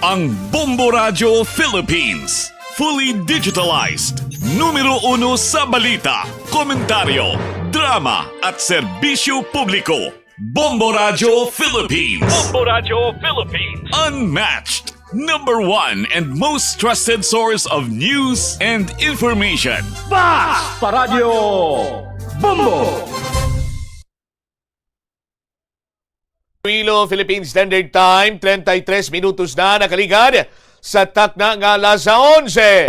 Ang Bombo Radio Philippines. Fully digitalized. Numero 1 sa balita, komentaryo, drama at serbisyo publiko. Bombo Radio Philippines. Bombo Radio Philippines. Unmatched. Number 1 and most trusted source of news and information. Basta Radio Bombo. Iloilo, Philippine Standard Time, 33 minutos na nakaligad sa takna nga alas 11.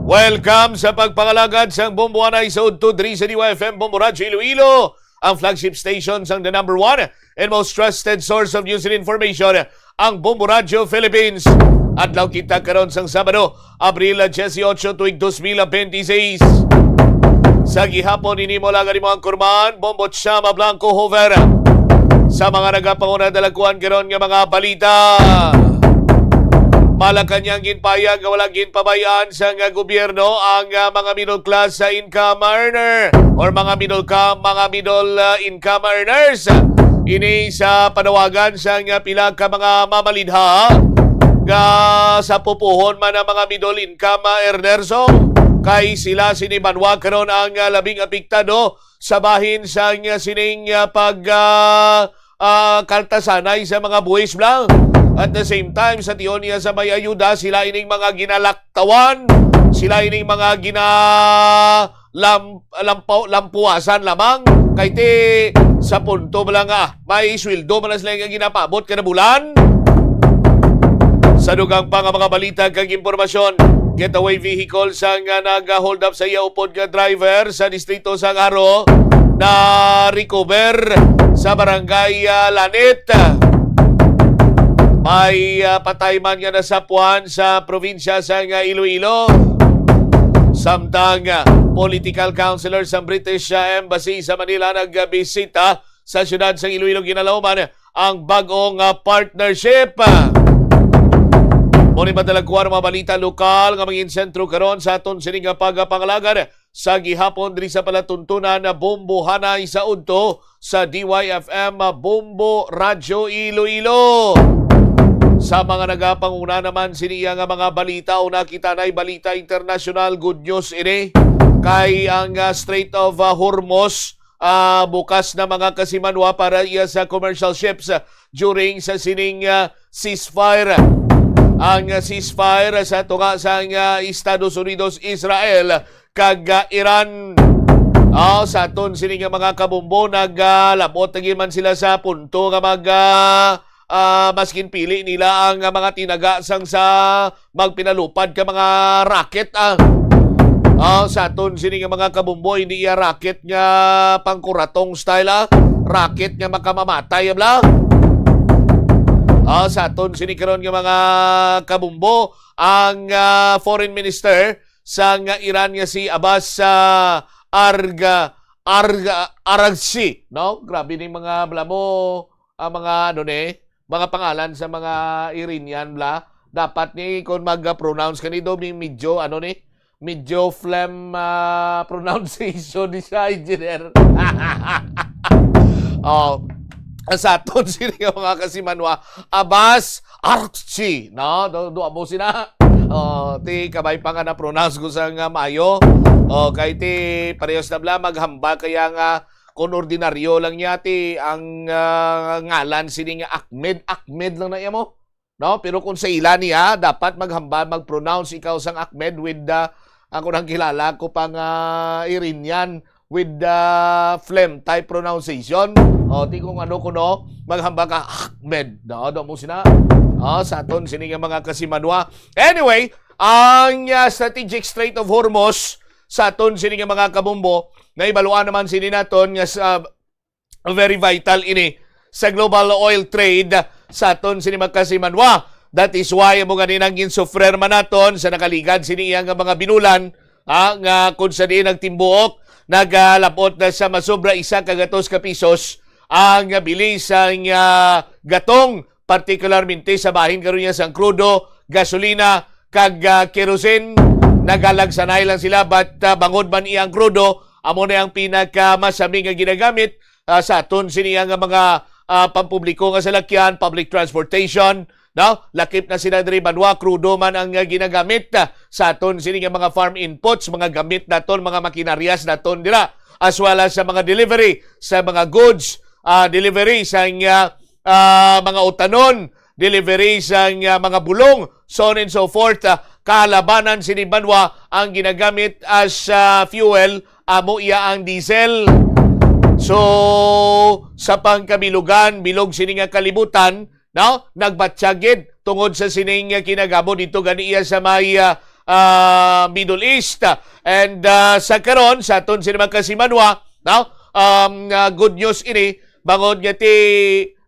Welcome sa pagpangalagad sa Bombo Anay sa Udto, Dri sa DYFM Bombo Radio Iloilo, ang flagship station sang the number 1 and most trusted source of news and information, ang Bombo Radio Philippines. Adlaw kita karon sang Sabado, Abril 18 tuig 2026. Sa gihapon ini mo lang ang kurman, Bombo Chama Blanco Hover. Sa mga nagapanguna dalaguan karon nga mga balita. Malacanang ginpayag nga wala ginpabayaan sa nga gobyerno ang mga middle class sa income earner or mga middle income earners. Ini sa panawagan sa nga pila ka mga mamalidha nga sa pupuhon man ang mga middle income earners. Kay sila sinibanwa karon ang labing apektado sa bahin sa nga sining kaltasanay sa mga buwis lang. At the same time, sa tiyon niya sa may ayuda, sila ining mga ginalaktawan, sila ining mga lampuasan lamang. Kay ti sa punto ba lang may sweldo man sila nga ginapabot kada bulan. Sa dugang pa nga mga balita kag impormasyon, getaway vehicle sang nag-hold up sa iya upod nga driver sa distrito sang Aro na recover sa barangay Lanit. May patay man nga nasapuan sa probinsya sa Iloilo. Samtang political counselor sa British Embassy sa Manila nagbisita sa syudad sa Iloilo, ginalawman ang bagong partnership. Muni madalagkuan mga balita lokal nga maging sentro karon sa aton sining pagpangalagan sa gihapon diri sa palatuntunan na Bombo Hanay sa Udto sa DYFM Bombo Radio Iloilo. Sa mga nagapanguna naman siniya nga mga balita o nakita na balita international, good news ini kay ang Strait of Hormuz bukas na mga kasimanwa para iya sa commercial ships during sa sining ceasefire. Ang ceasefire sa tunga sa Estados Unidos, Israel kag Iran. Sa aton sining mga kabumbo naglamot man sila sa punto nga maskin pili nila ang mga tinaga sang sa magpinalupad ka mga racket. Sa aton sining mga kabumbo, hindi iya racket nga pangkuratong style, racket nga makamamatay bla. Sa aton sinikaron nga mga kabumbo, ang foreign minister sa Iran nga si Abbas Araghchi, no? Grabe ning mga blamo, mga mga pangalan sa mga Iranian bla. Dapat ni kung mag-pronounce kanido medyo medyo phlegm pronunciation ni sa engineer. Sa aton sila mga kasimanwa, Abbas Araghchi, no? Doa mo sina. Ti kabay pa nga na-pronounce ko sa Mayo. Kay ti parehas na bla maghamba kaya nga kung ordinaryo lang niya ti ang ngalan sini nga Ahmed lang na iya mo. No? Pero kung sa ila niya, dapat maghamba, mag-pronounce ikaw sang Ahmed with ako nang kilala ko pang Iranian with the phlegm type pronunciation. Di kung ano kuno, maghamba ka Ahmed. Do mo sina. Sa aton sini nga mga kasimanwa. Anyway, ang strategic Strait of Hormuz sa aton sini nga mga kabumbo, na ibaluan naman sini naton nga very vital ini sa global oil trade sa aton sini mga kasimanwa. That is why mo ganinang ginsufrer man naton sa nakaligad sini nga mga binulan nga kung sa diin nagtimbuok nagalapot na sa masobra 1 ka pisos ang bilis ang gatong, partikularmente sa bahin karon niya sang krudo, gasolina kag kerosene. Nagalagsanay lang sila but bangod man iyang krudo amo na ang pinakamasaming nga ginagamit sa aton siniya nga mga pampubliko nga salakyan, public transportation, no? Lakip na sila diri banwa, krudo man ang ginagamit sa aton sini nga mga farm inputs, mga gamit naton, mga makinaryas naton dira, as well as sa mga delivery sa mga goods, delivery sa mga utanon, delivery sa mga bulong, so on and so forth. Kalabanan sini banwa ang ginagamit as fuel, amo iya ang diesel. So sa pangkabilugan, bilog sini nga kalibutan, no? Nagbatsyagid tungod sa sining kinagamo dito gani iya sa may Middle East. And sa karon sa aton sini magkasimanwa, no? Good news ini bangod nga ti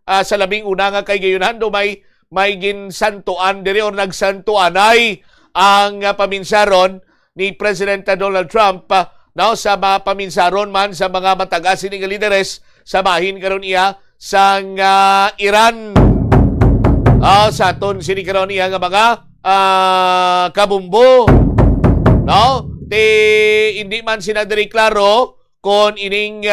sa labing una nga kay gayunan do may ginsantuan diri or nagsantuanay ang paminsaron ni President Donald Trump, no, sa mga paminsaron man sa mga matagas ni nga lideres sa bahin karon iya sa Iran. Sa aton sini karon iya nga mga kabumbo, no, hindi man sila diri klaro kon ining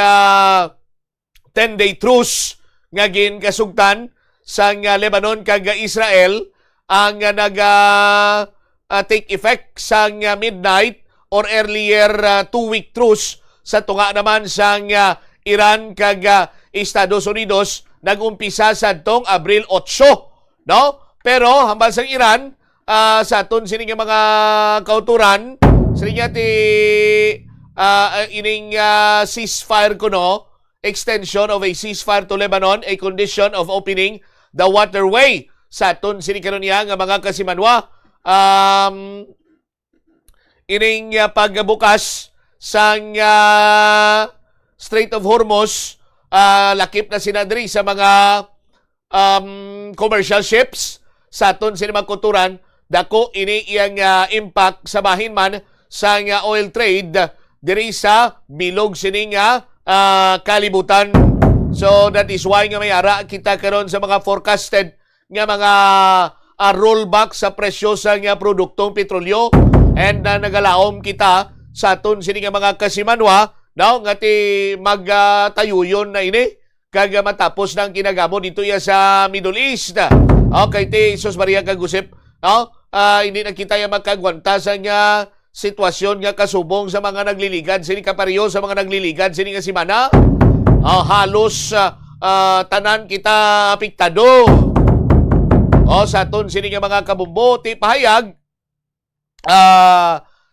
10-day truce nga ginkasugtan sa Lebanon kag Israel ang take effect sa midnight or earlier 2-week truce sa tunga naman sa Iran kag Estados Unidos nagumpisa sa tong Abril 8, no? Pero hambal sa Iran sa aton sini nga mga kauturan sini nga ti ining ceasefire kuno, extension of a ceasefire to Lebanon, a condition of opening the waterway sa aton sini karon nga mga kasimanwa. Ining pagbukas sa Strait of Hormuz, lakip na sinadri sa mga commercial ships sa aton sini magkuturan, dako ini iyang impact sa bahin man sa oil trade diri sa bilog sini nga kalibutan. So that is why nga may ara kita karon sa mga forecasted nga mga rollback sa presyo sa nga produktong petrolyo, and nagalaom kita sa aton sini nga mga kasimanwa, no, nga ti magtayuyon na ini kag matapos ng kinagamo dito ya sa Middle East. Okay, ti Sus Maria kagusip, no, hindi na kita ya magkagwanta sa nga sitwasyon nga kasubong sa mga nagliligad sini kapareho sa mga nagliligad sini nga simana. Halos tanan kita apektado. Sa aton sini nga mga kabumbo, ti pahayag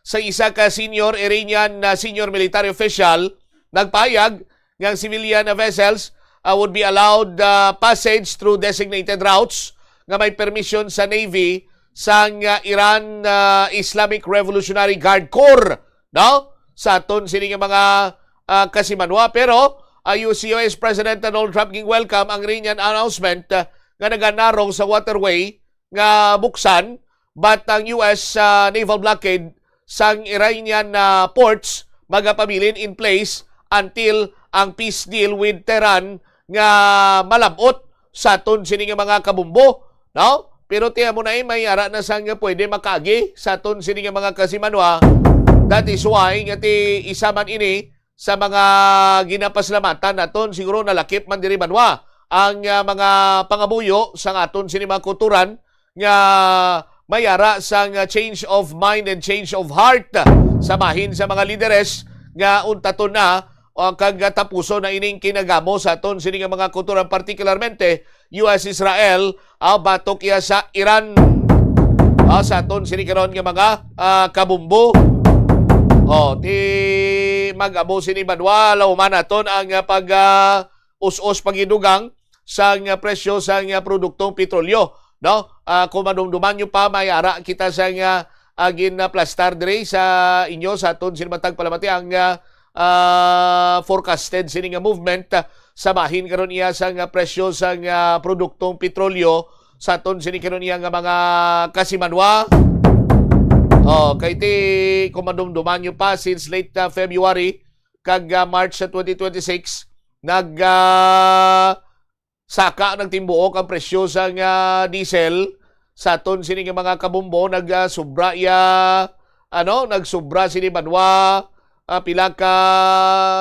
sa isa ka senior Iranian senior military official, nagpahayag nga civilian vessels would be allowed passage through designated routes nga may permission sa Navy sa Iran Islamic Revolutionary Guard Corps, no? Sa aton sini nga mga kasimanwa. Pero US President Donald Trump ging welcome ang Iranian announcement nga naganarong sa waterway nga buksan, but ang US naval blockade sang Iranian ports magapabilin in place until ang peace deal with Tehran nga malabot sa aton sini nga mga kabumbo, no? Pero tiya mo na may ara na sang pwede makagi sa aton sini nga mga kasimanwa. That is why nga ti isa man ini sa mga ginapaslamatan naton, siguro nalakip man diri banwa ang mga pangabuyo sa aton sini mga kulturan nga mayara sang change of mind and change of heart sa bahin sa mga lideres nga untaton na kag tapuso na ining kinagamo sa aton sini nga mga kulturan, particularmente US-Israel batok iya sa Iran sa aton sini karon nga mga kabumbo. Ti mag-abo sini banwa lauman naton ang pag us-us pagidugang sa presyo sa produktong petrolyo, no? Kung manumduman nyo pa, may ara kita sa ginaplastar dire sa inyo sa aton sinimatag palamati ang forecasted sini nga movement sa bahin karon iya sa presyo sa produktong petrolyo sa aton sini karon iya nga mga kasimanwa. Kay ti kung manumduman nyo pa, since late February kag March 2026 saka nagtimbuok ang presyo sa diesel sa aton sini nga mga kabumbo. Nagsubra sini banwa pila ka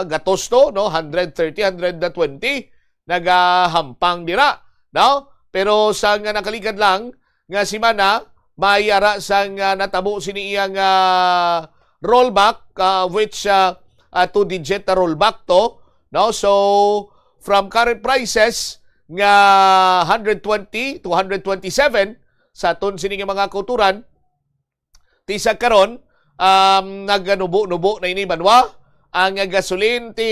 gatos to, no, 130, 120 nagahampang dira, no? Pero sa nga nakaligad lang nga si Mana mayara sa nga natabo sini iyang rollback which two-digit na rollback to, no? So from current prices nga 120 to 127 sa aton sini nga mga kauturan tisag karon naganubo-nubo na ini banwa ang gasolin ti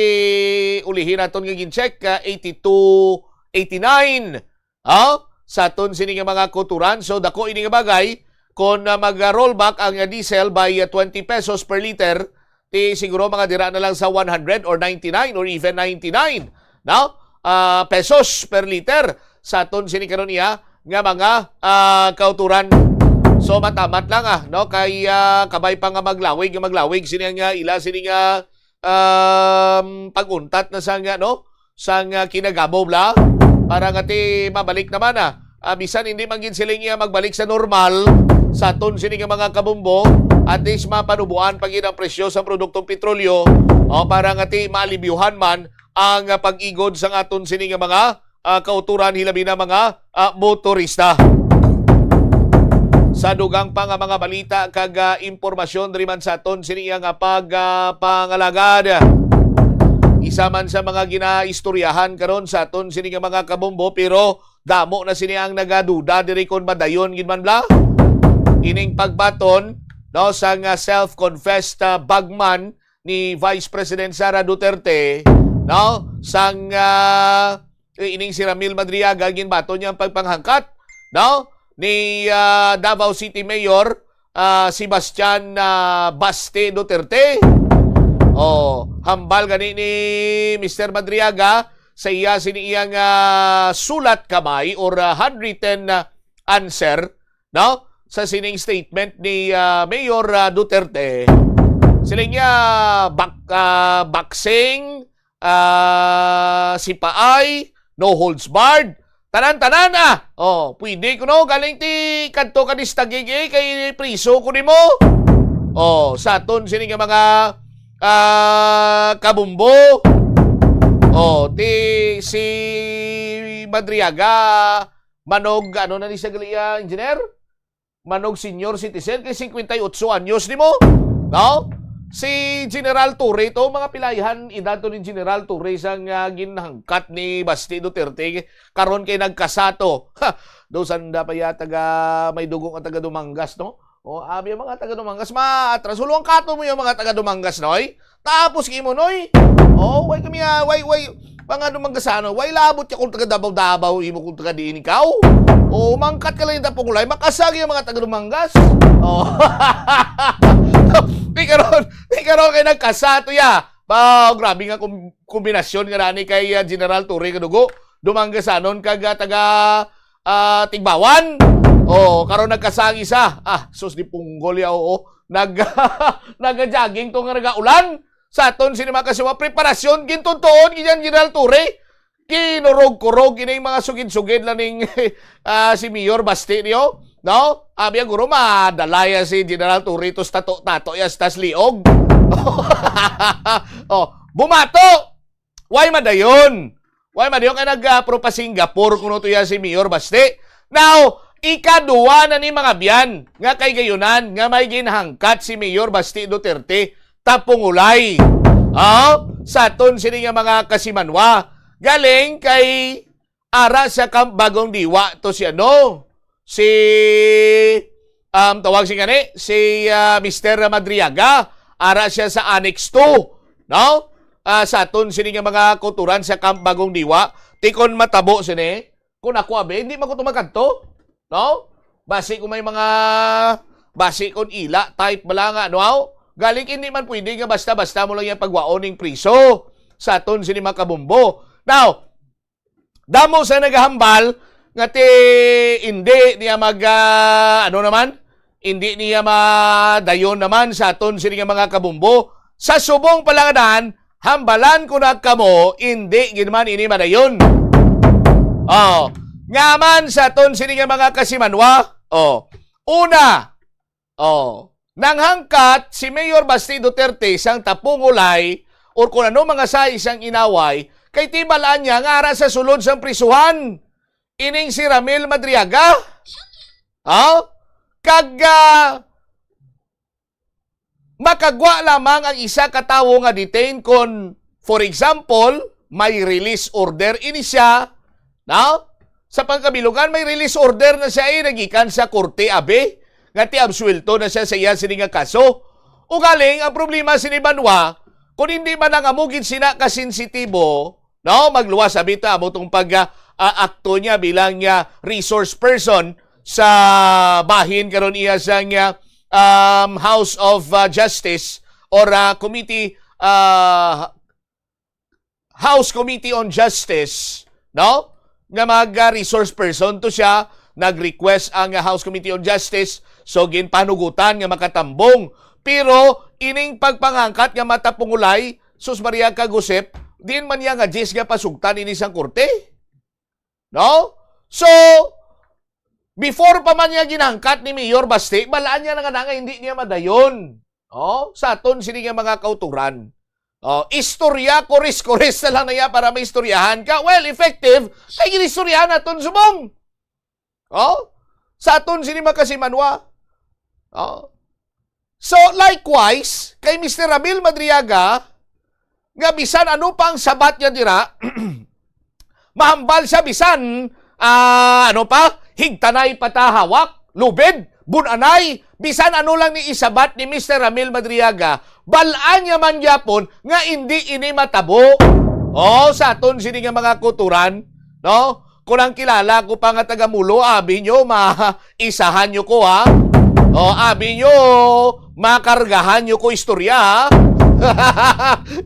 ulihin naton nga gincheck 82.89 sa aton sini nga mga kauturan. So dako ini nga bagay kung mag-rollback ang diesel by 20 pesos per liter, ti siguro mga dira na lang sa 100 or 99 or even 99 pesos per liter sa aton sini karon iya nga mga kauturan. So matamat lang no kay kabay pa nga maglawig sini nga ila sini nga paguntat na sa nga no sang kinagabo bla para nga ti mabalik naman bisan hindi man gid siling iya magbalik sa normal sa aton sini nga mga kabumbo, at least mapanubuan pag ang presyo sa produktong petrolyo para nga ti maalibyuhan man ang pag-igod sa aton sini nga mga kauturan hilabi na mga motorista. Sa dugang pa nga mga balita kag impormasyon diri man sa aton sini nga pangalagad. Isa man sa mga ginaistoryahan karon sa aton sini nga mga kabumbo, pero damo na sini ang nagaduda diri kon madayon gid man bla. Ining pagbaton no sa self-confessed bagman ni Vice President Sara Duterte no sang ining si Ramil Madriaga ginbaton niya ang pagpanghangkat no ni Davao City Mayor Sebastian Baste Duterte. Hambal gani ni Mr. Madriaga sa iya sini iyang sulat kamay or handwritten answer no sa sining statement ni Mayor Duterte. Siling niya boxing, sipaay, no holds barred, tanan-tanan pwede ko no galing ti kadto kanista gigi kay priso ko nimo. Sa aton sining nga mga kabumbo. Ti si Madriaga manog ano na ni sa gali engineer? Manog senior citizen kay 58 anyos nimo. No? Si General Torre to mga pilayan edad to ni General Torre sang ginhangkat ni Basti Duterte karon kay nagkasato. Do sanda pa ya taga may dugong at taga Dumangas no. Abi ang mga taga Dumangas maatras ulong kato mo yung mga taga Dumangas noy. Tapos kimo noy. Way kami way mga Dumangasano, way labot ka kung taga Davao imo kung taga diin ikaw. Mangkat ka lang yung tapong ulay, makasagi yung mga taga Dumangas. Di karon kay nagkasato ya. Grabe nga kombinasyon nga rani kay General Torre kadugo. Dumangasanon kag taga Tigbawan. Karon nagkasagi sa. Sus di punggol ya nag-jogging to nga nagaulan. Sa aton sinima kasi preparasyon gintuntuon ginyan General Torre. Kinurog-kurog inay mga sugid-sugid lang ning si Mayor Basti niyo. No? Abi ang guro madalaya si General Torre tos tato-tato yas tas liog. Bumato! Why madayon? Why madayon kay nag-pro pa Singapore kuno to ya si Mayor Basti. Now, ikaduwa na ni mga biyan nga kay gayunan nga may ginhangkat si Mayor Basti Duterte tapungulay. Sa aton sini nga mga kasimanwa galing kay ara sa Bagong Diwa to si si tawag si gani si Mr. Madriaga ara siya sa Annex 2 no sa aton sini nga mga kulturan sa Bagong Diwa tikon matabo sini kun ako abe hindi man ko tumakanto no basi ko may mga basi kon ila type bala nga no galing hindi man pwede nga basta-basta mo lang yung pagwaoning priso sa aton sini mga kabumbo. Now, damo sa naghahambal nga hindi niya hindi niya madayon naman sa aton sini nga mga kabumbo. Sa subong palanganan, hambalan ko na kamo, hindi ginaman ini madayon. Ngaman sa aton sini nga mga kasimanwa, una, nanghangkat si Mayor Basti Duterte sang tapungulay or kung ano mga sa isang inaway kay tibalaan niya nga ara sa sulod sang prisuhan. Ining si Ramil Madriaga. Kag makagwa lamang ang isa ka tawo nga detain kon, for example, may release order ini siya. Sa pangkabilugan, may release order na siya nagikan sa korte abe nga ti absuelto na siya sa iya sini nga kaso. O galing, ang problema sini Banwa, kung hindi man nangamugin sina kasensitibo, magluwas abita amo tong pag-akto niya bilang resource person sa bahin karon iya sang House of Justice or Committee House Committee on Justice, nga mag-resource person to siya, nag-request ang House Committee on Justice, so ginpanugutan nga makatambong. Pero ining pagpangangkat nga matapungulay, sus Maria Kagusep, din man niya nga jis nga pasugtan ini sang korte. So, before pa man niya ginangkat ni Mayor Basti, balaan niya nga hindi niya madayon. Sa aton sini nga mga kauturan. Istorya, kuris-kuris na lang na niya para maistoryahan ka. Well, effective, kay ginistoryahan naton subong. Sa aton sini makasimanwa. So, likewise, kay Mr. Ramil Madriaga, nga bisan ano pang sabat niya dira, mahambal siya bisan, higtanay patahawak, lubid, bunanay, bisan ano lang ni isabat ni Mr. Ramil Madriaga, balaan niya man yapon nga hindi ini matabo. Sa aton sini nga mga kuturan, kung ang kilala ko pa nga tagamulo, abi nyo, maisahan nyo ko, ha? Abi nyo, makargahan nyo ko istorya, ha?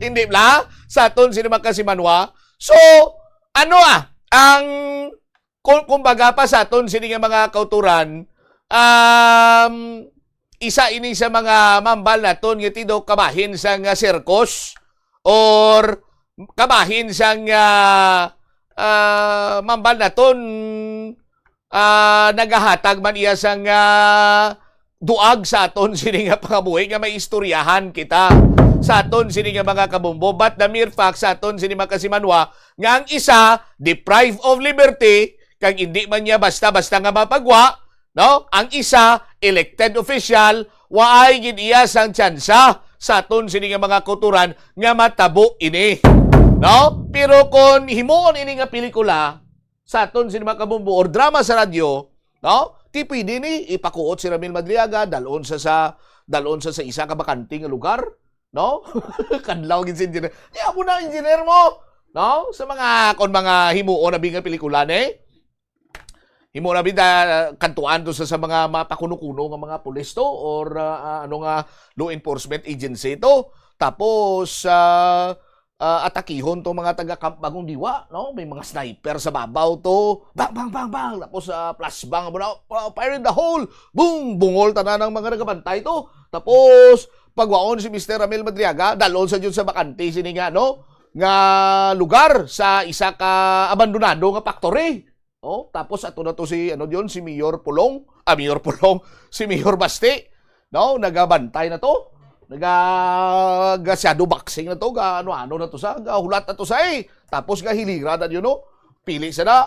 Hindi ba? Sa aton sini makasimanwa. So, ang kumbaga pa sa aton sini nga mga kauturan, isa ini sa mga mambal naton nga tido kabahin sang sirkos or kabahin sang mambal naton nagahatag man iya sang duag sa aton sini nga pangabuhi nga may istoryahan kita sa aton sini nga mga kabumbo. But the mere fact sa aton sini makasimanwa nga ang isa deprived of liberty kag hindi man niya basta-basta nga mapagwa, ang isa elected official waay gid iya sang tsansa sa aton sini nga mga kuturan nga matabo ini. Pero kung himuon ini nga pelikula sa aton sini mga kabumbo or drama sa radyo, ti pwede ni ipakuot si Ramil Madriaga dalon sa isa ka bakanting lugar, kadlaw gid si engineer. Mo na engineer mo, sa mga mga himuon na nga pelikula ni. Himo na bida kantuan to sa mga mapakuno-kuno nga mga pulis to or law enforcement agency to. Tapos atakihon to mga taga-Camp Bagong Diwa, may mga sniper sa babaw to. Bang bang bang bang. Tapos flashbang mo na fire in the hole. Boom, bungol tanan ng mga nagabantay to. Tapos pagwaon si Mr. Ramil Madriaga dalon sa jud sa bakante sini nga nga lugar sa isa ka abandonado nga factory. Tapos ato na to si si Mayor Pulong, si Mayor Basti, nagabantay na to. Shadow boxing na to, ano na to sa, hulat na to sa Tapos hilira na yun, pili sa na,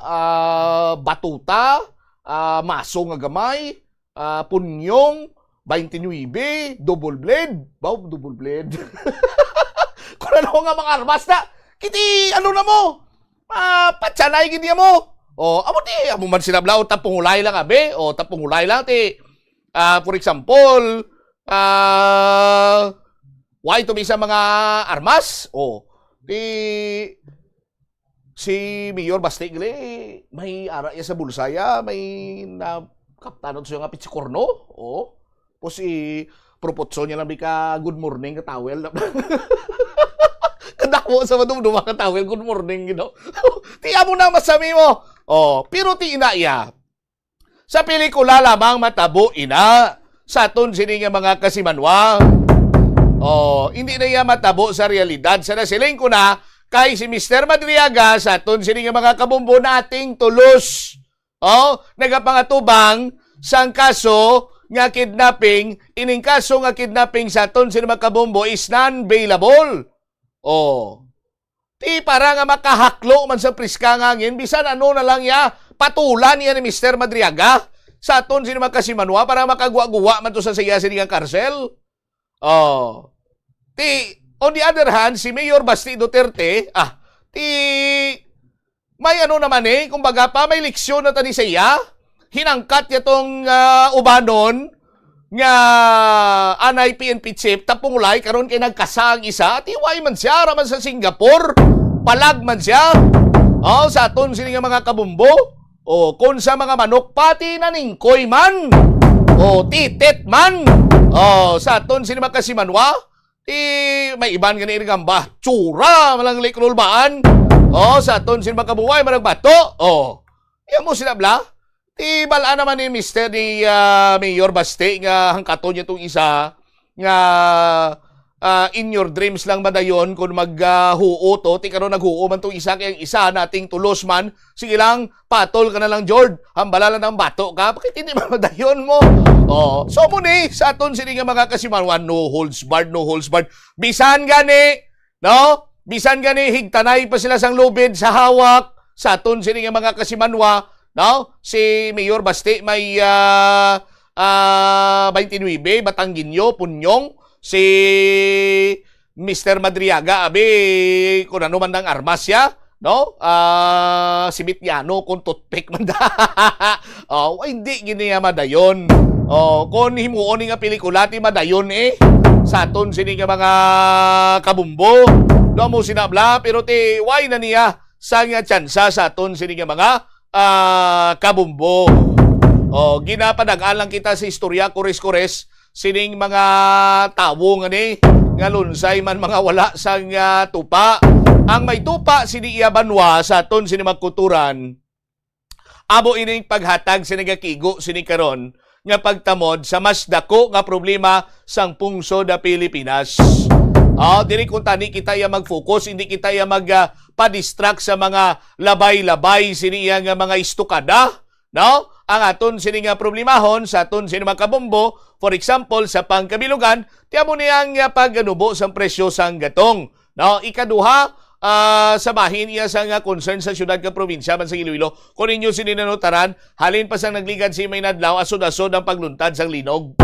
batuta, maso nga gamay, punyong, 29, double blade. Double blade. Kung ano nga mga armas na, kiti, na mo, patsanay gini mo. Amo man sinablaw, tapungulay lang, abe. Tapungulay lang, for example, why to be sa mga armas? Si Mayor Bastigle, may ara sa bulsaya, may kaptanon siya nga pitsikorno. O si propotso niya lang ka good morning ka towel. Kadako sa madumduma ka towel, good morning, Tiya mo na masami mo. Pero ti inaya. Sa pelikula lamang matabo ina. Sa aton sini nga mga kasimanwa. Hindi na iya matabo sa realidad. Sa nasiling ko na, kay si Mr. Madriaga, sa aton sini nga mga kabumbo nating tulos. Nagapangatubang sang kaso nga kidnapping, ining kaso nga kidnapping sa aton sini mga kabumbo is non-bailable. Ti para nga makahaklo man sa priska nga ngin, bisan ano na lang ya, patulan niya ni Mr. Madriaga sa aton sino magkasimanwa para makagwa-guwa man to sa saya siningang karsel. Oh. Ti, on the other hand, si Mayor Basti Duterte, ti, may ano naman kumbaga pa, may leksyon na tani siya, hinangkat niya tong ubanon, nga anay PNP chief tapungulay karon kay nagkasang isa at iway man siya raman sa Singapore palag man siya sa aton sini nga mga kabumbo kun sa mga manok pati naningkoy man titit man sa aton sini makasimanwa may iban gani gamba tsura malang likrulbaan sa aton sini makabuway managbato yan mo sinabla. Ti bala naman ni Mr. ni Mayor Basti nga hangkaton niya itong isa nga in your dreams lang madayon kung maghuo to. Ti karon naghuo man itong isa kaya isa nating tulos man. Sige lang, patol ka na lang, Jord. Hambala lang ng bato ka. Bakit hindi man madayon mo? So muni, sa aton sini nga mga kasimanwan, no holds barred, no holds barred. Bisan gani, no? Bisan gani, higtanay pa sila sang lubid sa hawak. Sa aton sini nga mga kasimanwa, no? Si Mayor Basti may 29, Batangginyo, Punyong. Si Mr. Madriaga, kung ano man ng armas siya, no? Si Bitiano, kung toothpick man da. Hindi giniya madayon. Kung himuon nga pelikula, ti madayon sa aton sini nga mga kabumbo. No mo sinabla, pero ti why na niya sa nga tsansa sa aton sini nga mga kabumbo. Ginapadag-an lang kita sa istorya, kores-kores, sining mga tawo nga lunsay man mga wala sa tupa. Ang may tupa, sini iya banwa sa aton sini magkuturan. Abo ining paghatag sinagakigo sini karon nga pagtamod sa mas dako nga problema sang pungsod da Pilipinas. Diri kung tani kita ya mag-focus, hindi kita ya pa-distract sa mga labay-labay siniya nga mga istukada, no? Ang aton sini nga problemahon sa aton sini mga kabombo, for example sa pangkabilugan, tiamo niyang pagganubo sang presyo sang gatong, no? Ikaduha, sa bahin iya sa nga concern sa syudad ka probinsya man sa Iloilo. Kung inyo sininanotaran, halin pa sang nagligan si may nadlaw asod-asod ang pagluntad sang linog.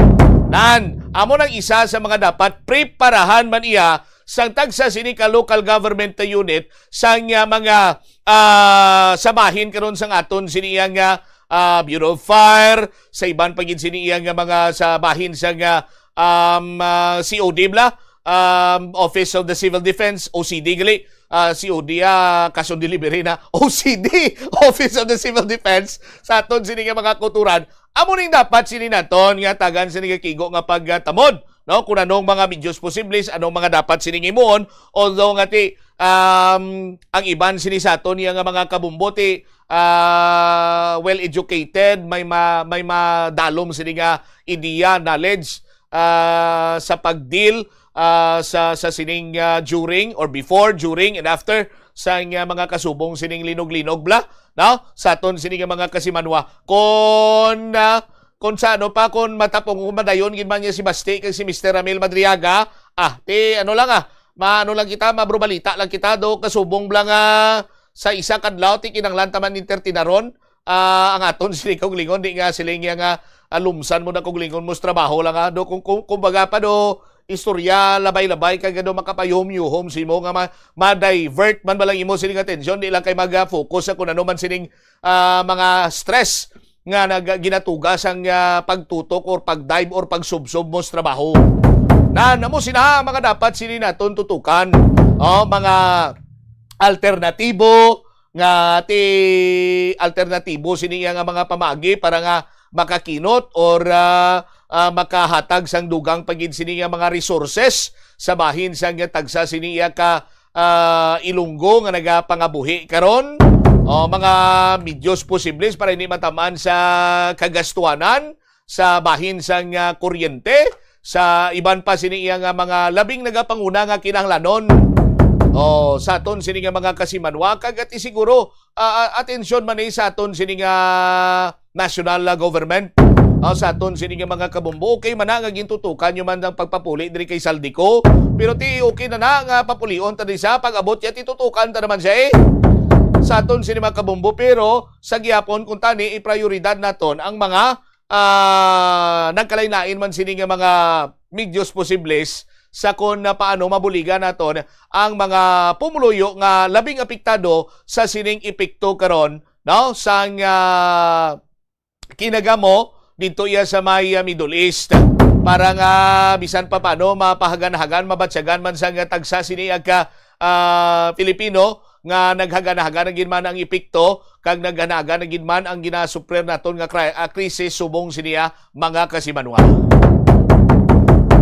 Amo nang isa sa mga dapat preparahan man iya sang tagsa sini ka local government unit sang mga sabahin karon sang aton sini nga Bureau of Fire, sa iban pagin sini nga mga sabahin sang COD Office of the Civil Defense, OCD gali. COD kason delivery na OCD, Office of the Civil Defense sa aton sini nga mga kuturan. Amo ning dapat sini naton nga tagan sini nga kigo nga pagtamod, no? Kung anong mga medyos posibles, anong mga dapat sini imuon, although nga ti ang iban sini sa aton nga mga kabumbote well educated, may madalom sini nga ideya, knowledge sa pagdeal sa sining during or before, during and after sa mga kasubong sining linog-linog no? Sa aton sining mga kasimanwa kung sa ano pa kung matapong madayon gid man niya si Basti kag si Mr. Ramil Madriaga ano lang maano lang kita mabrubalita lang kita do kasubong lang sa isa kadlaw ti kinanglan taman ni tinaron ang aton sili kog lingon di nga siling nga alumsan mo na kog lingon mo trabaho lang do kung baga pa do istorya labay-labay kag do makapayom-yuhom simo nga ma-divert man balang imo sining atensyon di lang kay mag-focus sa kung ano man sining mga stress nga ginatugas ang pagtutok or pag-dive or pagsubsob mo sa trabaho. Namo sina mga dapat sini naton tutukan mga alternatibo nga alternatibo sini nga mga pamagi para nga makakinot or makahatag sang dugang pagid sini nga mga resources sa bahin sang tagsa sini ka Ilunggo nga nagapangabuhi karon mga medyos posibles para hindi matamaan sa kagastuanan sa bahin sang kuryente sa iban pa sini nga mga labing nagapanguna nga kinahanglanon sa aton sini nga mga kasimanwa kag siguro atensyon man sa aton sini nga national government sa aton sini nga mga kabumbo. Okay man na nga gintutukan yung man ang pagpapuli diri kay Saldico. Pero ti okay na nga papulion ta sa pag-abot ya titutukan ta naman siya sa aton sini mga kabumbo. Pero sa gihapon kung tani i-prioridad naton ang mga nagkalain-lain man sini nga mga medios posibles sa kung paano mabuligan naton ang mga pumuluyo nga labing apektado sa sining epekto karon no sang kinagamo dito iya sa may Middle East para nga bisan pa paano mapahagan-hagan mabatsagan man sang tagsa sini agka Pilipino nga naghagan-hagan gid man ang epekto kag naghanagan gid man ang ginasuprer naton nga krisis subong siniya mga kasimanwa.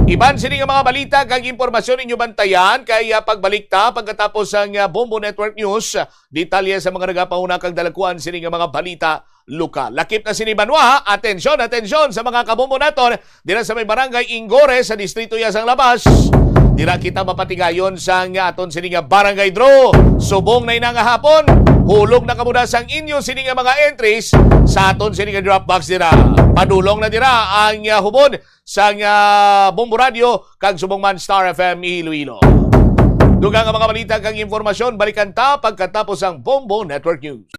Iban sini nga mga balita kag impormasyon inyo bantayan kay pagbalik ta pagkatapos ang Bombo Network News, detalye sa mga nagapauna kag dalakuan sini nga mga balita lokal. Lakip na sini Banwa, atensyon sa mga kabombo naton dira sa may barangay Ingore sa distrito Yasang Labas. Dira kita mapatigayon sa aton sini nga barangay draw. Subong na ina nga hapon, hulog na kamuna sang inyo sini nga mga entries sa aton sini nga Dropbox dira. Padulong na dira ang hubod sa Bombo Radio kag subong man Star FM Iloilo. Dugang ang mga balita kag informasyon balikan ta pagkatapos ang Bombo Network News.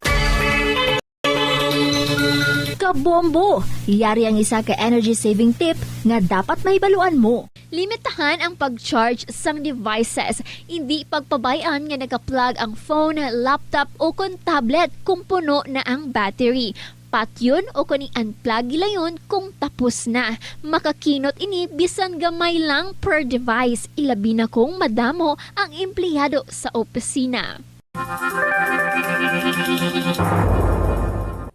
Kabombo, yari ang isa ka energy saving tip nga dapat mahibaluan mo. Limitahan ang pag-charge sang devices. Hindi pagpabayaan nga naka-plug ang phone, laptop o kon tablet kung puno na ang battery. Patyon o kuning unplug gilayon kung tapos na. Makakinot ini bisan gamay lang per device. Ilabi na kung madamo ang empleyado sa opisina.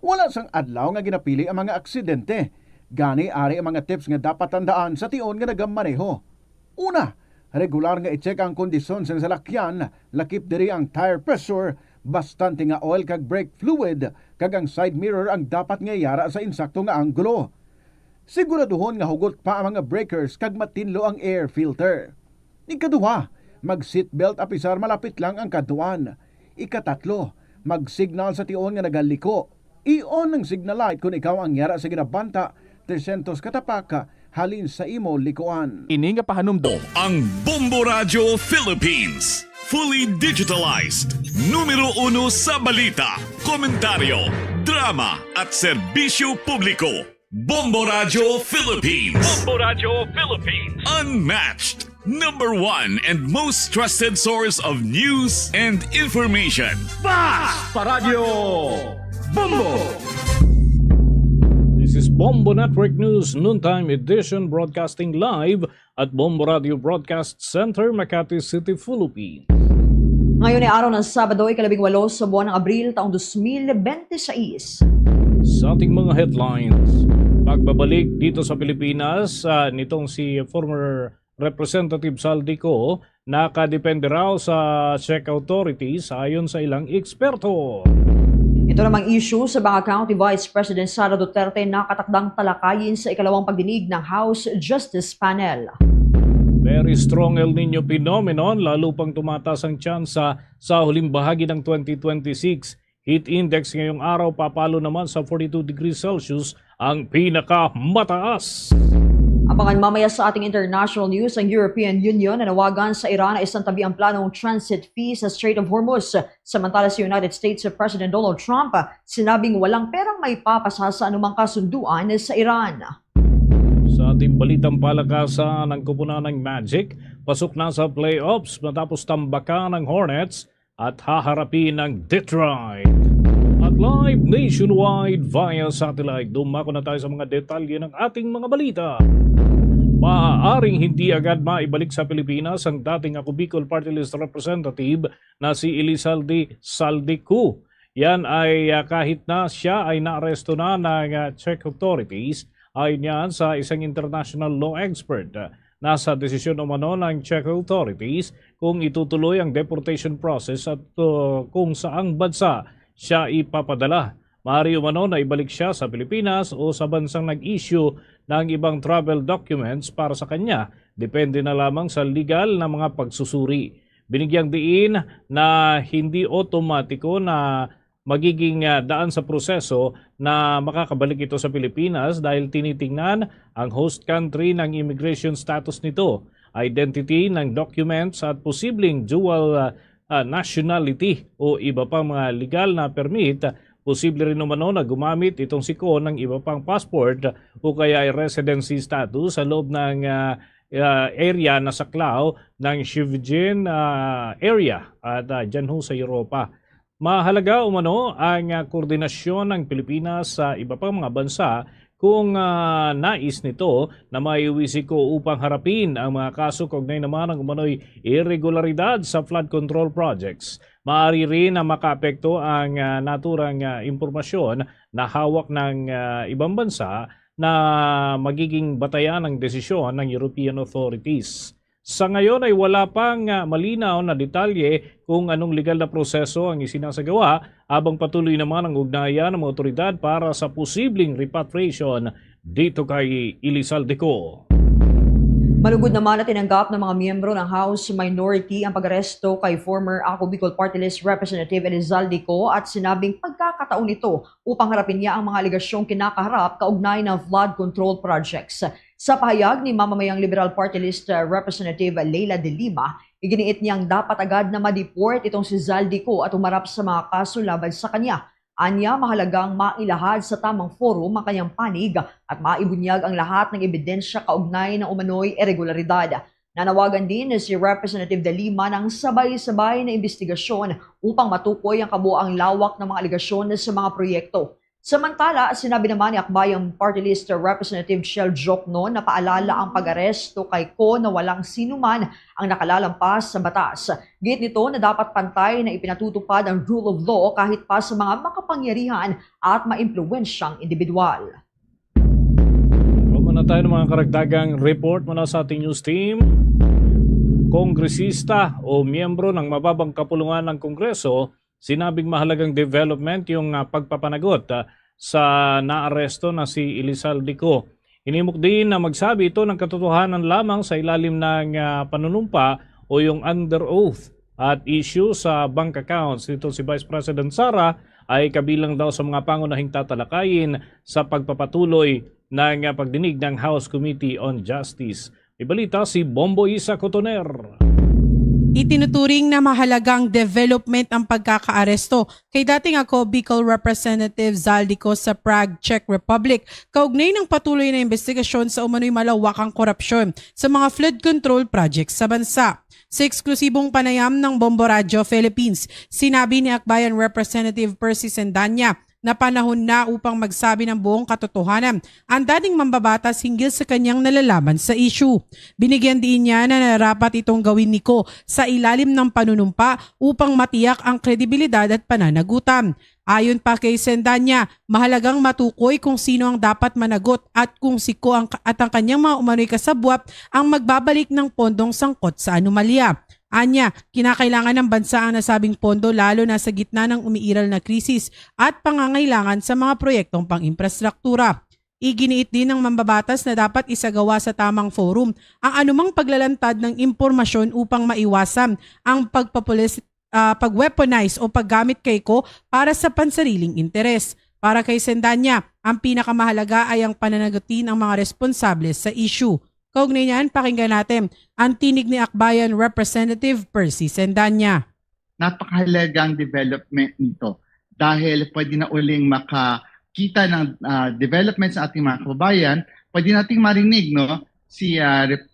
Wala sang adlaw nga ginapili ang mga aksidente. Gani ari ang mga tips nga dapat tandaan sa tion nga nagamaneho. Una, regular nga i-check ang kondisyon sa salakyan, lakip diri ang tire pressure, bastante nga oil kag brake fluid, kag ang side mirror ang dapat nga yara sa insakto nga anggulo. Siguraduhon nga hugot pa ang mga breakers kag matinlo ang air filter. Ikaduha, mag-seatbelt apisar malapit lang ang kaduan. Ikatatlo, mag-signal sa tion nga nagaliko. I-on ang signal light kung ikaw ang yara sa ginabanta 300 katapaka halin sa imo likuan. Ini nga pahanumdom. Ang Bombo Radio Philippines. Fully digitalized. Numero 1 sa balita, komentaryo, drama at serbisyo publiko. Bombo Radio Philippines. Bombo Radio Philippines. Unmatched. Number 1 and most trusted source of news and information. Basta Radio Bombo. This is Bombo Network News Noontime Edition broadcasting live at Bombo Radio Broadcast Center, Makati City, Philippines. Ngayon ay araw ng Sabado, ika-18 sa buwan ng Abril, taong 2026. Sa ating mga headlines, pagbabalik dito sa Pilipinas nitong si former Representative Saldico, nakadepende raw sa Czech authorities ayon sa ilang eksperto. Ito namang issue sa Banga County Vice President Sara Duterte nakatakdang talakayin sa ikalawang pagdinig ng House Justice Panel. Very strong El Nino phenomenon, lalo pang tumataas ang tsansa sa huling bahagi ng 2026. Heat index ngayong araw papalo naman sa 42 degrees Celsius, ang pinakamataas. Abangan mamaya sa ating international news ang European Union na nawagan sa Iran na isang tabi ang planong transit fee sa Strait of Hormuz. Samantala sa United States President Donald Trump sinabing walang perang may papasa sa anumang kasunduan sa Iran. Sa ating balitang palakasan ng kupunan ng Magic, pasok na sa playoffs matapos tambakan ng Hornets at haharapin ng Detroit. At live nationwide via satellite, dumako na tayo sa mga detalye ng ating mga balita. Maaaring hindi agad maibalik sa Pilipinas ang dating ako Bicol Party List Representative na si Elizalde Saldico. Yan ay kahit na siya ay naaresto na ng Czech authorities, ayon yan sa isang international law expert. Nasa desisyon umano ng Czech authorities kung itutuloy ang deportation process at kung saang bansa siya ipapadala. Maaari umano na ibalik siya sa Pilipinas o sa bansang nag-issue ng ibang travel documents para sa kanya. Depende na lamang sa legal na mga pagsusuri. Binigyang diin na hindi otomatiko na magiging daan sa proseso na makakabalik ito sa Pilipinas dahil tinitingnan ang host country ng immigration status nito, identity ng documents at posibleng dual nationality o iba pang mga legal na permit. Posible rin umano na gumamit itong si Ko ng iba pang passport o kaya ay residency status sa loob ng area na saklaw ng Schengen area at dyan ho sa Europa. Mahalaga umano ang koordinasyon ng Pilipinas sa iba pang mga bansa kung nais nito na maiwisiko upang harapin ang mga kaso kaugnay naman ng umano'y irregularidad sa flood control projects. Maaari rin na makaapekto ang naturang impormasyon na hawak ng ibang bansa na magiging batayan ng desisyon ng European authorities. Sa ngayon ay wala pang malinaw na detalye kung anong legal na proseso ang isinasagawa habang patuloy naman ang ugnayan ng mga otoridad para sa posibleng repatriation dito kay Elizaldeco. Malugod naman na tinanggap ng mga miyembro ng House Minority ang pag-aresto kay former Ako Bicol Party List Representative Elizaldeco at sinabing pagkakataon ito upang harapin niya ang mga aligasyong kinakaharap kaugnay ng flood control projects. Sa pahayag ni mamamayang Liberal Party List Representative Leila de Lima, iginiit niyang dapat agad na ma-deport itong si Zaldico at umarap sa mga kaso laban sa kanya. Anya, mahalagang mailahad sa tamang forum ang kanyang panig at maibunyag ang lahat ng ebidensya kaugnay ng umano'y irregularidad. Nanawagan din si Representative De Lima ng sabay-sabay na investigasyon upang matukoy ang kabuuang lawak ng mga aligasyon sa mga proyekto. Samantala, sinabi naman ni Akbayang Party List Representative Shell Jokno na paalala ang pag-aresto kay Ko na walang sinuman ang nakalalampas sa batas. Git nito na dapat pantay na ipinatutupad ang rule of law kahit pa sa mga makapangyarihan at maimpluwensyang individual. Muna tayo ng mga karagdagang report mula sa ating news team. Kongresista o miyembro ng mababang kapulungan ng Kongreso sinabing mahalagang development yung pagpapanagot sa naaresto na si Elizaldeco. Hinimok din na magsabi ito ng katotohanan lamang sa ilalim ng panunumpa o yung under oath at issue sa bank accounts. Ito si Vice President Sara ay kabilang daw sa mga pangunahing tatalakayin sa pagpapatuloy ng pagdinig ng House Committee on Justice. May balita si Bombo Isa Cotoner. Itinuturing na mahalagang development ang pagkakaaresto kay dating Ako Bicol Representative Zaldico sa Prague, Czech Republic, kaugnay ng patuloy na investigasyon sa umano'y malawakang korupsyon sa mga flood control projects sa bansa. Sa eksklusibong panayam ng Bombo Radio Philippines, sinabi ni Akbayan Representative Percy Sendanya na panahon na upang magsabi ng buong katotohanan ang dating mambabatas hinggil sa kanyang nalalaman sa issue. Binigyan din niya na narapat itong gawin ni Ko sa ilalim ng panunumpa upang matiyak ang kredibilidad at pananagutan. Ayon pa kay Sendanya, mahalagang matukoy kung sino ang dapat managot at kung si Ko at ang kanyang mga umano'y kasabwat ang magbabalik ng pondong sangkot sa anomalya. Anya, kinakailangan ng bansa ang nasabing pondo lalo na sa gitna ng umiiral na krisis at pangangailangan sa mga proyektong pang-infrastruktura. Iginiit din ng mambabatas na dapat isagawa sa tamang forum ang anumang paglalantad ng impormasyon upang maiwasan ang pag-weaponize o paggamit kay Ko para sa pansariling interes. Para kay Sendanya, ang pinakamahalaga ay ang pananagutin ang mga responsable sa issue. Kaugnay niyan, pakinggan natin ang tinig ni Akbayan Representative Percy Sendanya. Napakahalagang development nito dahil pwede na uling makakita ng development sa ating mga kababayan. Pwede nating marinig si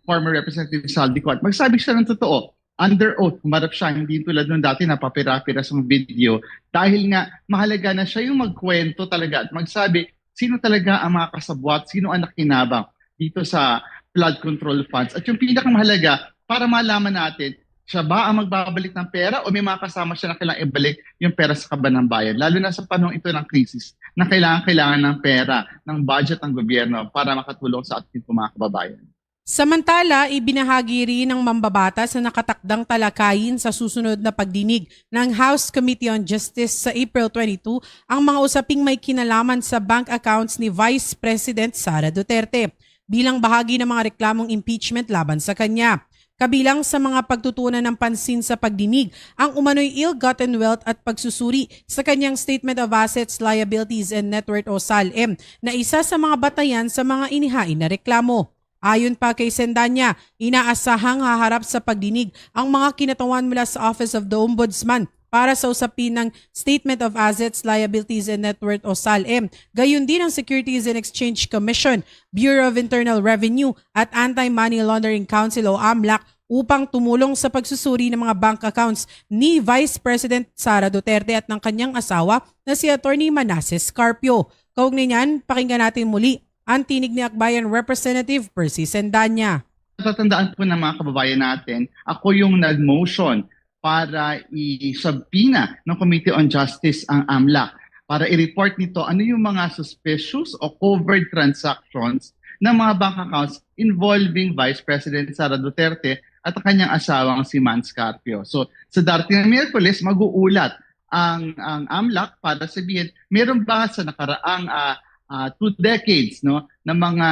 former Representative Zaldico at magsabi siya ng totoo. Under oath, humarap siya, hindi tulad nung dati na papira-pira sa video. Dahil nga mahalaga na siya yung magkwento talaga at magsabi sino talaga ang mga kasabwat, sino ang nakinabang dito sa flood control funds. At yung pinakamahalaga, para malaman natin, siya ba ang magbabalik ng pera o may mga kasama siya na kailangang ibalik yung pera sa kaban ng bayan? Lalo na sa panahon ito ng krisis na kailangan ng pera, ng budget ng gobyerno para makatulong sa ating mga kababayan. Samantala, ibinahagi rin ng mambabatas na nakatakdang talakayin sa susunod na pagdinig ng House Committee on Justice sa April 22 ang mga usaping may kinalaman sa bank accounts ni Vice President Sara Duterte bilang bahagi ng mga reklamong impeachment laban sa kanya. Kabilang sa mga pagtutunan ng pansin sa pagdinig ang umano'y ill-gotten wealth at pagsusuri sa kanyang Statement of Assets, Liabilities and Net Worth o SALM na isa sa mga batayan sa mga inihain na reklamo. Ayon pa kay Sendanya, inaasahang haharap sa pagdinig ang mga kinatawan mula sa Office of the Ombudsman para sa usapin ng Statement of Assets, Liabilities and Net Worth o SALM. Gayon din ang Securities and Exchange Commission, Bureau of Internal Revenue at Anti-Money Laundering Council o AMLAC upang tumulong sa pagsusuri ng mga bank accounts ni Vice President Sara Duterte at ng kanyang asawa na si Attorney Manasseh Carpio. Kaugnay niyan, pakinggan natin muli ang tinig ni Akbayan Representative Percy Sendanya. Tatandaan po ng mga kababayan natin, ako yung nag-motion para i-subpoena ng Committee on Justice ang AMLAC para i-report nito ano yung mga suspicious o covert transactions ng mga bank accounts involving Vice President Sara Duterte at ang kanyang asawang si Mans Carpio. So sa darating na Miyerkules, mag-uulat ang AMLAC para sabihin, meron ba sa nakaraang 2 decades no na mga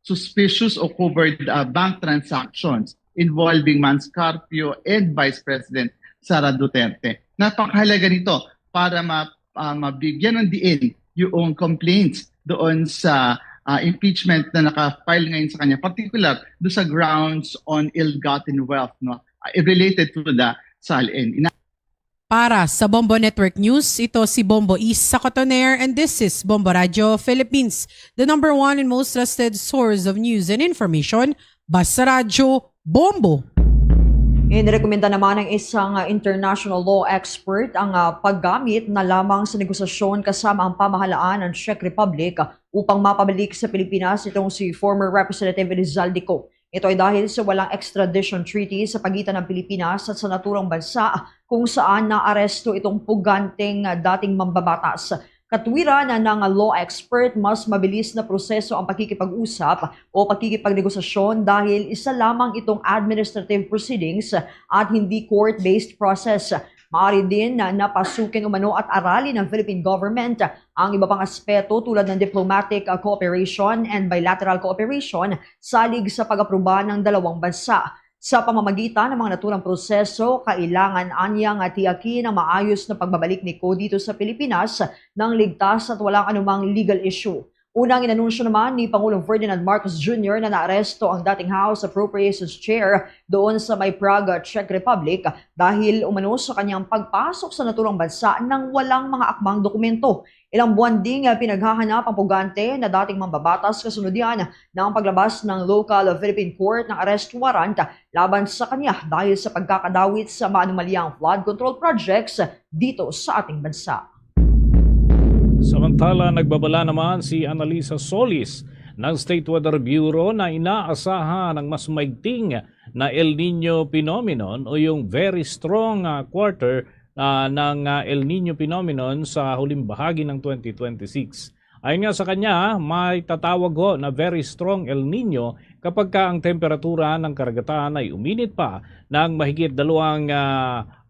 suspicious o covert bank transactions involving Mans Carpio and Vice President Sara Duterte. Napakahalaga nito para mabigyan ng diin yung complaints doon sa impeachment na naka-file ngayon sa kanya, particular do sa grounds on ill-gotten wealth no related to the SALN. Para sa Bombo Network News, ito si Bombo East sa Cotoner and this is Bombo Radio Philippines, the #1 and most trusted source of news and information. Basta Radio Bombo! Inirekomenda naman ng isang international law expert ang paggamit na lamang sa negosasyon kasama ang pamahalaan ng Czech Republic upang mapabalik sa Pilipinas itong si former Representative Rizal-de Co. Ito ay dahil sa walang extradition treaty sa pagitan ng Pilipinas at sa naturang bansa kung saan naaresto itong puganteng dating mambabatas. Katwiran ng law expert, mas mabilis na proseso ang pakikipag-usap o pakikipagnegosasyon dahil isa lamang itong administrative proceedings at hindi court-based process. Maaari din na napasukin umano at aralin ng Philippine government ang iba pang aspeto tulad ng diplomatic cooperation and bilateral cooperation salig sa pag-aproba ng dalawang bansa. Sa pamamagitan ng mga naturang proseso, kailangan anyang tiyakin ang maayos na pagbabalik ni Co dito sa Pilipinas ng ligtas at walang anumang legal issue. Unang inanunsyo naman ni Pangulong Ferdinand Marcos Jr. na naaresto ang dating House Appropriations Chair doon sa may Prague, Czech Republic dahil umano sa kanyang pagpasok sa naturang bansa nang walang mga akmang dokumento. Ilang buwan ding pinaghahanap ang pugante na dating mambabatas kasunod yan ng paglabas ng local Philippine court ng arrest warrant laban sa kanya dahil sa pagkakadawit sa maanumalyang flood control projects dito sa ating bansa. Samantala, nagbabala naman si Annalisa Solis ng State Weather Bureau na inaasahan ng mas maigting na El Nino phenomenon o yung very strong quarter ng El Nino phenomenon sa huling bahagi ng 2026. Ayon nga sa kanya, may tatawag ho na very strong El Nino kapag ang temperatura ng karagatan ay uminit pa ng mahigit 2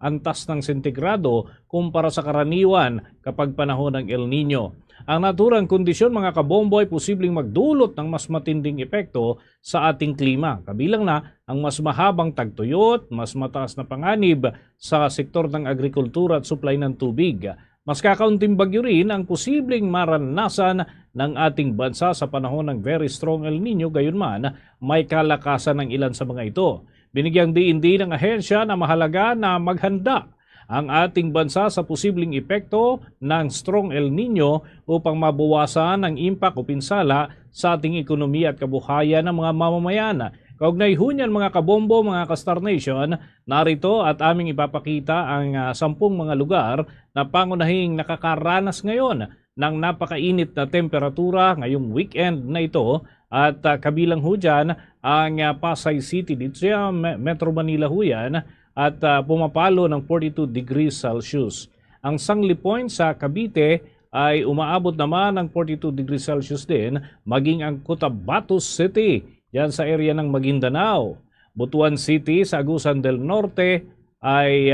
antas ng sentigrado kumpara sa karaniwan kapag panahon ng El Nino. Ang naturang kondisyon mga kabombo ay posibleng magdulot ng mas matinding epekto sa ating klima. Kabilang na ang mas mahabang tagtuyot, mas mataas na panganib sa sektor ng agrikultura at supply ng tubig. Mas kakaunting bagyo rin ang posibleng maranasan ng ating bansa sa panahon ng very strong El Nino, gayunman may kalakasan ng ilan sa mga ito. Binigyang diin din ng ahensya na mahalaga na maghanda ang ating bansa sa posibleng epekto ng strong El Nino upang mabawasan ang impact o pinsala sa ating ekonomiya at kabuhayan ng mga mamamayan. Kaugnay hunyan mga kabombo, mga ka-Star Nation, narito at aming ipapakita ang 10 mga lugar na pangunahing nakakaranas ngayon ng napakainit na temperatura ngayong weekend na ito at kabilang ho dyan ang Pasay City dito sa Metro Manila ho yan at pumapalo ng 42 degrees Celsius. Ang Sangli Point sa Cavite ay umaabot naman ng 42 degrees Celsius din, maging ang Cotabato City yan sa area ng Maguindanao. Butuan City sa Agusan del Norte ay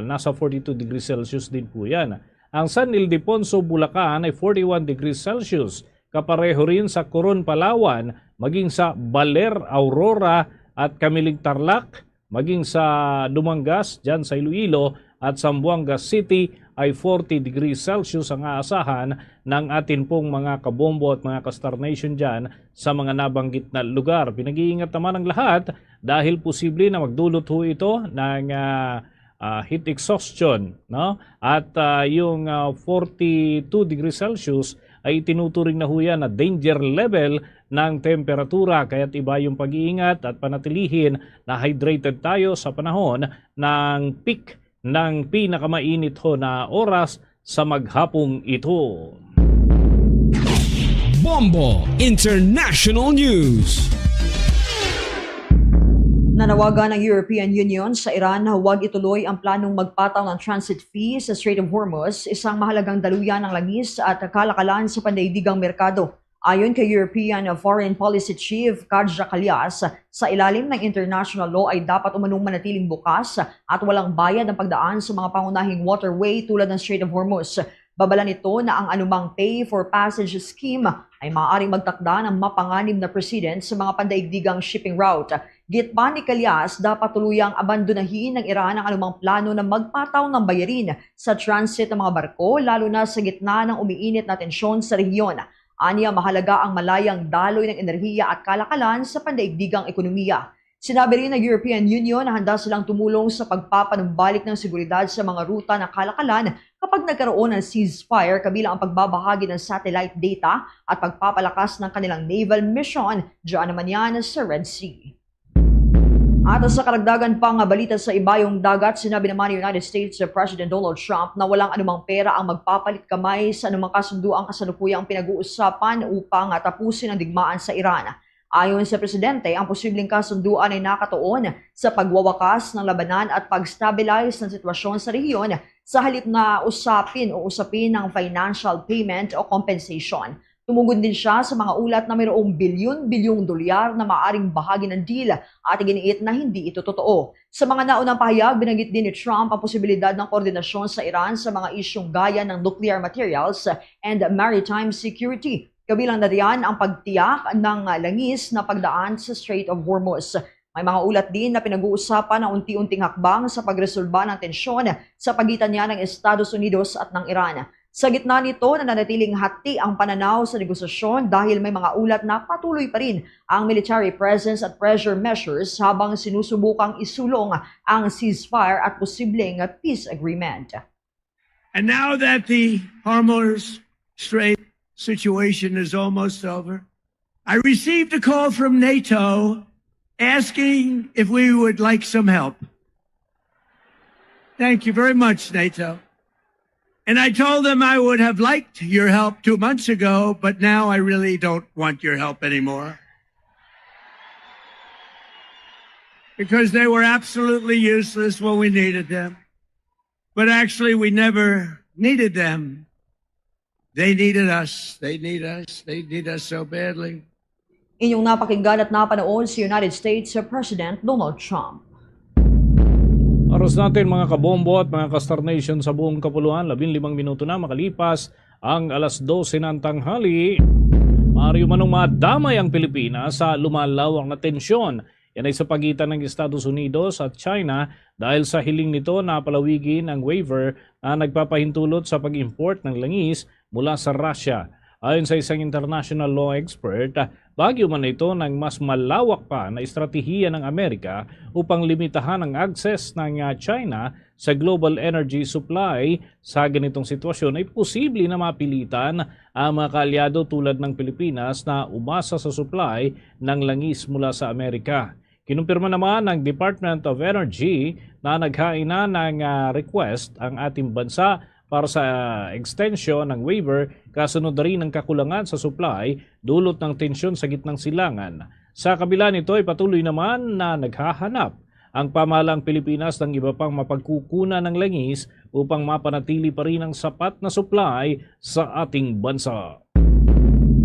nasa 42 degrees Celsius din po yan. Ang San Ildefonso, Bulacan ay 41 degrees Celsius. Kapareho rin sa Coron, Palawan, maging sa Baler, Aurora at Kamilig Tarlac, maging sa Dumangas, dyan sa Iloilo at Zamboanga City ay 40 degrees Celsius ang aasahan ng atin pong mga kabombo at mga ka-Star Nation dyan sa mga nabanggit na lugar. Pinag-iingat naman ang lahat dahil posible na magdulot ho ito ng heat exhaustion, no? At yung 42 degrees Celsius ay tinuturing na ho yan na danger level ng temperatura, kaya't iba yung pag-iingat at panatilihin na hydrated tayo sa panahon ng peak ng pinakamainit ho na oras sa maghapong ito. Bombo International News. Nanawagan ng European Union sa Iran na huwag ituloy ang planong magpataw ng transit fee sa Strait of Hormuz, isang mahalagang daluyan ng langis at kalakalan sa pandaigdigang merkado. Ayon kay European Foreign Policy Chief Kaja Kallas, sa ilalim ng international law ay dapat umanong manatiling bukas at walang bayad ang pagdaan sa mga pangunahing waterway tulad ng Strait of Hormuz. Babala nito na ang anumang pay for passage scheme ay maaaring magtakda ng mapanganib na precedent sa mga pandaigdigang shipping route. Gitpa ni Kallas, dapat tuluyang abandonahin ng Iran ang anumang plano na magpataw ng bayarin sa transit ng mga barko, lalo na sa gitna ng umiinit na tensyon sa rehiyon. Aniya, mahalaga ang malayang daloy ng enerhiya at kalakalan sa pandaigdigang ekonomiya. Sinabi rin ng European Union na handa silang tumulong sa pagpapanumbalik ng seguridad sa mga ruta ng kalakalan kapag nagkaroon ng ceasefire, kabilang ang pagbabahagi ng satellite data at pagpapalakas ng kanilang naval mission, diyan naman yan sa Red Sea. At sa karagdagan pang balita sa ibayong dagat, sinabi naman ni United States President Donald Trump na walang anumang pera ang magpapalit kamay sa anumang kasunduang kasalukuyang pinag-uusapan upang tapusin ang digmaan sa Iran. Ayon sa presidente, ang posibleng kasunduan ay nakatuon sa pagwawakas ng labanan at pag-stabilize ng sitwasyon sa rehiyon sa halip na usapin ng financial payment o compensation. Tumugon din siya sa mga ulat na mayroong bilyon-bilyong dolyar na maaring bahagi ng deal at iginiit na hindi ito totoo. Sa mga naunang pahayag, binanggit din ni Trump ang posibilidad ng koordinasyon sa Iran sa mga isyong gaya ng nuclear materials and maritime security. Kabilang na riyan ang pagtiyak ng langis na pagdaan sa Strait of Hormuz. May mga ulat din na pinag-uusapan ang unti-unting hakbang sa pagresolba ng tensyon sa pagitan niya ng Estados Unidos at ng Iran. Sa gitna nito, nananatiling hati ang pananaw sa negosasyon dahil may mga ulat na patuloy pa rin ang military presence at pressure measures habang sinusubukang isulong ang ceasefire at posibleng peace agreement. And now that the Hormuz Strait situation is almost over, I received a call from NATO asking if we would like some help. Thank you very much, NATO. And I told them I would have liked your help 2 months ago, but now I really don't want your help anymore. Because they were absolutely useless when we needed them. But actually, we never needed them. They needed us. They need us. They need us so badly. Inyong napakinggan at napanood si United States President Donald Trump. Oras natin mga kabombo at mga ka-Star Nation sa buong kapuluan, 15 minuto na makalipas ang alas 12 ng tanghali. Maaari manong madamay ang Pilipinas sa lumalawak na tensyon. Yan ay sa pagitan ng Estados Unidos at China dahil sa hiling nito na palawigin ang waiver na nagpapahintulot sa pag-import ng langis mula sa Russia. Ayon sa isang international law expert, bagyo man ito ng mas malawak pa na estratehiya ng Amerika upang limitahan ang access ng China sa global energy supply. Sa ganitong sitwasyon ay posible na mapilitan ang mga kaalyado tulad ng Pilipinas na umasa sa supply ng langis mula sa Amerika. Kinumpirma naman ng Department of Energy na naghain na ng request ang ating bansa para sa extension ng waiver kasunod na rin ng kakulangan sa supply dulot ng tensyon sa gitnang silangan. Sa kabila nito ay patuloy naman na naghahanap ang pamahalang Pilipinas ng iba pang mapagkukunan ng langis upang mapanatili pa rin ang sapat na supply sa ating bansa.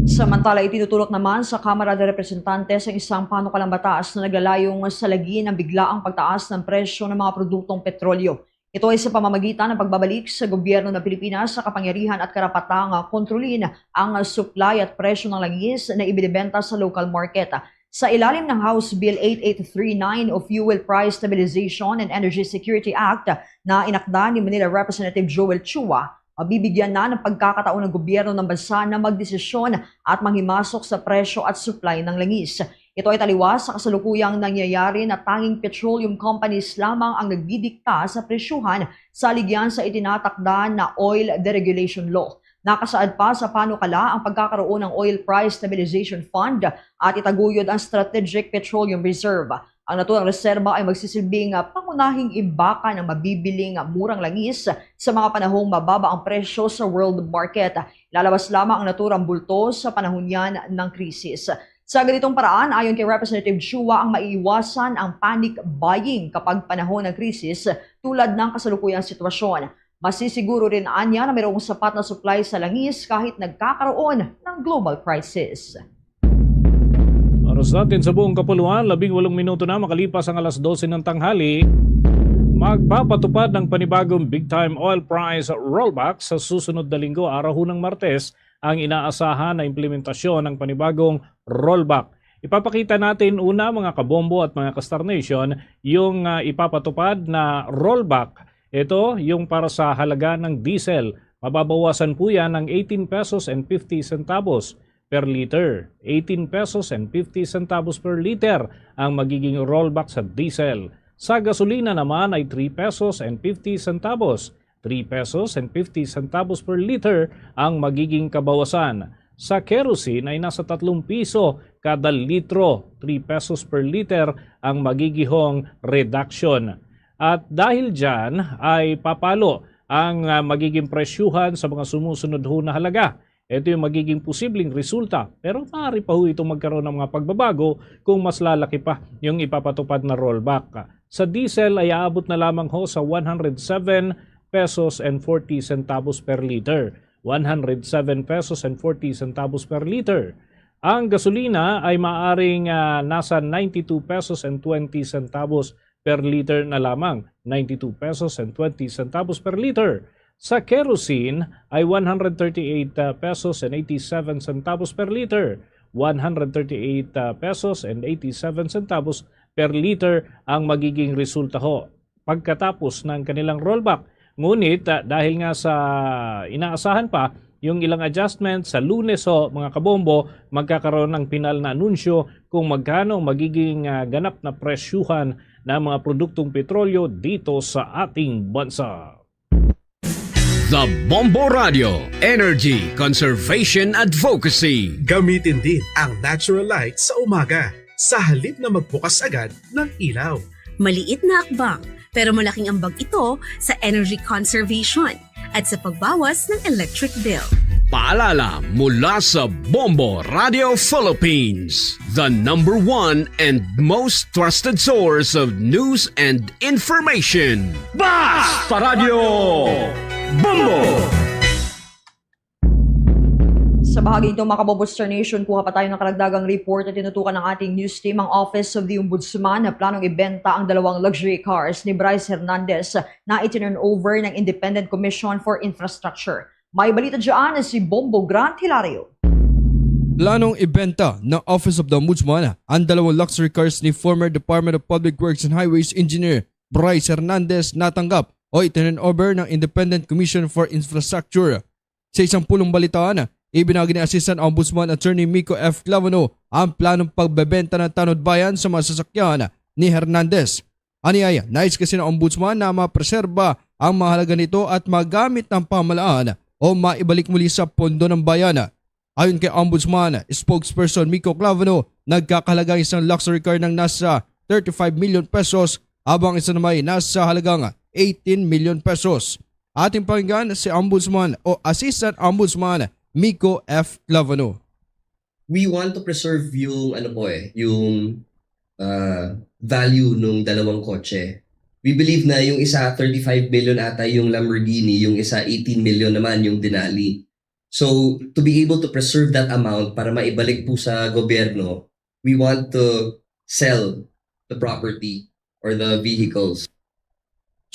Samantala, itinutulak naman sa Kamara de Representantes ang isang panukalang batas na naglalayong salagin ang biglaang pagtaas ng presyo ng mga produktong petrolyo. Ito ay sa pamamagitan ng pagbabalik sa gobyerno ng Pilipinas sa kapangyarihan at karapatang kontrolin ang supply at presyo ng langis na ibinebenta sa local market. Sa ilalim ng House Bill 8839 o Fuel Price Stabilization and Energy Security Act na inakda ni Manila Representative Joel Chua, mabibigyan na ng pagkakataon ng gobyerno ng bansa na magdesisyon at manghimasok sa presyo at supply ng langis. Ito ay taliwas sa kasalukuyang nangyayari na tanging petroleum companies lamang ang nagdidikta sa presyuhan sa aligyan sa itinatakda na Oil Deregulation Law. Nakasaad pa sa panukala ang pagkakaroon ng Oil Price Stabilization Fund at itaguyod ang Strategic Petroleum Reserve. Ang naturang reserba ay magsisilbing pangunahing imbaka ng mabibiling murang langis sa mga panahong mababa ang presyo sa world market. Lalabas lamang ang naturang bulto sa panahon yan ng krisis. Sa ganitong paraan, ayon kay Representative Chua, ang maiiwasan ang panic buying kapag panahon ng krisis tulad ng kasalukuyang sitwasyon. Masisiguro rin anya na mayroong sapat na supply sa langis kahit nagkakaroon ng global crisis. Oras natin sa buong kapuluan, 18 minuto na makalipas ang alas 12 ng tanghali. Magpapatupad ng panibagong big-time oil price rollback sa susunod na linggo, araw ng Martes, ang inaasahan na implementasyon ng panibagong rollback. Ipapakita natin una mga kabombo at mga ka-Star Nation yung ipapatupad na rollback. Ito yung para sa halaga ng diesel. Mababawasan po yan ng 18 pesos and 50 centavos per liter. 18 pesos and 50 centavos per liter ang magiging rollback sa diesel. Sa gasolina naman ay 3 pesos and 50 centavos. 3 pesos and 50 centavos per liter ang magiging kabawasan. Sa kerosene ay nasa 3 piso kada litro. 3 pesos per liter ang magiging reduction. At dahil dyan ay papalo ang magiging presyuhan sa mga sumusunod ho na halaga. Ito yung magiging posibleng resulta. Pero maaari pa ho itong magkaroon ng mga pagbabago kung mas lalaki pa yung ipapatupad na rollback. Sa diesel ay aabot na lamang ho sa 107 pesos and 40 centavos per liter. 107 pesos and 40 centavos per liter. Ang gasolina ay maaring nasa 92 pesos and 20 centavos per liter na lamang, 92 pesos and 20 centavos per liter. Sa kerosene ay 138 pesos and 87 centavos per liter. 138 pesos and 87 centavos per liter ang magiging resulta ho pagkatapos ng kanilang rollback. Ngunit dahil nga sa inaasahan pa yung ilang adjustment sa Lunes ho, mga kabombo, magkakaroon ng pinal na anunsyo kung magkano magiging ganap na presyuhan ng mga produktong petrolyo dito sa ating bansa. The Bombo Radio, Energy Conservation Advocacy. Gamitin din ang natural light sa umaga sa halip na magbukas agad ng ilaw. Maliit na akbang pero malaking ambag ito sa energy conservation at sa pagbawas ng electric bill. Paalala mula sa Bombo Radio Philippines, the #1 and most trusted source of news and information. Basta Radio Bombo! Sa bahagi ito, mga Kabobo Star Nation, kuha pa tayo ng karagdagang report at tinutukan ng ating news team ang Office of the Ombudsman na planong ibenta ang 2 luxury cars ni Bryce Hernandez na itinurn over ng Independent Commission for Infrastructure. May balita dyan si Bombo Grant Hilario. Planong ibenta ng Office of the Ombudsman ang 2 luxury cars ni former Department of Public Works and Highways Engineer Bryce Hernandez na tanggap o itinurn over ng Independent Commission for Infrastructure. Sa isang pulong balitaan, ibinagi ni Assistant Ombudsman Attorney Miko F. Clavano ang planong pagbebenta ng tanod bayan sa mga sasakyan ni Hernandez. Aniyaya, nais kasi ng Ombudsman na mapreserba ang mahalaga nito at magamit ng pamahalaan o maibalik muli sa pondo ng bayan. Ayon kay Ombudsman spokesperson Miko Clavano, nagkakahalaga isang luxury car ng nasa 35 million pesos habang isa naman ay nasa halagang 18 million pesos. Ating pakinggan si Ombudsman o Assistant Ombudsman Miko F. Clavano. We want to preserve yung yung value ng 2 kotse. We believe na yung isa 35 million ata yung Lamborghini, yung isa 18 million naman yung Denali. So to be able to preserve that amount para maibalik po sa gobyerno, we want to sell the property or the vehicles.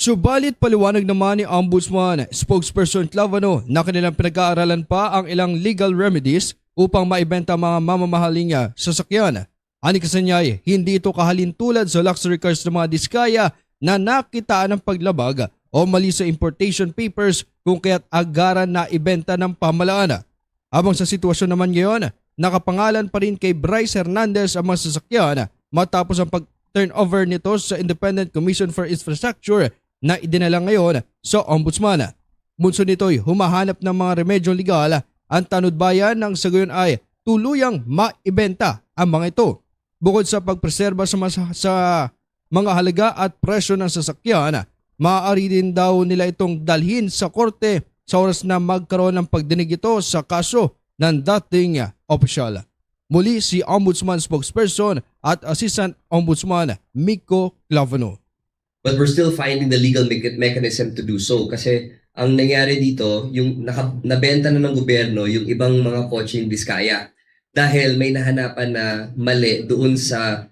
Subalit paliwanag naman ni Ombudsman spokesperson Clavano na kanilang pinag-aaralan pa ang ilang legal remedies upang maibenta mga mamamahaling sasakyan. Ani kasanyay, hindi ito kahalintulad sa luxury cars ng mga diskaya na nakitaan ng paglabag o mali sa importation papers kung kaya't agaran na ibenta ng pamalaan. Habang sa sitwasyon naman ngayon, nakapangalan pa rin kay Bryce Hernandez ang mga sasakyan matapos ang pag-turnover nito sa Independent Commission for Infrastructure na idinala ngayon sa Ombudsman. Bunso nito'y humahanap ng mga remedyong legal ang tanod-bayan nang sa gayon ay tuluyang maibenta ang mga ito. Bukod sa pagpreserba sa mga halaga at presyo ng sasakyan, maaari din daw nila itong dalhin sa korte sa oras na magkaroon ng pagdinig ito sa kaso ng dating opisyal. Muli si Ombudsman spokesperson at Assistant Ombudsman Miko Clavano. But we're still finding the legal mechanism to do so kasi ang nangyari dito, yung nabenta na ng gobyerno yung ibang mga kotse yung Diskaya dahil may nahanapan na mali doon sa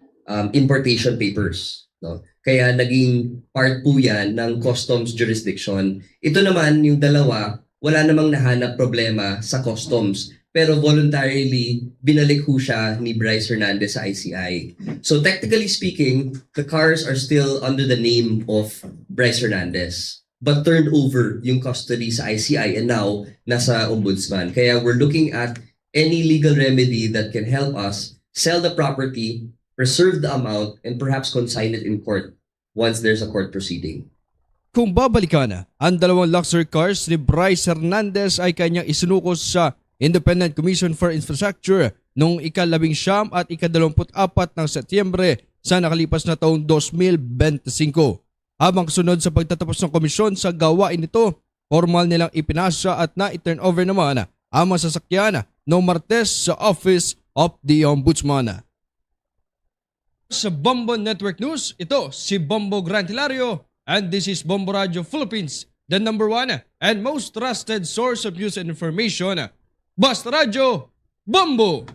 importation papers. No? Kaya naging part po yan ng customs jurisdiction. Ito naman, yung dalawa, wala namang nahanap problema sa customs. Pero voluntarily, binalik ho siya ni Bryce Hernandez sa ICI. So technically speaking, the cars are still under the name of Bryce Hernandez. But turned over yung custody sa ICI and now nasa Ombudsman. Kaya we're looking at any legal remedy that can help us sell the property, preserve the amount, and perhaps consign it in court once there's a court proceeding. Kung babalikan, ang dalawang luxury cars ni Bryce Hernandez ay kanyang isinukos sa Independent Commission for Infrastructure noong ika-19 at ika-24 ng Setyembre sa nakalipas na taong 2025. Habang kasunod sa pagtatapos ng komisyon sa gawain nito, formal nilang ipinasa at na-turnover naman ang mga sasakyan noong Martes sa Office of the Ombudsman. Sa Bombo Network News, ito si Bombo Grant Hilario and this is Bombo Radio Philippines, the #1 and most trusted source of news and information. Basta Radio, Bombo!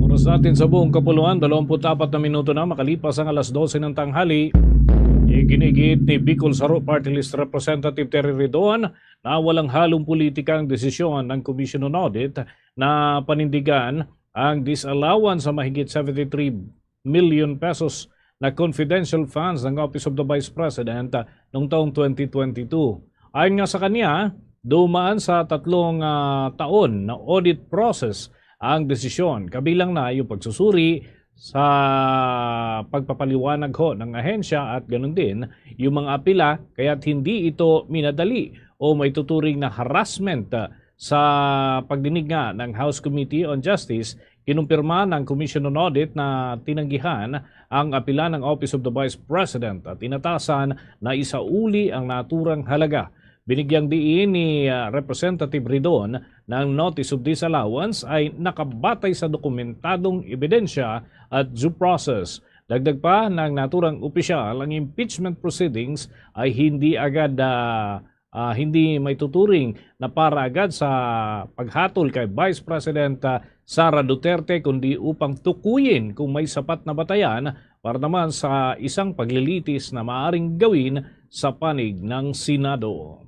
Oras natin sa buong kapuluan, 24 na minuto na makalipas ang alas 12 ng tanghali. Iginigit ni Bicol Saro Party List Representative Terry Ridon na walang halong politika ang desisyon ng Commission on Audit na panindigan ang disallowance sa mahigit 73 million pesos na confidential funds ng Office of the Vice President noong taong 2022. Ayon nga sa kanya, dumaan sa 3 taon na audit process ang desisyon, kabilang na yung pagsusuri sa pagpapaliwanag ho ng ahensya at ganoon din yung mga apila, kaya't hindi ito minadali o may tuturing na harassment sa pagdinig nga ng House Committee on Justice. Kinumpirma ng Commission on Audit na tinanggihan ang apila ng Office of the Vice President at inatasan na isauli ang naturang halaga. Binigyang diin ni Representative Ridon na ang notice of disallowance ay nakabatay sa dokumentadong ebidensya at due process. Dagdag pa ng naturang opisyal, ang impeachment proceedings ay hindi agad hindi may tuturing na para agad sa paghatol kay Vice President Sara Duterte, kundi upang tukuyin kung may sapat na batayan para naman sa isang paglilitis na maaring gawin sa panig ng Senado.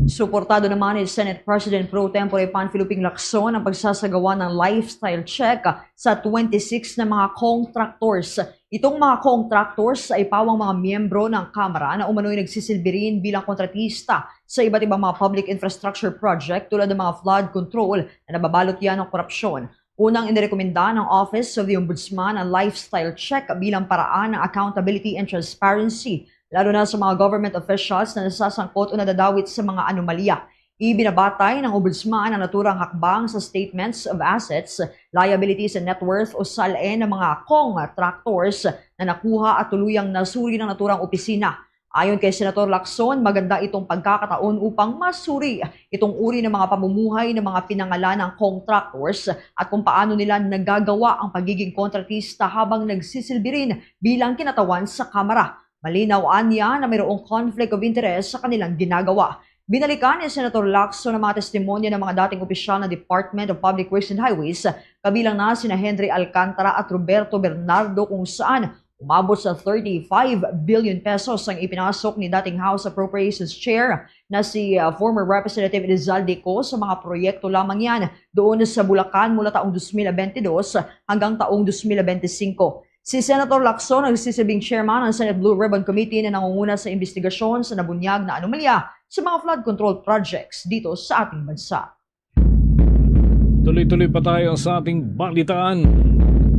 Suportado naman ni Senate President Pro Tempore Panfiluping Lacson ang pagsasagawa ng lifestyle check sa 26 na mga contractors. Itong mga contractors ay pawang mga miyembro ng Kamara na umano'y nagsisilbi rin bilang kontratista sa iba't ibang mga public infrastructure project tulad ng mga flood control na nababalot yan ng korupsyon. Unang inirekomenda ng Office of the Ombudsman ang lifestyle check bilang paraan ng accountability and transparency, lalo na sa mga government officials na nasasangkot o nadadawit sa mga anomalya. Ibinabatay ng Ombudsman ang naturang hakbang sa statements of assets, liabilities and net worth o SALE ng mga contractors na nakuha at tuluyang nasuri ng naturang opisina. Ayon kay Senator Lacson, maganda itong pagkakataon upang masuri itong uri ng mga pamumuhay ng mga pinangalan ng contractors at kung paano nila nagagawa ang pagiging kontratista habang nagsisilbi rin bilang kinatawan sa Kamara. Malinaw anya na mayroong conflict of interest sa kanilang ginagawa. Binalikan ni Senator Lacson ang mga testimonya ng mga dating opisyal ng Department of Public Works and Highways, kabilang na sina Henry Alcantara at Roberto Bernardo, kung saan Umabot sa 35 billion pesos ang ipinasok ni dating House Appropriations Chair na si former Representative Rizalde Co sa mga proyekto lamang yan doon sa Bulacan mula taong 2022 hanggang taong 2025. Si Senator Lacson ang nagsisibing chairman ng Senate Blue Ribbon Committee na nangunguna sa investigasyon sa nabunyag na anomalya sa mga flood control projects dito sa ating bansa. Tuloy-tuloy pa tayo sa ating balitaan.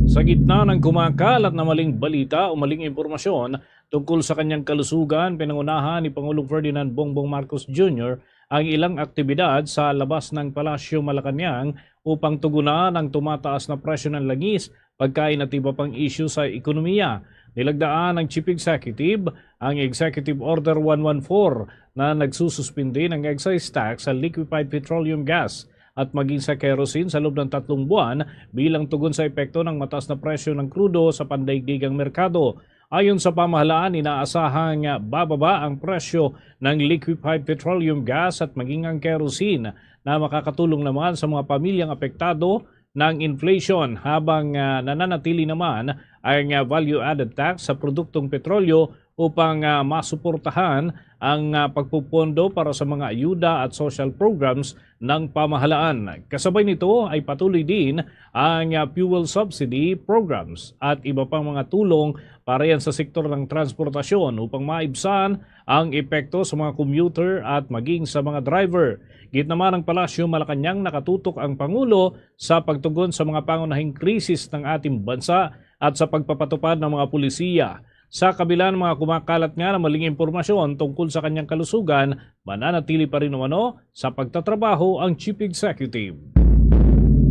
Sa gitna ng kumakalat na maling balita o maling impormasyon tungkol sa kanyang kalusugan, pinangunahan ni Pangulong Ferdinand Bongbong Marcos Jr. ang ilang aktibidad sa labas ng Palasyo Malacanang upang tugunan ang tumataas na presyo ng langis, pagkain at iba pang issue sa ekonomiya. Nilagdaan ng Chief Executive ang Executive Order 114 na nagsususpindi ng excise tax sa liquefied petroleum gas at maging sa kerosene sa loob ng 3 buwan bilang tugon sa epekto ng mataas na presyo ng krudo sa pandaigdigang merkado. Ayon sa pamahalaan, inaasahang bababa ang presyo ng liquefied petroleum gas at maging ang kerosene na makakatulong naman sa mga pamilyang apektado ng inflation habang nananatili naman ang value-added tax sa produktong petrolyo upang masuportahan ang pagpupondo para sa mga ayuda at social programs ng pamahalaan. Kasabay nito ay patuloy din ang fuel subsidy programs at iba pang mga tulong para yan sa sektor ng transportasyon upang maibsan ang epekto sa mga commuter at maging sa mga driver. Git naman ng Palasyo Malacanang, nakatutok ang Pangulo sa pagtugon sa mga pangunahing krisis ng ating bansa at sa pagpapatupad ng mga pulisiya. Sa kabila ng mga kumakalat nga na maling impormasyon tungkol sa kanyang kalusugan, mananatili pa rin umano sa pagtatrabaho ang Chief Executive.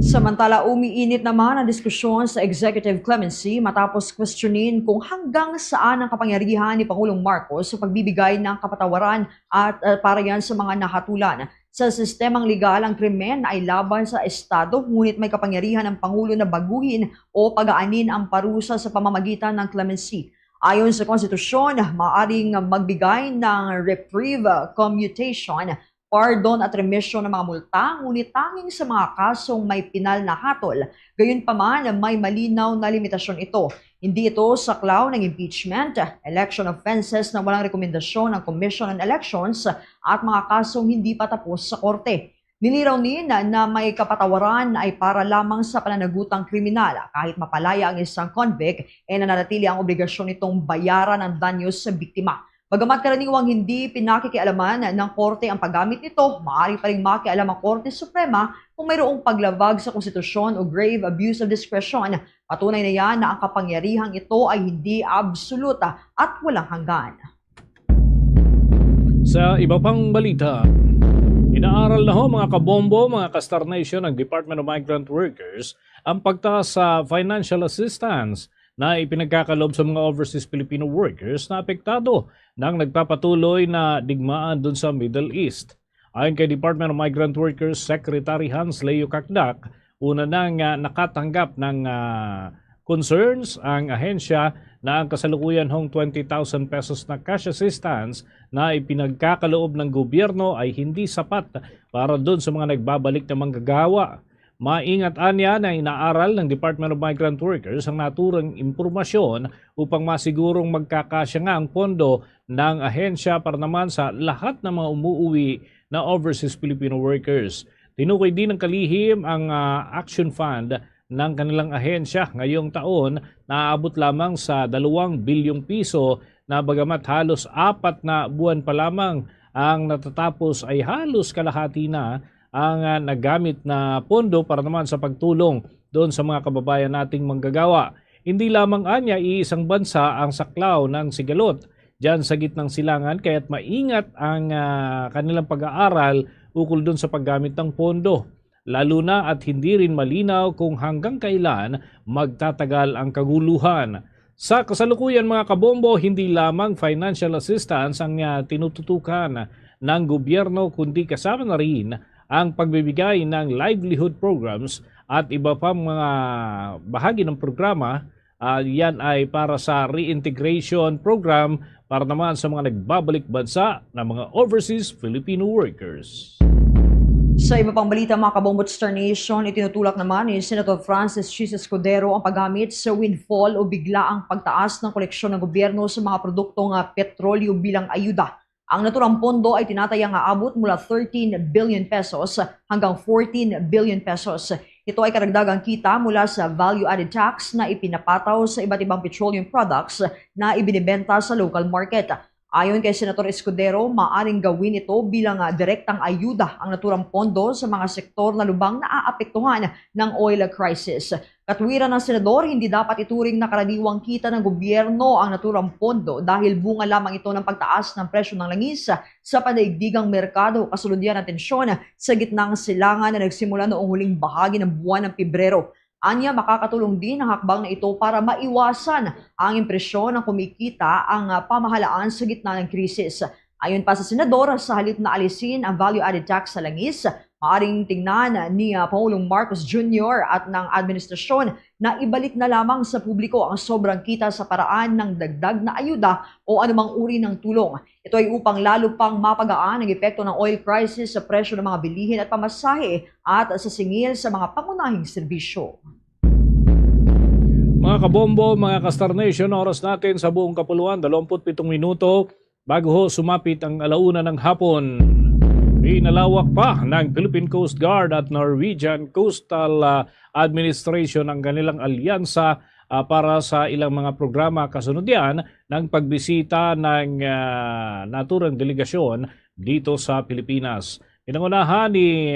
Samantala, umiinit naman ang diskusyon sa executive clemency matapos questionin kung hanggang saan ang kapangyarihan ni Pangulong Marcos sa pagbibigay ng kapatawaran at para yan sa mga nahatulan. Sa sistemang legal, ang krimen ay laban sa Estado, ngunit may kapangyarihan ng Pangulo na baguhin o pagaanin ang parusa sa pamamagitan ng clemency. Ayon sa konstitusyon, maaaring magbigay ng reprieve, commutation, pardon at remission ng mga multa, ngunit tanging sa mga kasong may pinal na hatol. Gayunpaman, may malinaw na limitasyon ito. Hindi ito saklaw ng impeachment, election offenses na walang rekomendasyon ng Commission on Elections at mga kasong hindi pa tapos sa korte. Niliraw na may kapatawaran ay para lamang sa pananagutang kriminal. Kahit mapalaya ang isang convict, nananatili ang obligasyon nitong bayaran ang danyos sa biktima. Bagamat karaniwang hindi pinakikialaman ng korte ang paggamit nito, maaari pa rin makialam ang Korte Suprema kung mayroong paglabag sa konstitusyon o grave abuse of discretion. Patunay na yan na ang kapangyarihang ito ay hindi absoluta at walang hanggan. Sa iba pang balita, inaaral na ho mga kabombo, mga ka-Star Nation ng Department of Migrant Workers ang pagtaas sa financial assistance na ipinagkakalob sa mga overseas Filipino workers na apektado ng nagpapatuloy na digmaan dun sa Middle East. Ayon kay Department of Migrant Workers Secretary Hans Leo Cacdac, una nang nakatanggap ng concerns ang ahensya na ang kasalukuyan hong 20,000 pesos na cash assistance na ipinagkakaloob ng gobyerno ay hindi sapat para doon sa mga nagbabalik na manggagawa. Maingat anya na inaaral ng Department of Migrant Workers ang naturang impormasyon upang masigurong magkakasya nga ang pondo ng ahensya para naman sa lahat ng mga umuuwi na overseas Filipino workers. Tinukoy din ng kalihim ang Action Fund ng kanilang ahensya ngayong taon na aabot lamang sa 2 bilyong piso na bagamat halos 4 na buwan pa lamang ang natatapos ay halos kalahati na ang nagamit na pondo para naman sa pagtulong doon sa mga kababayan nating manggagawa. Hindi lamang anya iisang bansa ang saklaw ng sigalot diyan sa gitnang silangan kaya't maingat ang kanilang pag-aaral ukol doon sa paggamit ng pondo. Lalo na at hindi rin malinaw kung hanggang kailan magtatagal ang kaguluhan. Sa kasalukuyan mga kabombo, hindi lamang financial assistance ang tinututukan ng gobyerno kundi kasama na rin ang pagbibigay ng livelihood programs at iba pang mga bahagi ng programa. Yan ay para sa reintegration program para naman sa mga nagbabalik bansa na mga overseas Filipino workers. Sa iba pang balita mga kabombot Star Nation, itinutulak naman ni Senator Francis Chis Escudero ang paggamit sa windfall o biglaang pagtaas ng koleksyon ng gobyerno sa mga produktong petrolyo bilang ayuda. Ang naturang pondo ay tinatayang aabot mula 13 billion pesos hanggang 14 billion pesos. Ito ay karagdagang kita mula sa value-added tax na ipinapataw sa iba't ibang petroleum products na ibinibenta sa local market. Ayon kay Senator Escudero, maaring gawin ito bilang direktang ayuda ang naturang pondo sa mga sektor na lubang naaapektuhan ng oil crisis. Katwiran ng Senador, hindi dapat ituring na karaniwang kita ng gobyerno ang naturang pondo dahil bunga lamang ito ng pagtaas ng presyo ng langis sa panaigdigang merkado kasunod yan ng tensyon sa gitnang silangan na nagsimula noong huling bahagi ng buwan ng Pebrero. Anya, makakatulong din ang hakbang na ito para maiwasan ang impresyon ng kumikita ang pamahalaan sa gitna ng krisis. Ayon pa sa Senador, sa halip na alisin ang value-added tax sa langis, maaring tingnan ni Pangulong Marcos Jr. at ng administrasyon na ibalik na lamang sa publiko ang sobrang kita sa paraan ng dagdag na ayuda o anumang uri ng tulong. Ito ay upang lalo pang mapagaan ang epekto ng oil crisis sa presyo ng mga bilihin at pamasahe at sa singil sa mga pangunahing serbisyo. Mga kabombo, mga ka-Star Nation, oras natin sa buong kapuluan, 27 minuto bago ho sumapit ang alauna ng hapon. Pinalawak pa ng Philippine Coast Guard at Norwegian Coastal Administration ang kanilang alyansa para sa ilang mga programa kasunod yan ng pagbisita ng naturang delegasyon dito sa Pilipinas. Pinangunahan ni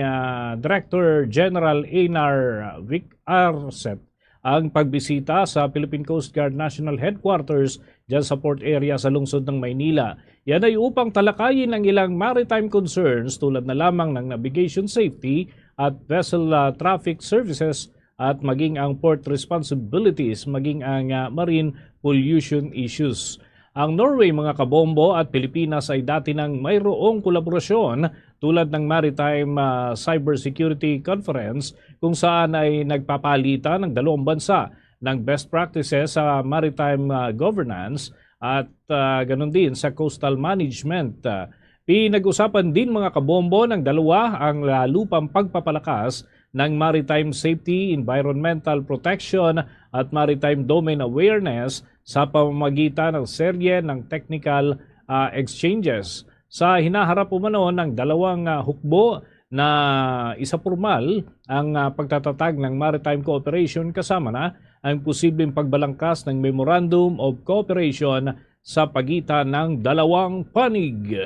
Director General Einar Vic Arcep ang pagbisita sa Philippine Coast Guard National Headquarters dyan sa port area sa lungsod ng Maynila. Yan ay upang talakayin ang ilang maritime concerns tulad na lamang ng navigation safety at vessel traffic services at maging ang port responsibilities, maging ang marine pollution issues. Ang Norway, mga kabombo, at Pilipinas ay dati nang mayroong kolaborasyon tulad ng Maritime Cybersecurity Conference kung saan ay nagpapalitan ng dalawang bansa ng best practices sa maritime governance at ganun din sa coastal management. Pinag-usapan din, mga kabombo, ng dalawa ang lupang pagpapalakas ng maritime safety, environmental protection at maritime domain awareness sa pamamagitan ng serye ng technical exchanges. Sa hinaharap umano ng dalawang hukbo na isa formal ang pagtatatag ng maritime cooperation kasama na ang posibleng pagbalangkas ng Memorandum of Cooperation sa pagitan ng dalawang panig.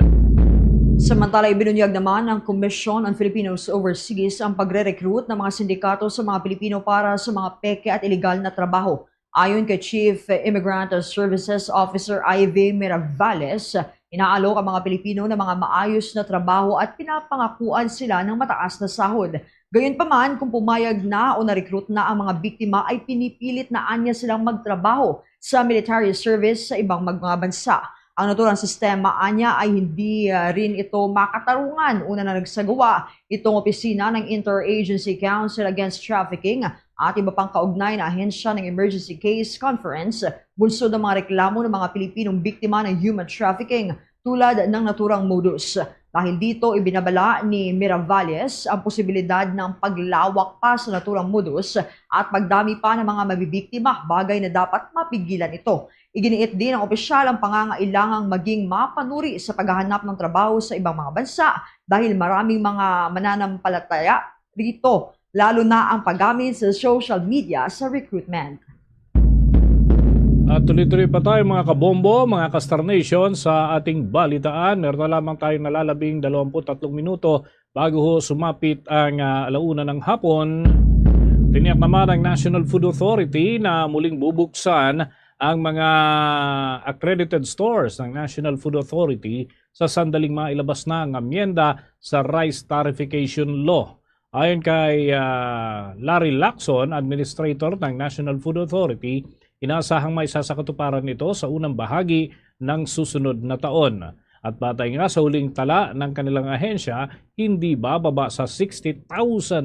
Samantala, ibinunyag naman ng Commission on Filipinos Overseas ang pagre-recruit ng mga sindikato sa mga Pilipino para sa mga peke at ilegal na trabaho. Ayon kay Chief Immigrant Services Officer Ivy Miravales, inaalok ang mga Pilipino ng mga maayos na trabaho at pinapangakuan sila ng mataas na sahod. Gayunpaman, kung pumayag na o na-recruit na ang mga biktima ay pinipilit na anya silang magtrabaho sa military service sa ibang mga bansa. Ang naturang sistema anya ay hindi rin ito makatarungan. Una na nagsagawa itong opisina ng Interagency Council Against Trafficking at iba pang kaugnay na ahensya ng Emergency Case Conference bunsod ng mga reklamo ng mga Pilipinong biktima ng human trafficking tulad ng naturang modus. Dahil dito, ibinabala ni Miravales ang posibilidad ng paglawak pa sa naturang modus at pagdami pa ng mga mabibiktima, bagay na dapat mapigilan ito. Iginiit din ng opisyal ang pangangailangang maging mapanuri sa paghahanap ng trabaho sa ibang mga bansa dahil maraming mga mananampalataya rito, lalo na ang paggamit sa social media sa recruitment. At tuloy-tuloy pa tayo, mga kabombo, mga ka-Star Nation, sa ating balitaan. Meron na lamang tayong nalalabing 23 minuto bago ho sumapit ang alauna ng hapon. Tiniyak naman ng National Food Authority na muling bubuksan ang mga accredited stores ng National Food Authority sa sandaling mailabas na ang amyenda sa Rice Tarification Law. Ayon kay Larry Lacson, Administrator ng National Food Authority, inaasahang may sasakatuparan nito sa unang bahagi ng susunod na taon. At batay nga sa huling tala ng kanilang ahensya, hindi bababa sa 60,000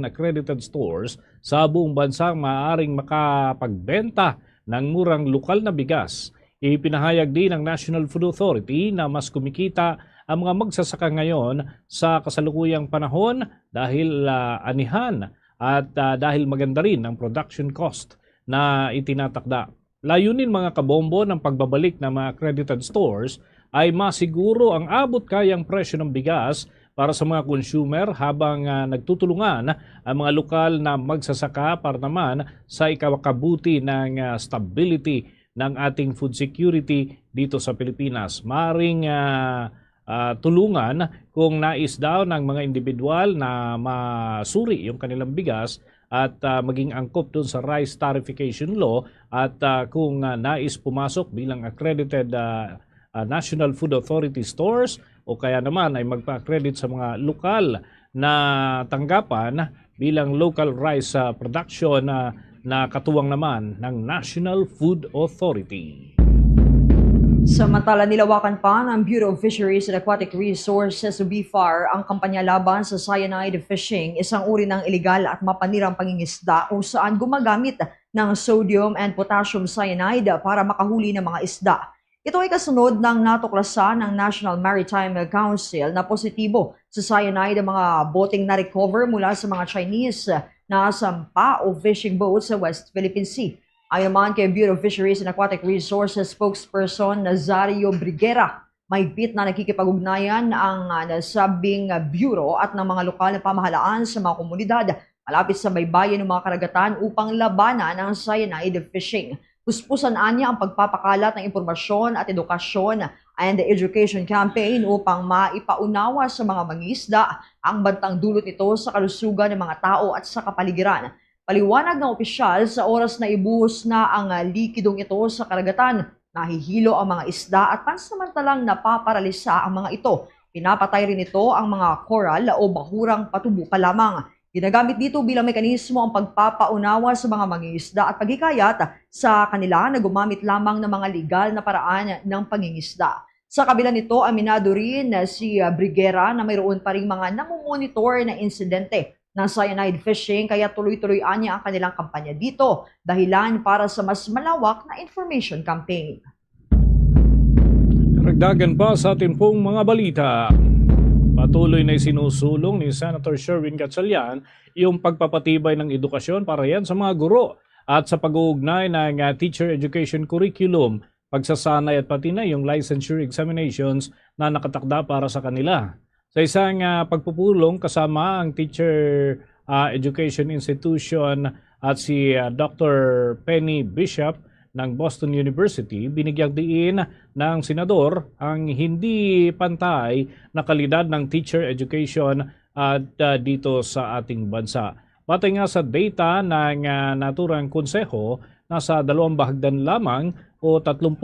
accredited stores sa buong bansang maaaring makapagbenta ng murang lokal na bigas. Ipinahayag din ng National Food Authority na mas kumikita ang mga magsasaka ngayon sa kasalukuyang panahon dahil anihan at dahil maganda rin ang production cost na itinatakda. Layunin mga kabombo ng pagbabalik ng mga accredited stores ay masiguro ang abot kayang presyo ng bigas para sa mga consumer habang nagtutulungan ang mga lokal na magsasaka para naman sa ikakabuti ng stability ng ating food security dito sa Pilipinas. Maring tulungan kung nais daw ng mga individual na masuri yung kanilang bigas at maging angkop dun sa rice tariffication law at kung nais pumasok bilang accredited National Food Authority stores o kaya naman ay magpa-accredit sa mga lokal na tanggapan bilang local rice production na katuwang naman ng National Food Authority. Samantala, nilawakan pa ng Bureau of Fisheries and Aquatic Resources o BFAR ang kampanya laban sa cyanide fishing, isang uri ng ilegal at mapanirang pangingisda kung saan gumagamit ng sodium and potassium cyanide para makahuli ng mga isda. Ito ay kasunod ng natuklasan ng National Maritime Council na positibo sa cyanide ang mga boting na-recover mula sa mga Chinese na sampa o fishing boats sa West Philippine Sea. Ayon naman kay Bureau of Fisheries and Aquatic Resources spokesperson Nazario Briguera, may bit na nakikipag-ugnayan ang nasabing bureau at ng mga lokal na pamahalaan sa mga komunidad malapit sa baybayin ng mga karagatan upang labanan ang cyanide fishing. Puspusan niya ang pagpapakalat ng impormasyon at edukasyon and education campaign upang maipaunawa sa mga mangingisda ang bantang dulot nito sa kalusugan ng mga tao at sa kapaligiran. Paliwanag ng opisyal sa oras na ibuhos na ang likidong ito sa karagatan, nahihilo ang mga isda at pansamantalang napaparalisa ang mga ito. Pinapatay rin ito ang mga coral o bahurang patubo pa lamang. Ginagamit dito bilang mekanismo ang pagpapaunawa sa mga mangingisda at paghikayat sa kanila na gumamit lamang ng mga legal na paraan ng pangingisda. Sa kabila nito, aminado rin si Briguera na mayroon pa rin mga namumonitor na insidente ng cyanide fishing kaya tuloy-tuloy niya ang kanilang kampanya dito, dahilan para sa mas malawak na information campaign. Karagdagan pa sa ating pong mga balita. Patuloy na isinusulong ni Senator Sherwin Gatchalian yung pagpapatibay ng edukasyon para yan sa mga guro at sa pag-uugnay ng teacher education curriculum, pagsasanay at pati na yung licensure examinations na nakatakda para sa kanila. Sa isang pagpupulong kasama ang Teacher Education Institution at si Dr. Penny Bishop ng Boston University, binigyang diin ng senador ang hindi pantay na kalidad ng teacher education dito sa ating bansa. Batay nga sa data ng naturang konseho, nasa 2 bahagdan lamang o 35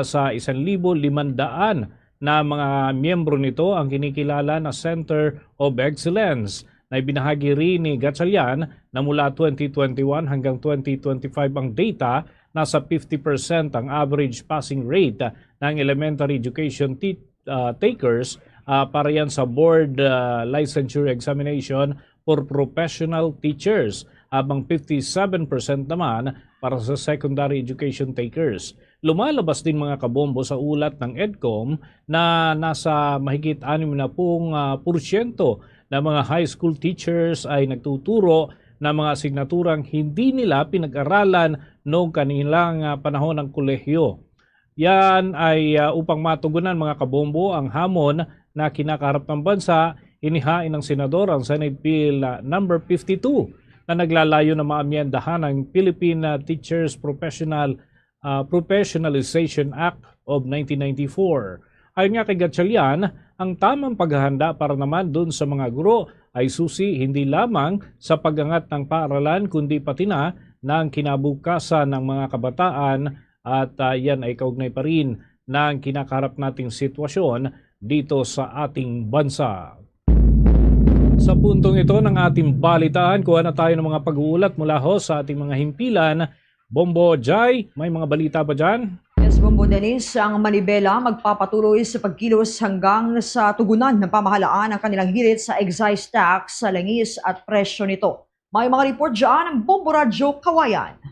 sa 1,500 na mga miyembro nito ang kinikilala na Center of Excellence na ibinahagi rin ni Gatchalian na mula 2021 hanggang 2025 ang data, nasa 50% ang average passing rate ng elementary education takers para yan sa board licensure examination for professional teachers, habang 57% naman para sa secondary education takers. Lumalabas din mga kabombo sa ulat ng EDCOM na nasa mahigit 60% na mga high school teachers ay nagtuturo na mga asignaturang hindi nila pinag-aralan noong kanilang panahon ng kolehiyo. Yan ay upang matugunan mga kabombo ang hamon na kinakaharap ng bansa, inihain ng senador ang Senate Bill number 52 na naglalayo na maamyendahan ang Philippine Teachers Professionalization Act of 1994. Ayon nga kay Gatchalian, ang tamang paghahanda para naman dun sa mga guro ay susi hindi lamang sa pag-angat ng paaralan kundi pati na ng kinabukasan ng mga kabataan at yan ay kaugnay pa rin ng kinakaharap nating sitwasyon dito sa ating bansa. Sa puntong ito ng ating balitaan, kuha na tayo ng mga pag-uulat mula sa ating mga himpilan. Bombo Jai, may mga balita ba dyan? Yes, Bombo Dennis, ang Manibela magpapatuloy sa pagkilos hanggang sa tugunan ng pamahalaan ang kanilang hirit sa excise tax sa langis at presyo nito. May mga report dyan ng Bombo Radyo Kawayan.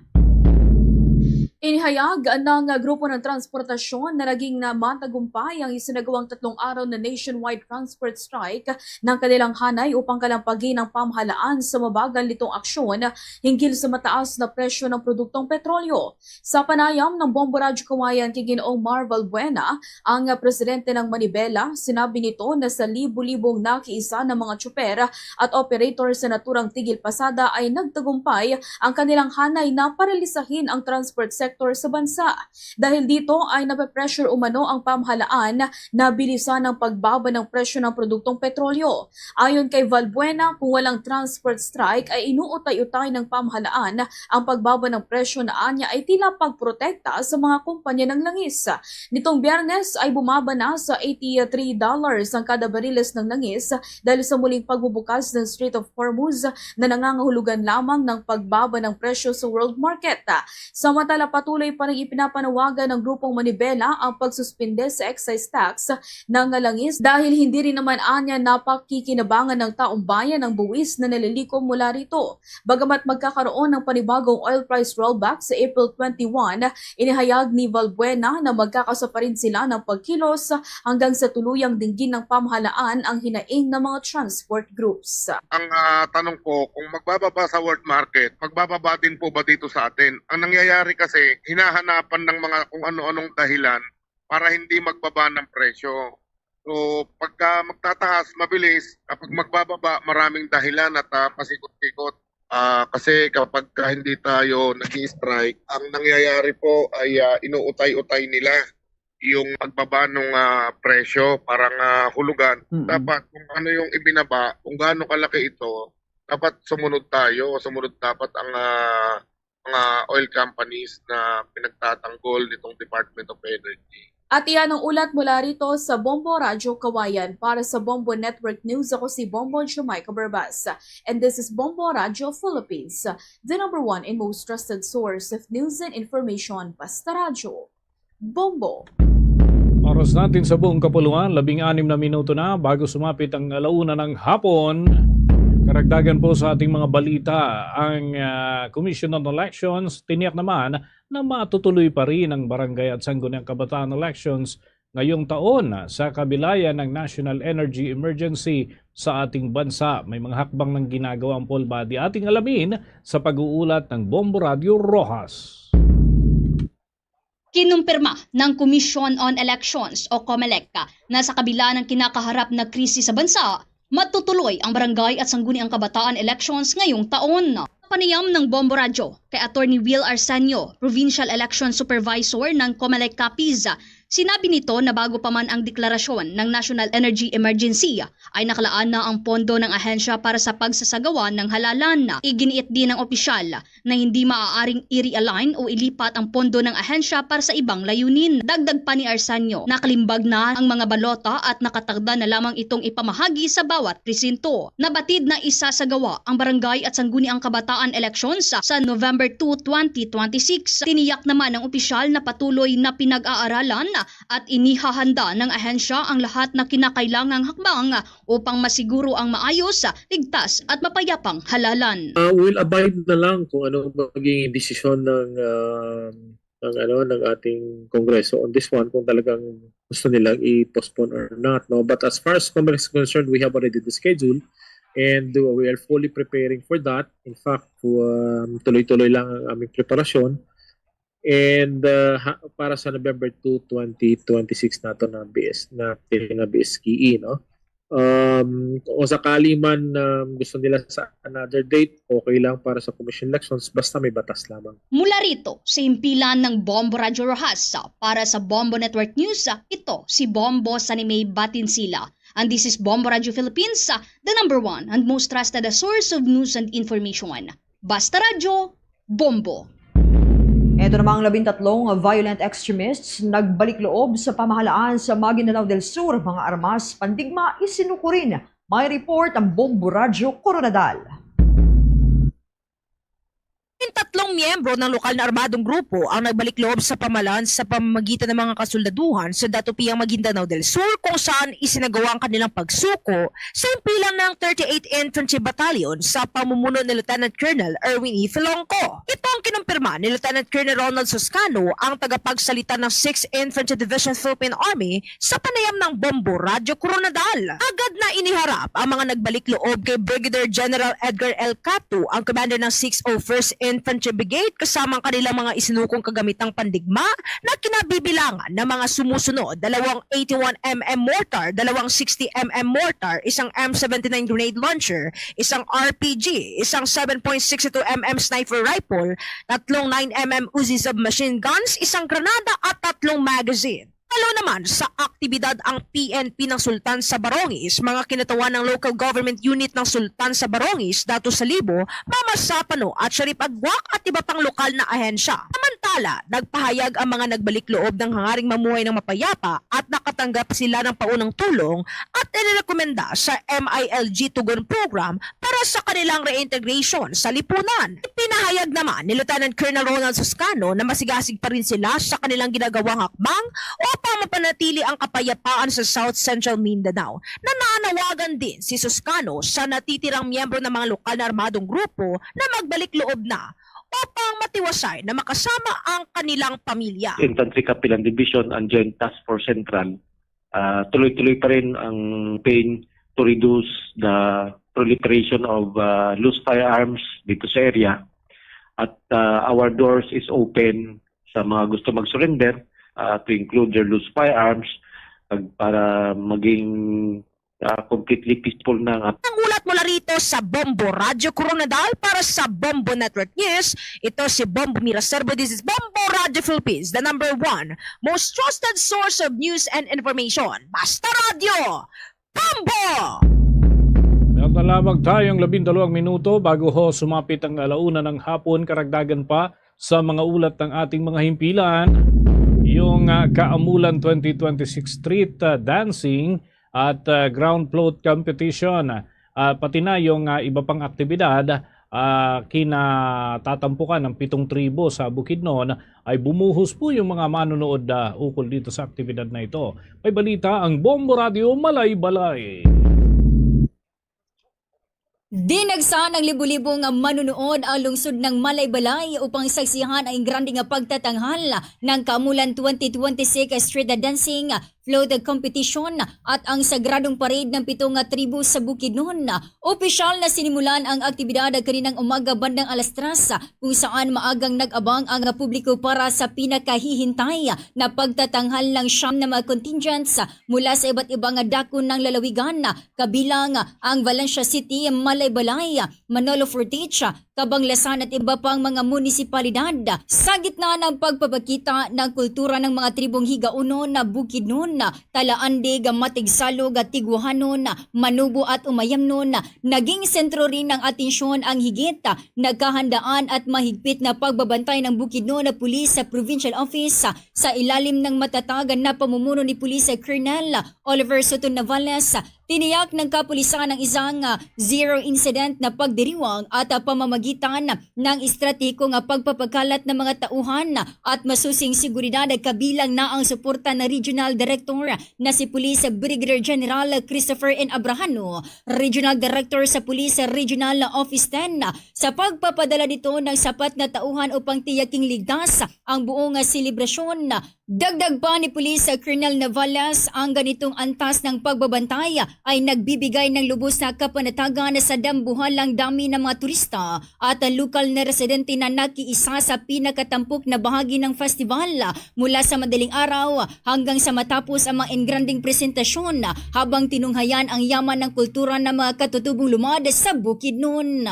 Inihayag ng grupo ng transportasyon na naging matagumpay ang isinagawang 3 araw na nationwide transport strike ng kanilang hanay upang kalampagin ang pamahalaan sa mabagal nitong aksyon hinggil sa mataas na presyo ng produktong petrolyo. Sa panayam ng Bombo Radyo Kawayan kay Ginoong Mar Valbuena, ang presidente ng Manibela, sinabi nito na sa libu-libong nakiisa ng mga tsuper at operator sa naturang tigil pasada ay nagtagumpay ang kanilang hanay na paralisahin ang transport sector sa bansa. Dahil dito ay nape-pressure umano ang pamahalaan na bilisan ang pagbaba ng presyo ng produktong petrolyo. Ayon kay Valbuena, kung walang transport strike ay inuutay-utay ng pamahalaan ang pagbaba ng presyo na anya ay tila pagprotekta sa mga kumpanya ng langis. Nitong Biyernes ay bumaba na sa $83 ang kada bariles ng langis dahil sa muling pagbubukas ng Strait of Hormuz na nangangahulugan lamang ng pagbaba ng presyo sa world market. Samantala, patuloy pa rin ipinapanawagan ng grupong Manibela ang pagsuspinde sa excise tax ng langis dahil hindi rin naman anya napakikinabangan ng taong bayan ang buwis na nalilikom mula rito. Bagamat magkakaroon ng panibagong oil price rollback sa April 21, inihayag ni Valbuena na magkakasa pa rin sila ng pagkilos hanggang sa tuluyang dinggin ng pamahalaan ang hinaing ng mga transport groups. Ang tanong ko, kung magbababa sa world market, magbababa din po ba dito sa atin? Ang nangyayari kasi, hinahanapan ng mga kung ano-anong dahilan para hindi magbaba ng presyo. So, pagka magtataas, mabilis. Kapag magbababa, maraming dahilan at pasikot-sikot. Kasi kapag hindi tayo nag-i-strike, ang nangyayari po ay inuutay-utay nila yung pagbaba ng presyo, parang hulugan. Dapat kung ano yung ibinaba, kung gaano kalaki ito, dapat sumunod tayo. Sumunod dapat ang mga oil companies na pinagtatanggol nitong Department of Energy. At iyan ang ulat mula rito sa Bombo Radyo Kawayan. Para sa Bombo Network News, ako si Bombo Jamaica Barbas. And this is Bombo Radyo Philippines, the #1 and most trusted source of news and information. Basta Radyo. Bombo. Oras natin sa buong kapuluan, 16 na minuto na bago sumapit ang 1:00 ng hapon. Karagdagan po sa ating mga balita, ang Commission on Elections tiniyak naman na matutuloy pa rin ang barangay at sangguniang kabataan elections ngayong taon sa kabilayan ng National Energy Emergency sa ating bansa. May mga hakbang ng ginagawa ang poll body. Ating alamin sa pag-uulat ng Bombo Radio Rojas. Kinumpirma ng Commission on Elections o COMELEC na sa kabila ng kinakaharap na krisis sa bansa, matutuloy ang barangay at sangguniang kabataan elections ngayong taon. Panayam ng Bombo Radio kay Attorney Will Arsenio, Provincial Election Supervisor ng COMELEC Capiz, sinabi nito na bago pa man ang deklarasyon ng National Energy Emergency ay nakalaan na ang pondo ng ahensya para sa pagsasagawa ng halalan. Iginiit din ng opisyal na hindi maaaring i-realign o ilipat ang pondo ng ahensya para sa ibang layunin. Dagdag pa ni Arsenio, nakalimbag na ang mga balota at nakatagda na lamang itong ipamahagi sa bawat presinto. Nabatid na isasagawa ang barangay at sangguniang kabataan elections sa November 2, 2026. Tiniyak naman ng opisyal na patuloy na pinag-aaralan at inihahanda ng ahensya ang lahat na kinakailangang hakbang upang masiguro ang maayos, ligtas at mapayapang halalan. We'll abide na lang kung ano magiging desisyon ng ating Kongreso on this one, kung talagang gusto nilang i-postpone or not. No? But as far as COMELEC is concerned, we have already the schedule and we are fully preparing for that. In fact, tuloy-tuloy lang ang aming preparasyon. And para sa November 2, 2026 natin na BSKE, no? O sakali man gusto nila sa another date, okay lang para sa commission elections basta may batas lamang. Mula rito sa impilan ng Bombo Radio Rojas para sa Bombo Network News, ito si Bombo Sanimay Batinsila. And this is Bombo Radio Philippines, the #1 and most trusted source of news and information. Basta Radio, Bombo. Ito namang 13 violent extremists nagbalik loob sa pamahalaan sa Maguindanao del Sur. Mga armas, pandigma, isinukurin. May report ang Bombo Radyo Coronadal. Labing 3 miyembro ng lokal na armadong grupo ang nagbalik loob sa pamalan sa pamamagitan ng mga kasuldaduhan sa Datupiang Maguindanao del Sur kung saan isinagawa ang kanilang pagsuko sa impilang ng 38th Infantry Battalion sa pamumuno ni Lieutenant Colonel Erwin E. Filongco. Ito ang kinumpirma ni Lieutenant Colonel Ronald Suscano, ang tagapagsalita ng 6th Infantry Division Philippine Army sa panayam ng Bombo Radyo Coronadal. Agad na iniharap ang mga nagbalik loob kay Brigadier General Edgar L. Catu, ang commander ng 601st Infantry Brigade, kasama ang kanilang mga isinukong kagamitang pandigma na kinabibilangan ng mga sumusunod: 2 81mm mortar, 2 60mm mortar, isang M79 grenade launcher, isang RPG, isang 7.62mm sniper rifle, 3 9mm Uzi submachine guns, isang granada at 3 magazine. Lalo naman sa aktibidad ang PNP ng Sultan sa Barongis, mga kinatawan ng local government unit ng Sultan sa Barongis, Dato Salibo, Mama Sapano at Sharif Agwak at iba pang lokal na ahensya. Samantala, nagpahayag ang mga nagbalik loob ng hangaring mamuhay ng mapayapa at nakatanggap sila ng paunang tulong at inirekomenda sa MILG Tugon Program para sa kanilang reintegration sa lipunan. Pinahayag naman ni Lieutenant Colonel Ronald Suscano na masigasig pa rin sila sa kanilang ginagawang hakbang upang mapanatili ang kapayapaan sa South Central Mindanao. Nananawagan din si Suscano sa natitirang miyembro ng mga lokal na armadong grupo na magbalik loob na upang matiwasay na makasama ang kanilang pamilya. Infantry Kapilan Division and Joint Task Force Central, tuloy-tuloy pa rin ang pain to reduce the proliferation of loose firearms dito sa area. At our doors is open sa mga gusto mag-surrender, to include their loose firearms para maging completely peaceful na. Ang ulat mula rito sa Bombo Radyo Coronadal para sa Bombo Network News, ito si Bombo Miraserbo. This is Bombo Radio Philippines, the #1 most trusted source of news and information. Basta Radio! Bombo! Meron na lamang tayong 12 minuto bago ho sumapit ang 1:00 ng hapon. Karagdagan pa sa mga ulat ng ating mga himpilan, yung Kaamulan 2026 street dancing at ground float competition, pati na yung iba pang aktibidad kinatatampukan ng 7 tribo sa Bukidnon, ay bumuhos po yung mga manonood ukol dito sa aktibidad na ito. May balita ang Bombo Radio Malay-Balay. Dinagsa ng libu-libong manunood ang lungsod ng Malay-Balay upang saksihan ang granding pagtatanghal ng Kaamulan 2026 Street Dancing Float Competition at ang sagradong parade ng 7 tribo sa Bukidnon. Opisyal na sinimulan ang aktibidad kaninang umaga bandang 3:00 kung saan maagang nag-abang ang publiko para sa pinakahihintay na pagtatanghal ng 9 na mga contingents mula sa iba't ibang dako ng lalawigan, kabilang ang Valencia City, Malay-Balay, Manolo Fortich, Cabanglasan at iba pang mga munisipalidad. Sa gitna ng pagpapakita ng kultura ng mga tribong Higaunon na Bukidnon, Talaandig, Matigsalog, Tiguhanon, Manubo at Umayamnon, naging sentro rin ng atensyon ang higit nagkahandaan at mahigpit na pagbabantay ng Bukidnon na Police Provincial Office sa ilalim ng matatag na pamumuno ni Police Colonel Oliver Soto Navales. Tiniyak ng kapulisan ng isang zero incident na pagdiriwang at pamamagitan ng estratehikong pagpapakalat ng mga tauhan at masusing seguridad, kabilang na ang suporta ng Regional Director na si Police Brigadier General Christopher N. Abrahano, Regional Director sa Police Regional Office 10, sa pagpapadala nito ng sapat na tauhan upang tiyaking ligtas ang buong selebrasyon. Dagdag pa ni Police Colonel Navales, ang ganitong antas ng pagbabantay ay nagbibigay ng lubos na kapanatagan sa dambuhalang dami ng mga turista at lokal na residente na nakiisa sa pinakatampok na bahagi ng festival mula sa madaling araw hanggang sa matapos ang mga engranding presentasyon, habang tinunghayan ang yaman ng kultura ng mga katutubong lumad sa Bukidnon.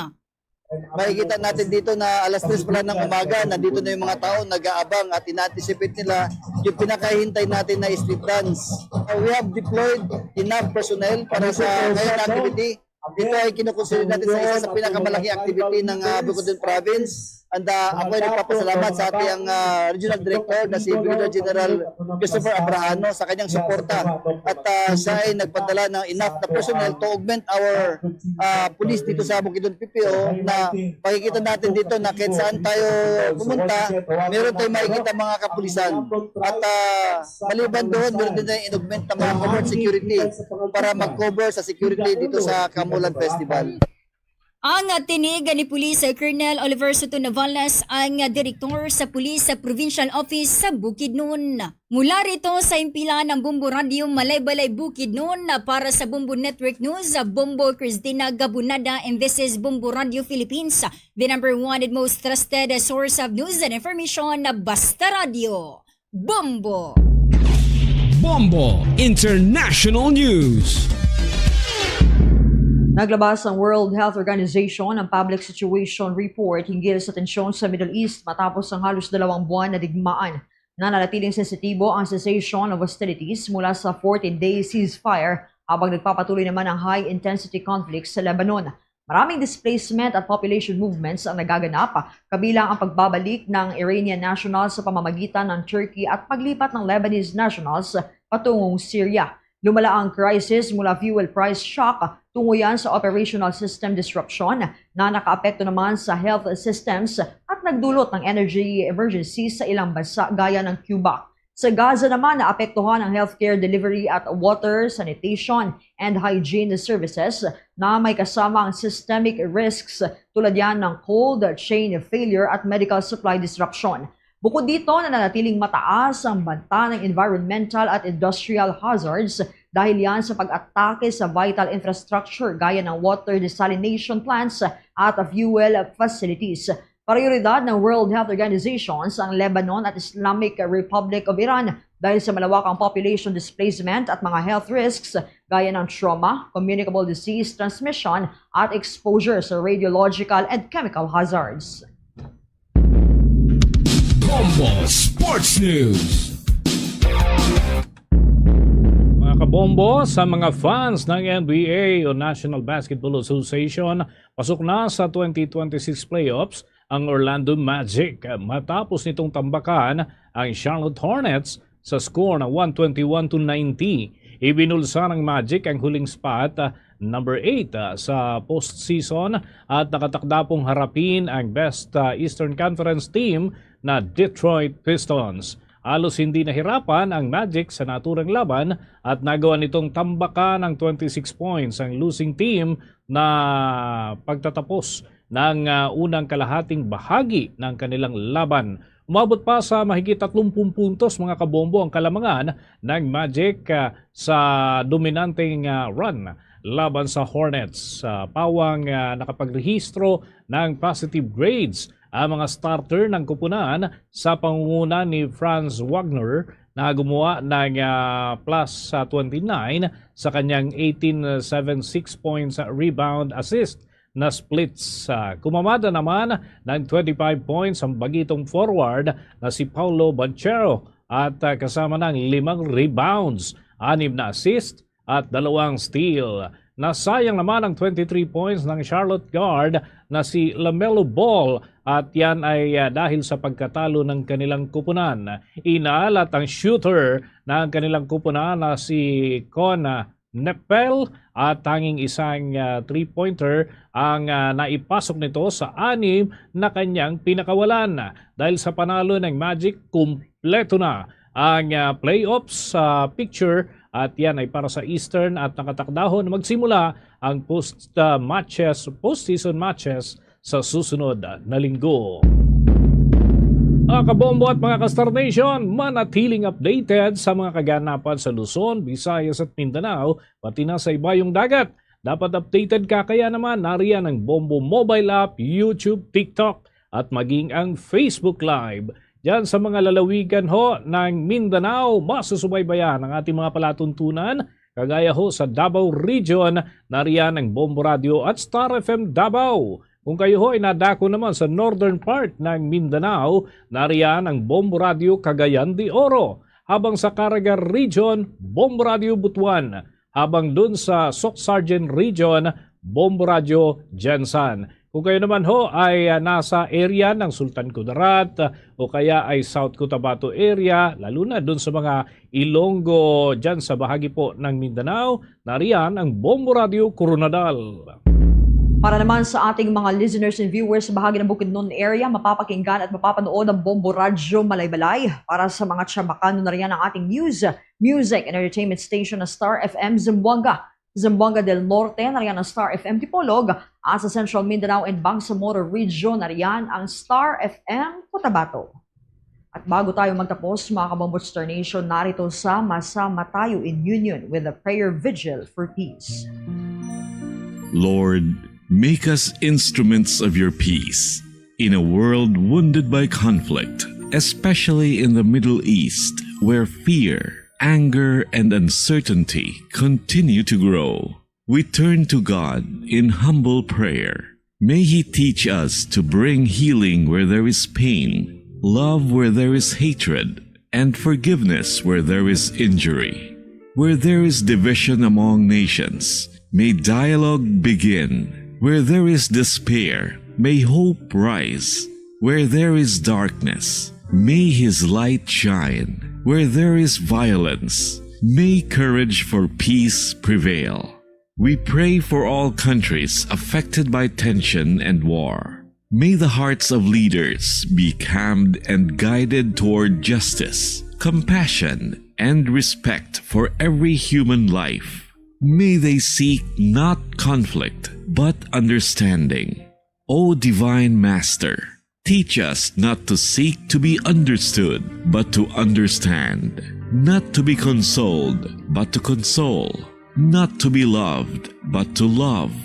Makikita natin dito na 3:00 pa lang ng umaga, nandito na yung mga tao nag-aabang at ina-anticipate nila yung pinakahintay natin na street dance. We have deployed enough personnel para sa ngayong activity. Ito ay kinukonsider natin sa isa sa pinakamalaking activity ng Bukidnon Province. And ako ay nagpapasalamat sa ating Regional Director na si Brigadier General Christopher Abrahano sa kanyang suporta. At siya ay nagpadala ng enough na personnel to augment our police dito sa Bukidnon PPO na makikita natin dito na kahit saan tayo pumunta, meron tayong makikita mga kapulisan. At maliban doon, meron din tayong in-augment ng mga covered security para mag-cover sa security dito sa Kamulan Festival. Ang tinig ni Police Colonel Oliver Soto Navales ang direktor sa Police Provincial Office sa Bukidnon. Mula rito sa impilan ng Bombo Radio Malaybalay Bukidnon para sa Bombo Network News, Bombo Cristina Gabunada, and this is Bombo Radio Philippines, the number one and most trusted source of news and information, Basta Radio. Bombo! Bombo International News. Naglabas ang World Health Organization ng Public Situation Report hinggil sa tensyon sa Middle East matapos ang halos 2 buwan na digmaan. Nananatiling sensitibo ang cessation of hostilities mula sa 14-day ceasefire habang nagpapatuloy naman ang high-intensity conflicts sa Lebanon. Maraming displacement at population movements ang nagaganap, kabilang ang pagbabalik ng Iranian nationals sa pamamagitan ng Turkey at paglipat ng Lebanese nationals patungong Syria. Lumala ang crisis mula fuel price shock tungo yan sa operational system disruption na nakaapekto naman sa health systems at nagdulot ng energy emergency sa ilang bansa gaya ng Cuba. Sa Gaza naman, naapektuhan ang healthcare delivery at water, sanitation, and hygiene services na may kasama ang systemic risks tulad yan ng cold chain failure at medical supply disruption. Bukod dito, nananatiling mataas ang banta ng environmental at industrial hazards dahil yan sa pag-atake sa vital infrastructure gaya ng water desalination plants at fuel facilities. Prioridad ng World Health Organization ang Lebanon at Islamic Republic of Iran dahil sa malawakang population displacement at mga health risks gaya ng trauma, communicable disease transmission at exposure sa radiological and chemical hazards. Bombo Sports News. Mga kabombo, sa mga fans ng NBA o National Basketball Association, pasok na sa 2026 playoffs ang Orlando Magic matapos nitong tambakan ang Charlotte Hornets sa score na 121-90. Ibinulsa ng Magic ang huling spot, number 8 sa postseason at nakatakda pong harapin ang best Eastern Conference team na Detroit Pistons. Halos hindi nahirapan ang Magic sa naturang laban at nagawa nitong tambakan ng 26 points ang losing team na pagtatapos ng unang kalahating bahagi ng kanilang laban. Umabot pa sa mahigit 30 puntos mga kabombo ang kalamangan ng Magic sa dominanteng run laban sa Hornets. Pawang nakapagrehistro ng positive grades ang mga starter ng kupunan sa pangunguna ni Franz Wagner na gumawa ng plus 29 sa kanyang 18-7-6 points rebound assist na splits. Kumamada naman ng 25 points ang bagitong forward na si Paulo Banchero at kasama ng 5 rebounds, 6 na assist at 2 steal. Nasayang naman ang 23 points ng Charlotte guard na si LaMelo Ball at yan ay dahil sa pagkatalo ng kanilang kupunan. Inaalat ang shooter ng kanilang kupunan na si Con Nepel at tanging isang 3-pointer ang naipasok nito sa 6 na kanyang pinakawalan. Dahil sa panalo ng Magic, kumpleto na ang playoffs picture at yan ay para sa Eastern at nakatakdahon magsimula ang postseason matches sa susunod na linggo. Mga kabombo at mga ka-Star Nation, manatiling updated sa mga kaganapan sa Luzon, Visayas at Mindanao, pati na sa ibayong dagat. Dapat updated ka kaya naman nariyan ang Bombo mobile app, YouTube, TikTok at maging ang Facebook Live. Diyan sa mga lalawigan ho ng Mindanao, masusubaybayan ang ating mga palatuntunan. Kagaya ho sa Davao Region, nariyan ang Bombo Radio at Star FM Davao. Kung kayo ho ay nadako naman sa northern part ng Mindanao, nariyan ang Bombo Radio Cagayan de Oro. Habang sa Caraga Region, Bombo Radio Butuan. Habang dun sa Soc Sargent Region, Bombo Radio Jensan. Kung kayo naman ho ay nasa area ng Sultan Kudarat o kaya ay South Cotabato area, lalo na doon sa mga Ilonggo dyan sa bahagi po ng Mindanao, nariyan ang Bombo Radio Coronadal. Para naman sa ating mga listeners and viewers sa bahagi ng Bukidnon area, mapapakinggan at mapapanood ang Bombo Radyo Malaybalay. Para sa mga tiyabakano na riyan ang ating news, music and entertainment station na Star FM Zamboanga. Zamboanga del Norte, nariyan ang Star FM Tipolog. At sa Central Mindanao and Bangsamoro Region, nariyan ang Star FM Cotabato. At bago tayo magtapos, mga kabombo Star Nation, narito sama-sama tayo in union with the prayer vigil for peace. Lord, make us instruments of your peace in a world wounded by conflict, especially in the Middle East, where fear, anger, and uncertainty continue to grow. We turn to God in humble prayer. May He teach us to bring healing where there is pain, love where there is hatred, and forgiveness where there is injury. Where there is division among nations, may dialogue begin. Where there is despair, may hope rise. Where there is darkness, may His light shine. Where there is violence, may courage for peace prevail. We pray for all countries affected by tension and war. May the hearts of leaders be calmed and guided toward justice, compassion, and respect for every human life. May they seek not conflict, but understanding. O Divine Master, teach us not to seek to be understood, but to understand. Not to be consoled, but to console. Not to be loved, but to love.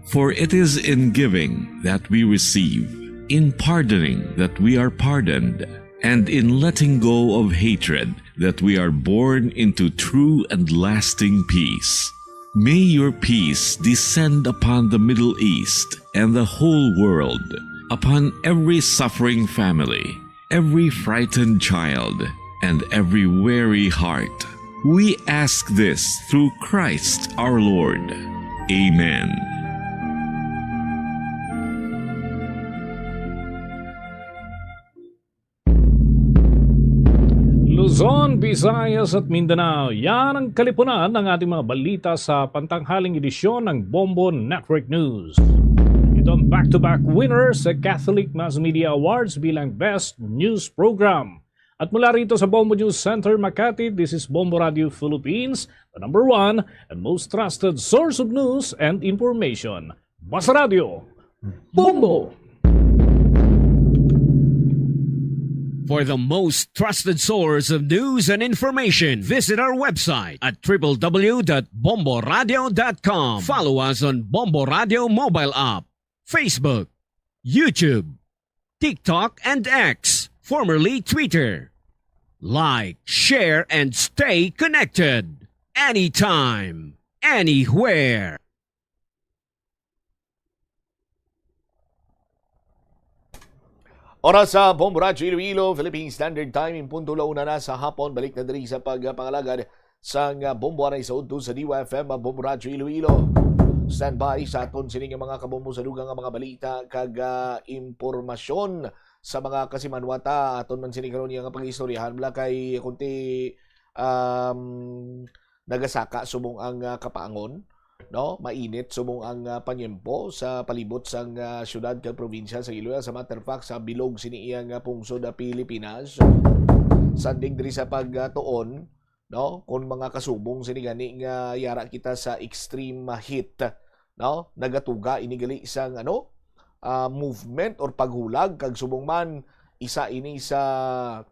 For it is in giving that we receive, in pardoning that we are pardoned, and in letting go of hatred that we are born into true and lasting peace. May your peace descend upon the Middle East and the whole world, upon every suffering family, every frightened child, and every weary heart. We ask this through Christ our Lord. Amen. Luzon, Visayas at Mindanao, yan ang kalipunan ng ating mga balita sa pantanghaling edisyon ng Bombo Network News. Ito ang back-to-back winner sa Catholic Mass Media Awards bilang Best News Program. At mula rito sa Bombo News Center, Makati, this is Bombo Radio Philippines, the number one and most trusted source of news and information. Basta Radio, Bombo! For the most trusted source of news and information, visit our website at www.bomboradio.com. Follow us on Bombo Radio mobile app, Facebook, YouTube, TikTok, and X, formerly Twitter. Like, share, and stay connected. Anytime, anywhere. Oras sa Bombo Radio Iloilo, Philippine Standard Time, in punto launa na sa hapon. Balik na diri sa pagpangalagad sa Bombo Aray sa Udto sa DYFM, Bombo Radio Iloilo. Stand by sa aton sining mga kabombo sa dugang mga balita kag impormasyon sa mga kasimanwata. Aton man sining karon nga pag-istoryahan bla kay kunti nagasaka subong ang kapaangon. No, mainit subong ang panyempo sa palibot sang syudad kag probinsya sa Iloilo. Sa matter of fact, sa bilog sini iyang pungsod Pilipinas. Sanding diri sa pagtuon, no, kung mga kasubong sini gani nga yara kita sa extreme heat, no, nagatuga inigali sang movement or paghulag kag subong man isa ini sa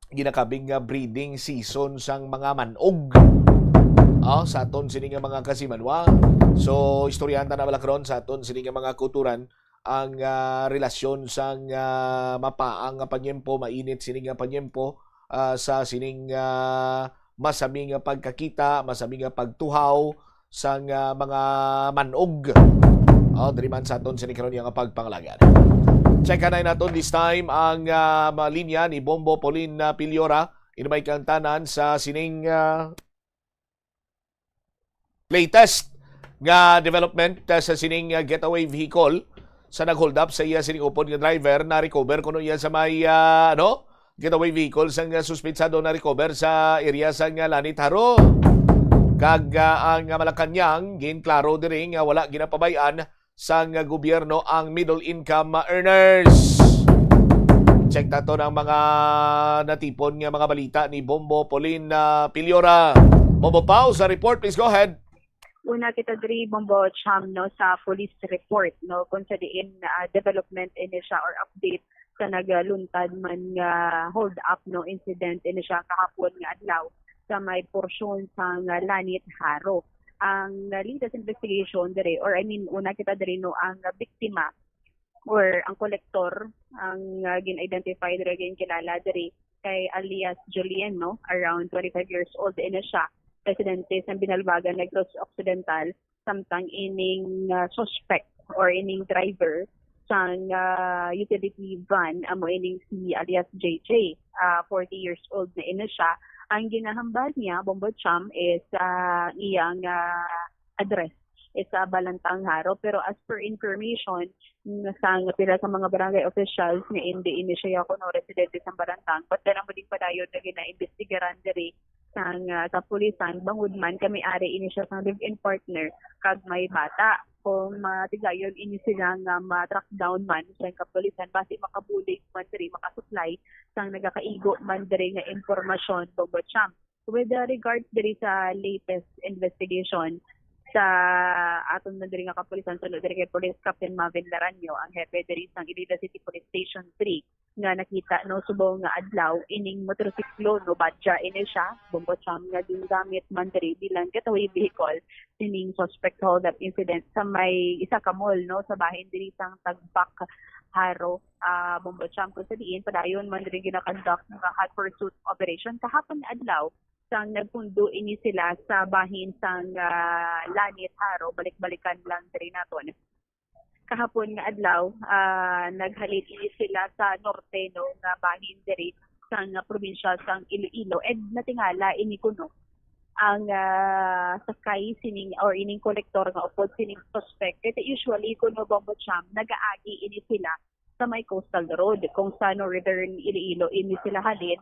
ginakabing breeding season sang mga manog. Sa aton sini nga mga kasimanwa. So istoryahan ta na bala karon sa aton sini nga mga kulturan ang relasyon sang mapaang panyempo, mainit sini nga panyempo sa sining masami nga pagkakita, masami nga pagtuhaw sang mga manog. Diri man sa aton sini karon nga pagpangalagan. Check na naton this time ang linya ni Bombo Pauline Piliora. Inumay kang tanan sa sining latest nga development sa sining getaway vehicle sa nag-hold up sa iya sining upod nga driver na recover kuno iya sa may getaway vehicle sang suspitsado na recover sa area sang Lanit Haro. Kag ang Malacañang ginklaro diri nga wala ginapabayan sang gobyerno ang middle income earners. Check na to ng mga natipon nga mga balita ni Bombo Pauline Piliora. Bombo Pau, sa report, please go ahead. Una kita diri Bombo Cham no sa police report no kung sa diin development ini siya or update sa nagaluntad man nga hold up no incident ini siya kahapon nga adlaw sa may porsyon sa Lanit Haro. Ang latest investigation diri or I mean una kita diri no ang biktima or ang kolektor ang gin-identify diri ginkilala diri kay alias Julien no around 25 years old ina siya residente sa Binalbagan Negros Occidental samtang ining suspect or ining driver sang utility van amo ining si alias JJ 40 years old na ina siya. Ang ginahambal niya Bombo Cham is iyang address is Balantang Haro pero as per information sa pila sa mga barangay officials nga hindi ini siya kuno residente sa Balantang but then ang muling padayon na gina-investigaran diri sang kapulisan bangod man kami ari ini siya sang live-in partner kag may bata kung matigayon ini sila nga ma-track down man sa kapulisan base makabulig man diri makasupply sang nagakaigo man diri nga impormasyon Bombo Cham. With regards diri sa latest investigation sa aton na diri nga kapulisan sunod diri kay Police Captain Marvin Laranyo ang hepe diri sang Iloilo City Police Station 3 nga nakita no subong nga adlaw ining motorsiklo no badja ini siya Bombo Cham nga gingamit man diri bilang getaway vehicle sining suspect hold up incident sa may isa ka mall no sa bahin diri sang Tagbak Haro Bombo Cham kung sa diin padayon man diri gina-conduct nga hot pursuit operation kahapon nga adlaw sang nagpundo ini sila sa bahin sang Lanit Haro balik-balikan lang diri naton kahapon nga adlaw naghalin ini sila sa norte no nga bahin diri sang probinsya sang Iloilo and natingala ini kuno ang sakay sining or ining kolektor nga upod sining suspect kaya usually kuno Bombo Cham nagaagi ini sila sa may coastal road kung sa northern Iloilo ini sila halin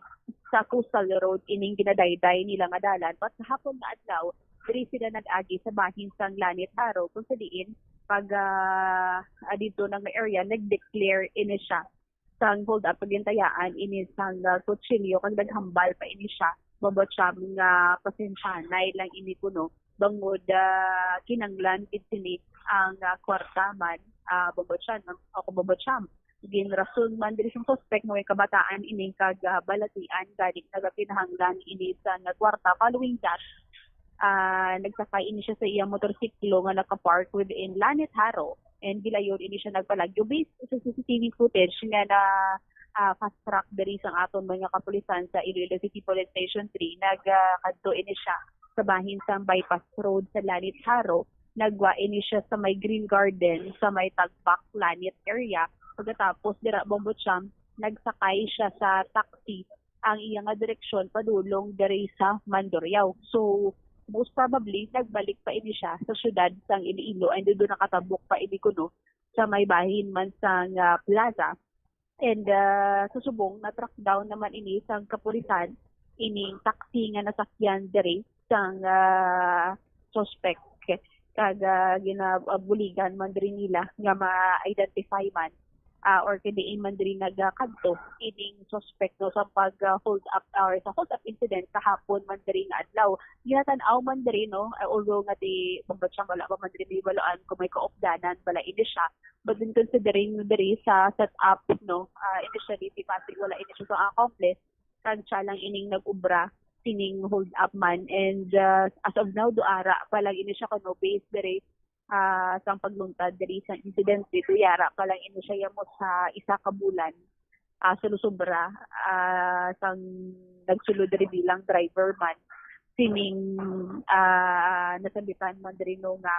sa coastal road ining ginadayday nila nga dalan but sa hapon nga adlaw diri sila nag-agi sa bahin sang Lanit Haro kung sa diin pag dito ng area nag-declare ini siya sang hold up pagintayaan ini sang kutsilyo kag naghambal pa ini siya Bombo Cham nga pasensyanay lang ini kuno bangod kinanglan kitini ang kwarta man Bombo Cham ginrason man diri sa suspect no kabataan ining kagbalatian galing nagapinahanglan ini sa kwarta following that nagsakay ini siya sa iyang motorsiklo nga nakapark within Lanit Haro and gilayon ini siya nagpalagyo based sa CCTV footage nga na fast track diri sang aton mga kapulisan sa Iloilo City Police Station 3 nagkadto ini siya sa bahin sang bypass road sa Lanit Haro nagwa ini siya sa may Green Garden sa may Tagbak Lanit area. Pagkatapos dira Bombo Cham nagsakay siya sa taxi ang iyang direksyon padulong diri sa Mandurriao. So most probably nagbalik pa ini siya sa syudad sang Iloilo and doon nakatabok pa ini kuno sa may bahin man sang plaza. And susubong na track down naman ini sang kapulisan ining taxi nga nasakyan diri sang suspect kag ginabuligan man diri nila nga ma-identify man or kadiin man diri nagkadto ining suspect no sa pag hold up or sa hold up incident kahapon man diri nga adlaw ginatan-aw man diri no although nga di Bombo Cham wala pa man diri bibalaan kung may kaopdanan bala ini siya but then considering diri sa setup no initially di kasi wala ini siya so accomplice kag siya lang ining nag-ubra sining hold up man and as of now duara pa lang ini siya kuno based diri sang paglungtad diri sa incident dito yara pa lang ini siya mo sa isa ka bulan sulusubra sang nagsulod diri bilang driver man sining nasabitan man diri no nga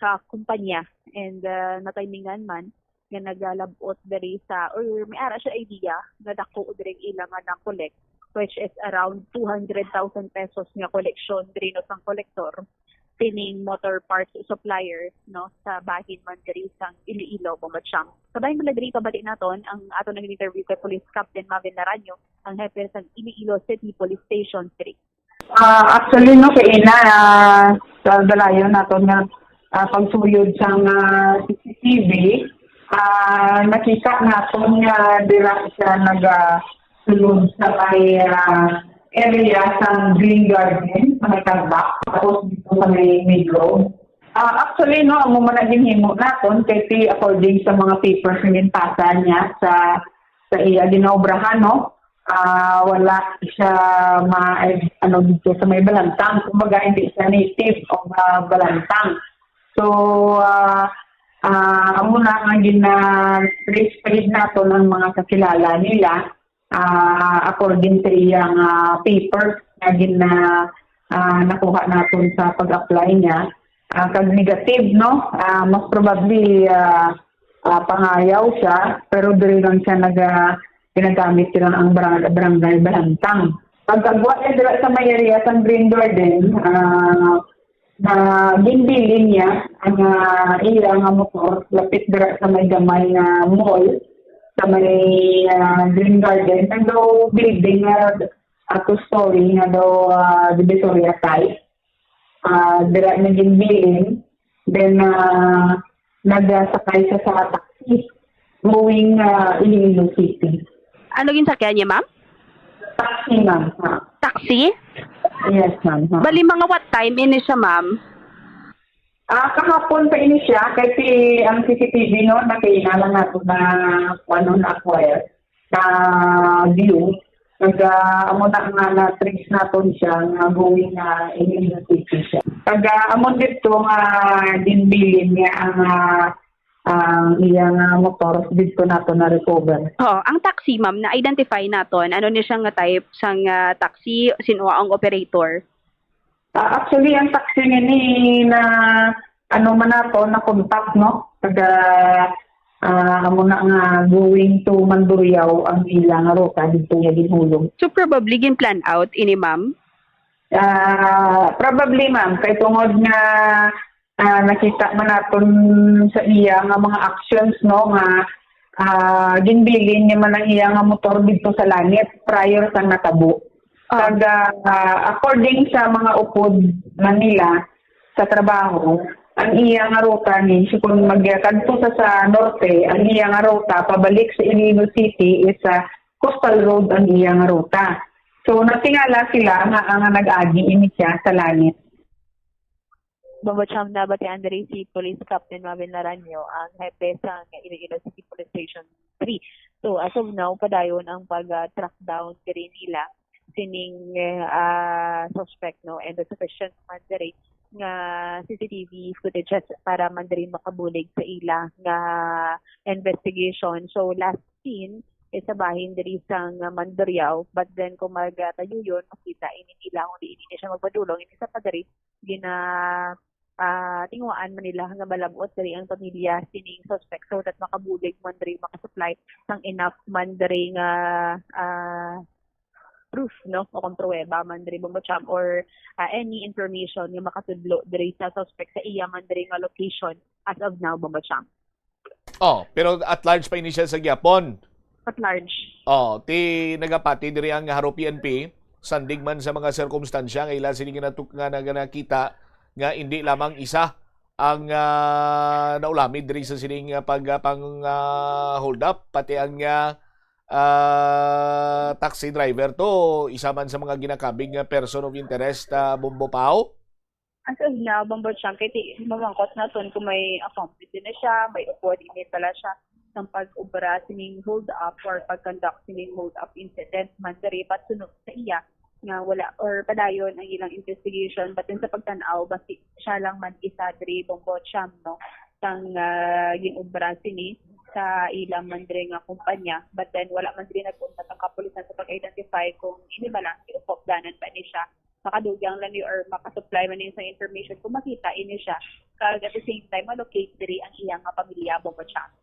sa kumpanya and natimingan man nga nagalabot diri sa or may ara siya idea nga dako diri ilang nga collect which is around 200,000 pesos nga collection diri no sang kolektor tining motor parts suppliers no sa bahin man diri sang Iloilo Bombatsyang. Sa bahin man diri pabati naton ang ato nang interview kay Police Captain Mavin Naranyo, ang hepe sa Iloilo City Police Station 3. Actually no kay ina sa dalayon naton nga pagsuyod sang CCTV nakita naton nga dira siya nagasulod sa may area sa Green Garden, may Kalbak, tapos dito sa may Road. Actually, no, ang mumanaging himo naton kay according sa mga papers na ginpasa niya sa iya ginaobrahan, no, wala siya dito sa may Balantang. Kumbaga, hindi siya native of Balantang. So, muna ang gina-trace naton ang mga kakilala nila according sa iyang papers na nakuha natin sa pag-apply niya. Kag negative, no? Most probably pangayaw siya, pero dili lang siya ginagamit sila ang barangay Balantang. Pagkagwa niya dira sa may area sa Green Garden, na ginbilin niya ang iyang motor, lapit dira sa may gamay na mall, sa may Green Garden, ang daw building na 2-story na daw divisoria type. Dira na ginbilin, then nagsakay siya sa taxi going Iloilo City. Ano ginsakyan niya, ma'am? Taxi, ma'am. Taxi? Yes, ma'am. Bali mga what time ini siya, ma'am? Kahapon pa ini siya, kasi ang CCTV no, nakailangan nato na na-acquire na view. Amo na trace naton siya nga going na Iloilo City siya. Amon dito nga dinbilin niya ang iyang motor dito nato na recover. Ang taxi, ma'am, na-identify naton, ano ni siya nga type sang taxi, sino ang operator? Actually, ang taxi ni na man nato na contact, no? Amo na nga going to Mandurriao ang ilang ruta dito niya ginhulog. So probably gin plan out ini, ma'am? Probably, ma'am, kay tungod nga nakita man naton sa iya nga mga actions, no, nga ginbilin niya man ang iya nga motor dito sa langit prior sa natabo. According sa mga upod na nila sa trabaho, ang iya nga ruta ni kung magkadto sa norte, ang iya nga ruta pabalik sa Iloilo City is coastal road ang iya nga ruta. So natingala sila nga nag-agi ini siya sa langit. Bombatsyang na batian diri si Police Captain Mavin Naranyo, ang hepe sa Iloilo City Police Station 3. So as of now, padayon ang pag-track down diri nila sining suspect, no, and the sufficient man diri nga CCTV footages para man diri makabulig sa ila nga investigation. So last seen is sa bahin diri sang Mandurriao, but then kung magtayo yun, makita ini nila kung di siya magpadulong, ini sa padari tinguan man nila nga malabot diri ang pamilya sining suspect so that makabulig man diri makasupply sang enough man diri nga proof, no, o kompruweba man diri Bombatsyang or any information nga makatudlo diri sa suspect sa iya man diri nga location as of now, Bombatsyang. Pero at large pa ini siya sa gyapon. At large. Ti nagapati diri ang haro PNP sandig man sa mga sirkumstansya nga ila sini nga nakita nga hindi lamang isa ang naulamid diri sa sining pang hold up, pati ang taxi driver to isa man sa mga ginakabing person of interest, Bombo Pao? As of now, Bombatsyang, kaya mamangkot naton kung may accomplice na siya, may upod, email pala siya ng pag-ubra sining hold up or pag-conduct sining hold up incident man diri pat sunod sa iya nga wala or padayon ang ilang investigation, but din sa pagtanaw basi siya lang man isa diri Bombatsyang, no, sang ginubra sini sa ilang man diri nga kumpanya, but then wala man diri nagpunta ang kapulisan sa pag-identify kung ini ba lang iupopdanan ba ni siya, makadugang lang ni or makasupply man ni sa information kung makita ini siya, kag at the same time malocate diri ang iyang pamilya, Bombatsyang.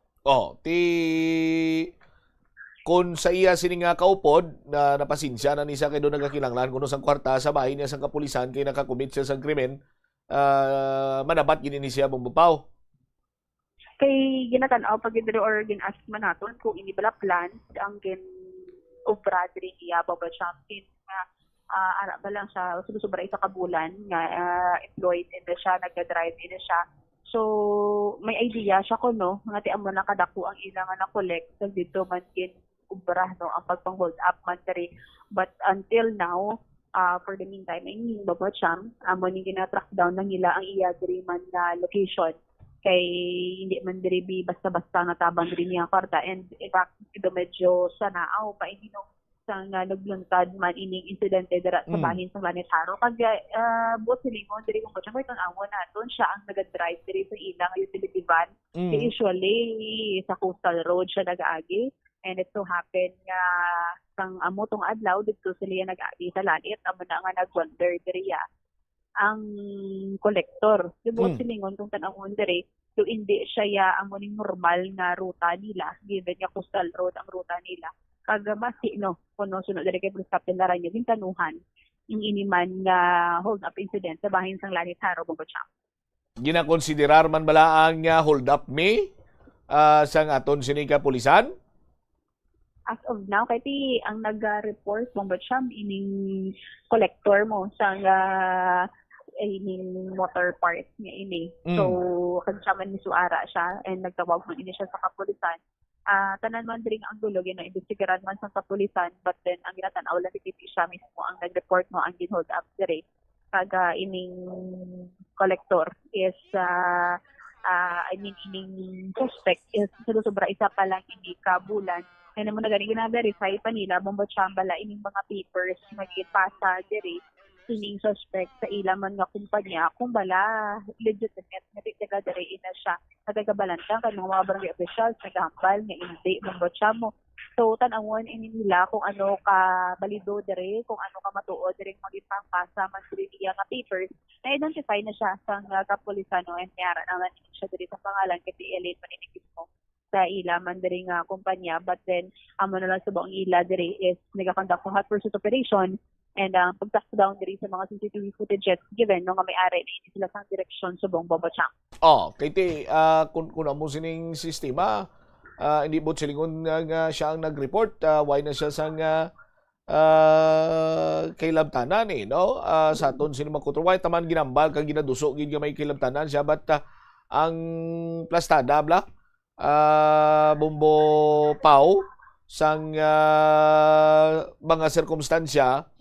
Kung sa iya sining nga kaupod na napasinsya na ni siya kay doon nagkakinanglan kuno sang kwarta sa bahay niya sang kapulisan kay nakakumit siya sang krimen, manabat gini ni siya bumbupaw. Kay ginatanaw pag gidro or gin-ask man naton kung ini bala plans ang gin obra diri niya baba champion nga ara ba lang siya sobra isa ka bulan nga employed in siya nagda-drive in siya. So may idea siya ko no nga ti amo na kadako ang ilang na collect so dito man gin obra no ang pagpang-hold up man diri. But until now for the meantime ay baba cham amo ni gina-track down ng ila ang iya diri man na location. Kay hindi man diri basta-basta natabang diri niya kwarta and in fact ito medyo sanaaw pa hindi no sa nga nagluntad man ining insidente dira sa bahin sa Planetaro kag buot silingon diri kung patsa ko awon naton siya ang nag-drive diri sa ilang utility van. Usually sa coastal road siya nag-agi and it so happen nga sang amo tong adlaw dito sila nag-agi sa lanit amo na nga nag-wander diri ang kolektor. Buot silingon kung tanawon diri so hindi siya ang muning normal nga ruta nila given nga coastal road ang ruta nila kag masi no kuno sunod diri kay police captain Laranya din tanuhan ing iniman nga hold up incident sa bahin sang Lanitaro Bogotá. Ginakonsiderar man bala ang hold up me sang aton sini ka pulisan? As of now kay ti ang nag-report Bogotá ining collector mo sang ining motor part niya ini. So kagsaman ni Suara siya and nagtawag man ini siya sa kapulisan. Tanan man diri ang dulo gina-investigaran man sa kapulisan but then ang ginatan-aw lang ti siya mismo ang nag-report mo ang gin-hold up diri. Kaga ining collector is ining suspect is sobra isa pa lang hindi kabulan. Ano mo na gani gina-verify pa nila Bogotá bala ining mga papers magipasa diri ining suspect sa ilaman nga kumpanya kung bala legitimate nga taga diri ina siya nagagabalantang kan mga barangay officials nagahambal nga hindi Bogotá mo. So tan-awon ini nila kung ano ka balido diri kung ano ka matuod diri magipangpasa man diri niya nga papers na identify na siya sang kapulisan no and yara naman siya diri sa pangalan kay Elaine Maninikis mo sa ila man diri nga kumpanya but then amo na lang subong ila diri is nagakonduct ng hot pursuit operation and pag-track down diri sa mga CCTV footages given no nga may-ari na ini sila sa direksyon subong Bogotá. Kay ti kung amo sining sistema hindi bot silingon nga siya ang nag-report why na siya sang kay labtanan no sa aton sini makutur why taman ginambal kag ginaduso gid nga may kay labtanan siya but ang plastada bla Bombo Pau sang mga sirkumstansya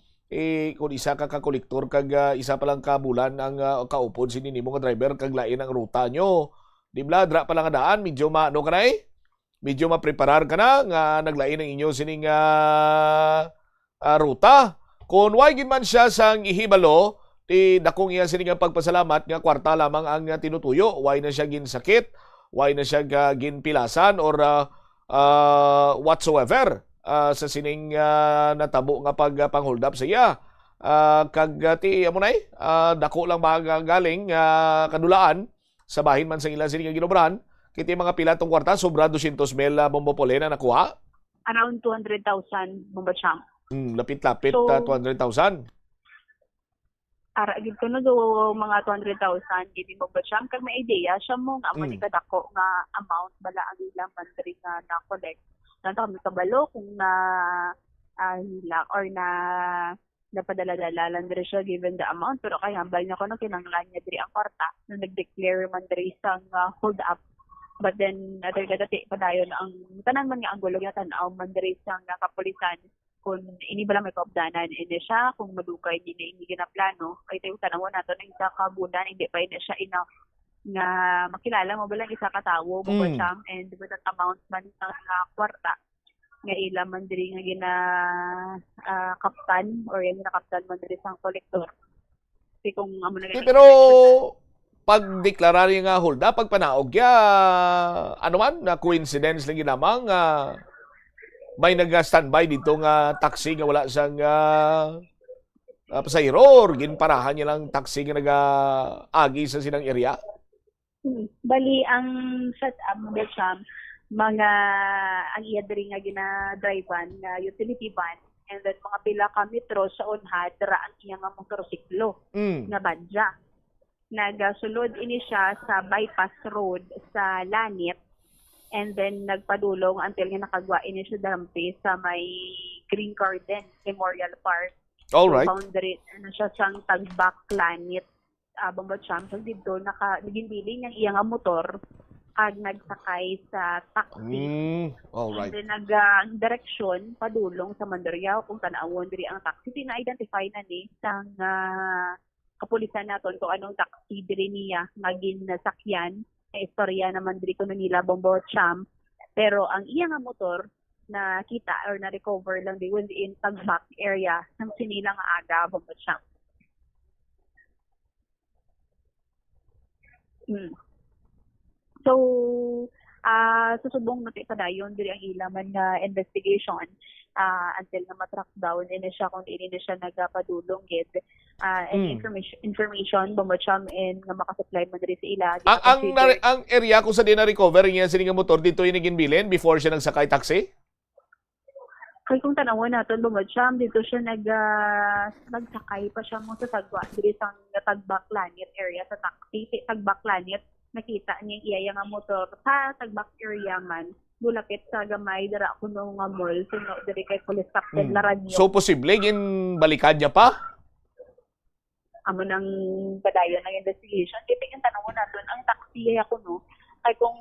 kung isa ka kolektor kag isa pa lang ka bulan ang kaupod sini nimo nga driver kag lain ang ruta nyo di bla dra pa lang nga daan medyo maano ka na medyo mapreparar ka na nga naglain ang inyo sining ruta kung why gid man siya sang ihibalo ti dakong iya sining pagpasalamat nga kwarta lamang ang tinutuyo why na siya ginsakit why na siya ginpilasan or whatsoever sa sining natabo nga pang-hold up sa iya. Kag ti amo nay dako lang magaling kadulaan sa bahin man sa ilang sining ginobrahan kiti mga pila tong kwarta sobra 200,000 bombo pole na nakuha. Around 200,000 Bogotá. Lapit-lapit So, 200,000. Ara gid kuno do mga 200,000 gid mo Bogotá kag may idea siya mo nga amo ni kadako nga amount bala ang ilang mandiri nga na-collect. Nanto kami kabalo kung na hila or na napadala-dala lang diri siya given the amount pero kay hambal niya ko no kinanglan niya diri ang kwarta nung nag-declare man diri sang hold up but then other dati padayon ang tanan man nga ang gulo nga tan-aw man diri sang kapulisan kung ini bala may kaupdanan ini siya kung madugay din na hindi ginaplano kay tayo tanawon nato ng isa ka bulan hindi pa ina siya enough nga makilala mo ba lang isa ka tawo Bogotá and with that amount man sa kwarta nga ila man diri nga gina kaptan or yung nakaptan man diri sang kolektor kasi kung amo na pero pag deklarar nga hold up pag panaog ya ano man na coincidence lang ginamang may nag-standby dito nga taxi nga wala sang pasahero or ginparahan niya lang taxi nga nag-agi sa sinang area. Bali ang setup mo siya mga ang iya diri nga gina-drivean nga utility van and then mga pila ka metro sa unhad dira ang iya nga motorsiklo nga badya. nagasulod ini siya sa bypass road sa Lanit, and then nagpadulong until nga nakagwa ini siya dampi sa may Green Garden Memorial Park. Alright. So, boundary, siya siyang Tagbak, Lanit, Bambatsyam. So, dito, nagimbiling ng iyang motor kag nagsakay sa taxi. Alright. And then direksyon padulong sa Mandurriao kung tanawon diri ang taxi. Tina-identify na ni sang kapulisan naton kung anong taxi diri niya maging nasakyan. Istorya naman diri ko nila Bambatsyam. Pero ang iyang motor na kita or na recover lang di within Tagbak area ng sinilang aga Bambatsyam. So, susubong natin padayon diri ang ilaman nga investigation until na matrack down ini siya kung ini na siya nagapadulong gid and information Bambatsyam and nga makasupply man diri sa ila. Ang area kung saan din na-recover niya sining motor dito yung ginbilin before siya nagsakay taxi? Kaya kung tanawin natin, Bambatsyam, dito siya nagsakay pa siya mo sa Tagwa, dito sa Tagbak Lanit area sa taxi. Tagbak Lanit, nakita niya iya nga motor sa Tagbak area man, bulapit sa gamay, dara ako nung nga mall, so diri kay police captain Laranyo. So, posible, balikan niya pa? Amo nang badayon ng investigation. Kaya yung tanawin natin, ang taxi ako no, kay kung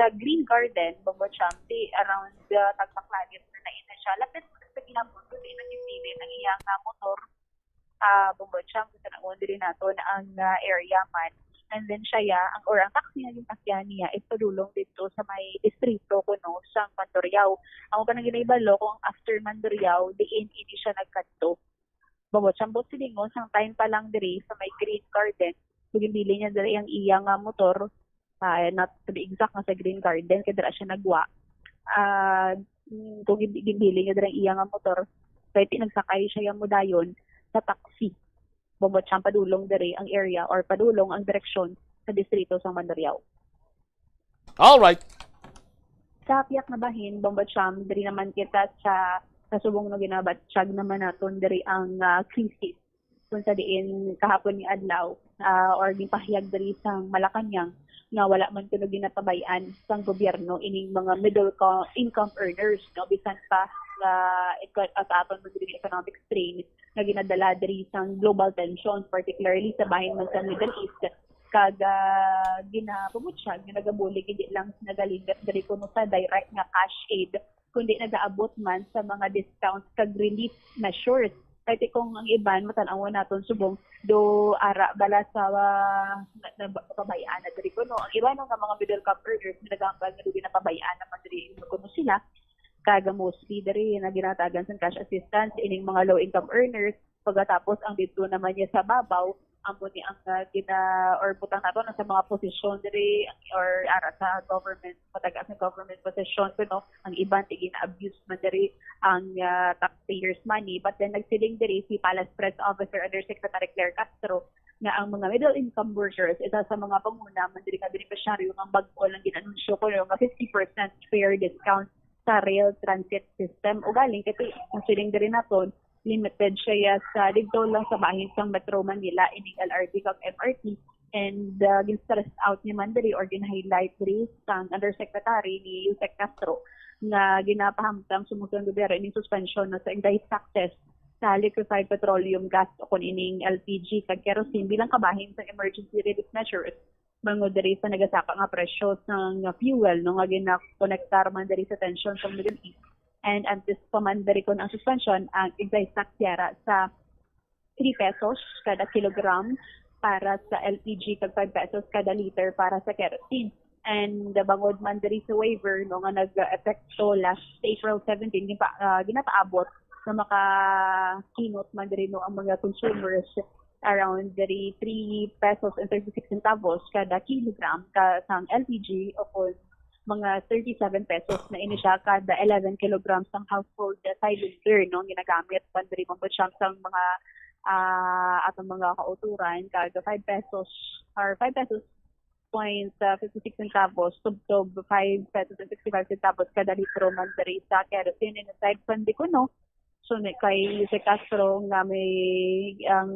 sa Green Garden, Bambatsyam, around Tagbak Lanit, na siya. Lapit sa ginabon ko din nagsisilin ang iyang motor Bambatsyam kung saan ang din nato na ang area man. And then siya ang taxi na yung takyan niya is padulong dito sa may distrito kuno sa Mandurriao. Ako pa nang ginaibalo kung after Mandurriao, diin ini siya nagkanto. Bambatsyam po silingon sang time pa lang diri sa may Green Garden. Bigibili niya diri ang iyang motor, not to be exact nga sa Green Garden, kaya dira siya nagwa. Kung gibili niya ang iyang motor, kaya nagsakay siya yung mudayon sa taxi. Bambatsyam padulong diri ang area or padulong ang direksyon sa distrito sa Mandurriao. Alright. Sa piyak na bahin, Bambatsyam, diri naman kita sa subong na ginabatsyag naman naton diri ang krisis. Kung sa diin kahapon ni adlaw or gipahayag diri sang Malacañang nga wala man kuno ginatabayan sang gobyerno ining mga middle income earners no bisan pa at aton man diri economic strain nga ginadala diri sang global tension particularly sa bahin man sa Middle East kag ginapumutsag nga nagabulig hindi lang nagalingat diri kuno sa direct nga cash aid kundi nagaabot man sa mga discounts kag relief measures. Kahit kung ang iban, matanawon natin subong do ara bala sa pabayaan na diri kuno. Ang iban nga mga middle class earners nagambal nga dugi na pabayaan naman diri kuno sila. Kaga mostly diri na ginatagan sa cash assistance ining mga low income earners pagkatapos ang dito naman niya sa babaw amo ni ang or butang nato sa mga posisyon diri or ara sa government pataga sa government position kuno ang iban tigin abuse man diri ang taxpayers money but then nagsiling diri si Palace Press Officer Undersecretary Claire Castro nga ang mga middle income workers isa sa mga panguna man diri ka beneficiaryo ng bag-o lang ginanunsyo ko nga 50% fare discount sa rail transit system o galing kay ang siling diri naton limited siya sa dito lang sa bahin sang Metro Manila ining LRT kag MRT and gin-stressed out ni Mandiri or gin-highlight diri sang Undersecretary ni Yusek Castro nga ginapahamtang sumusunod gobyerno ining suspension na sa excise taxes sa liquefied petroleum gas o kun ining LPG kag kerosene bilang kabahin sa emergency relief measures mga diri sa nagasaka nga presyo ng fuel no nga gina-connectar man diri sa tension sa Middle East. And antes pa man diri kon ang suspension ang excise tax yara sa 3 pesos kada kilogram para sa LPG kag 5 pesos kada liter para sa kerosene. And bangod man diri sa waiver no nga nag-epekto last April 17 ginapaabot na makakinot man diri no ang mga consumers around diri 3 pesos and 36 centavos kada kilogram sang LPG o mga 37 pesos na ini siya kada 11 kilograms ng household cylinder no ginagamit man diri Bambatsyam sang mga atong mga kauturan kada 5 pesos or 5 pesos point 56 centavos tubtob 5 pesos and 65 centavos kada litro man diri sa kerosene and aside from di kuno So kay Jose Castro nga may ang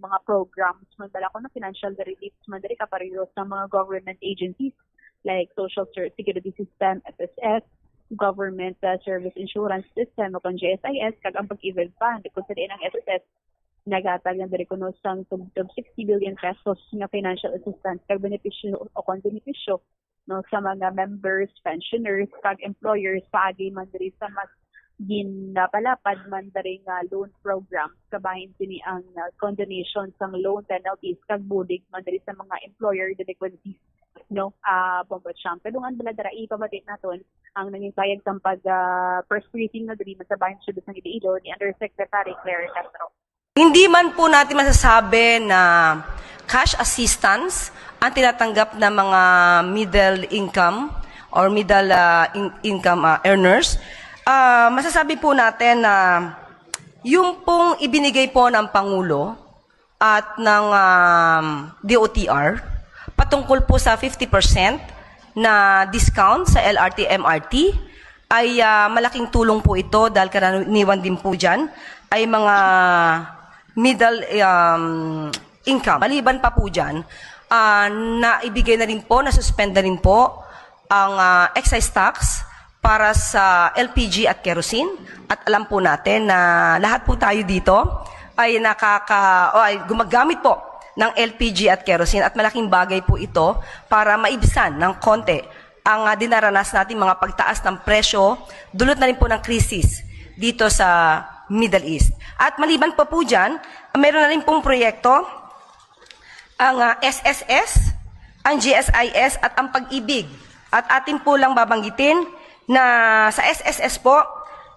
mga programs man dala ko na financial reliefs man diri kapareho sa mga government agencies like Social Security System, FSS, Government Service Insurance System o kung GSIS kag ang pag-event fund kung sa diin ang SSS nagatag na diri kuno sang tugtog 60 billion pesos nga financial assistance kag benepisyo o kung benepisyo no sa mga members, pensioners kag employers paagi man diri sa mas ginapalapad man diri nga loan program kabahin sini ang condonation sang loan penalties kag bulig man diri sa mga employer delinquencies no Bombo Champ kadungan bala dara ipabatit naton ang nanging payag sang pag first briefing na diri man sa bahin sud sang Iloilo ni Undersecretary Claire Castro. Hindi man po natin masasabi na cash assistance ang tinatanggap ng mga middle income or middle income earners. Masasabi po natin na yung pong ibinigay po ng Pangulo at ng DOTR patungkol po sa 50% na discount sa LRT MRT ay malaking tulong po ito dahil karaniwan din po dyan ay mga middle income. Maliban pa po dyan, naibigay na rin po, nasuspend na rin po ang excise tax para sa LPG at kerosene. At alam po natin na lahat po tayo dito ay gumagamit po ng LPG at kerosene at malaking bagay po ito para maibsan ng konti ang dinaranas natin mga pagtaas ng presyo dulot na rin po ng krisis dito sa Middle East. At maliban pa po dyan, meron na rin pong proyekto ang SSS, ang GSIS at ang Pag-ibig. At atin po lang babanggitin na sa SSS po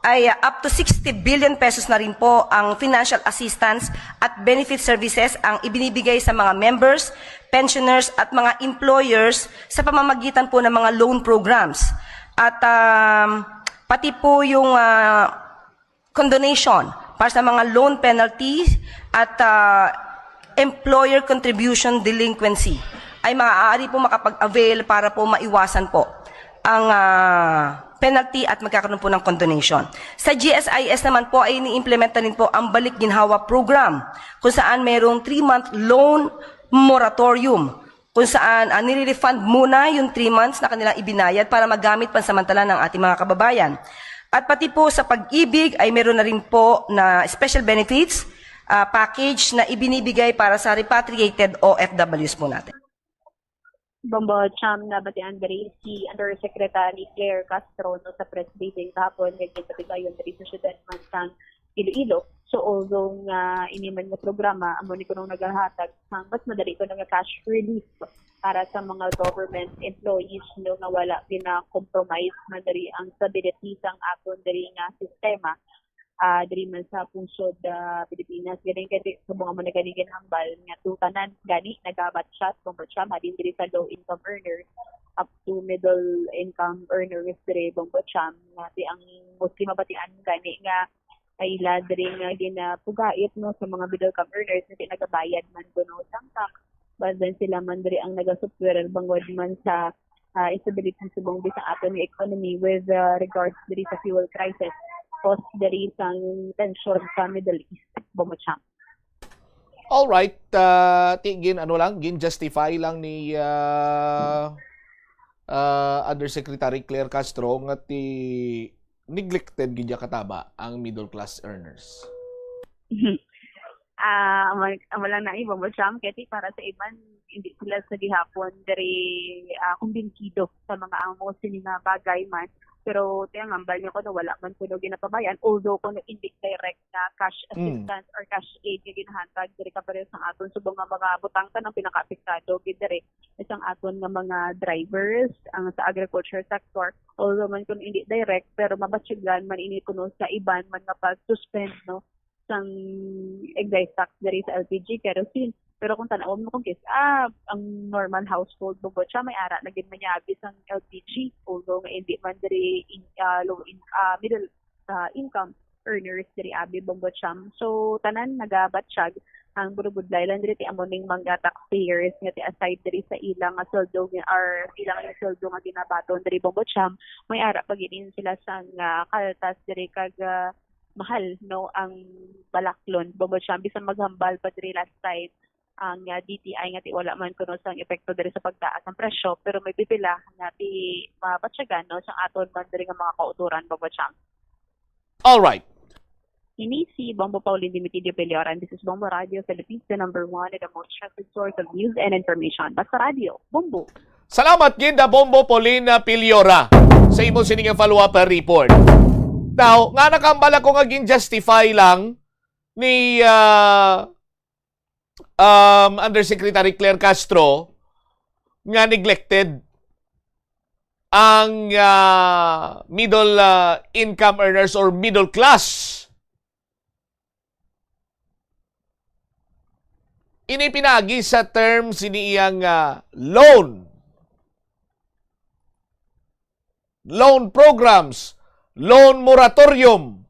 ay up to 60 billion pesos na rin po ang financial assistance at benefit services ang ibinibigay sa mga members, pensioners at mga employers sa pamamagitan po ng mga loan programs. At pati po yung condonation para sa mga loan penalties at employer contribution delinquency ay maaari po makapag-avail para po maiwasan po ang penalty at magkakaroon po ng condonation. Sa GSIS naman po ay ini-implement na rin po ang Balik Ginhawa Program kung saan mayroong 3-month loan moratorium kung saan nire-refund muna yung 3 months na kanilang ibinayad para magamit pansamantala ng ating mga kababayan. At pati po sa Pag-ibig ay meron na rin po na special benefits package na ibinibigay para sa repatriated OFWs po natin. Bombo Cham na batian diri si Undersecretary Claire Castro no sa press briefing kahapon nga gitabigayon diri sa syudad man sang Iloilo. So although nga iniman nga programa amo ni kuno nagahatag sang mas madali ko nga cash relief para sa mga government employees no nga wala gina-compromise man diri ang stability sang aton diri nga sistema. Diri man sa punsod Pilipinas ganing kay subong mo na ganigin hambal nga tutanan gani nagabat siya bombo siya madin diri sa low income earners up to middle income earners diri bombo siya nga ang mostly mabatian gani nga ay ila diri nga ginapugait no sa mga middle income earners na nagabayad man kuno sang tax but then sila man diri ang nagasubscribe bangod man sa instability subong bisang aton nga economy with regards diri sa fuel crisis post dari sang tension sa Middle East Bomacham. All right, tigin gin justify lang ni Undersecretary Claire Castro nga ti neglected gid kataba ang middle class earners. Amo lang na Bomacham kay para sa iban hindi sila sa gihapon dari kumbinkido sa mga amo sini nga bagay man. Pero tiyang ambal niya ko na wala man kuno ginapabayan although kuno indirect na cash assistance or cash aid nga ginahatag diri ka pareho sa aton subong nga mga butangkan ang pinaka-apektado gid diri isang aton nga mga drivers ang sa agriculture sector although man kuno direct pero mabatsyagan man ini kuno sa iban man nga pag-suspend no sang excise tax diri sa LPG kerosene. Pero kung tanaw mo kung ang normal household mo siya may ara na gid manyabis ang LPG although nga hindi man diri middle income earners diri abi bombo cham. So tanan nagabatsyag ang budbudlay lang diri ti amoning mga taxpayers nga ti aside diri sa ilang sweldo or ilang sweldo nga ginabaton diri bombo cham may ara paginin sila sang kaltas diri kag mahal no ang balaklon Bombo Cham bisan maghambal pa diri last time ang DTI nga ti wala man kuno sang epekto diri sa pagtaas ng presyo pero may pipila nga ti mabatsyagan no sang aton man diri nga mga kauturan Bombo Cham. All right. Ini si Bombo Pauline Dimitidio Peleora and this is Bombo Radio Philippines, the #1 and the most trusted source of news and information. Basta Radio, Bombo. Salamat gid na Bombo Paulina Piliora sa imong sining follow-up report. Now, nga nakambala ko nga gin-justify lang ni Undersecretary Claire Castro nga neglected ang middle income earners or middle class. Inipinagi sa term siniyang loan programs, loan moratorium.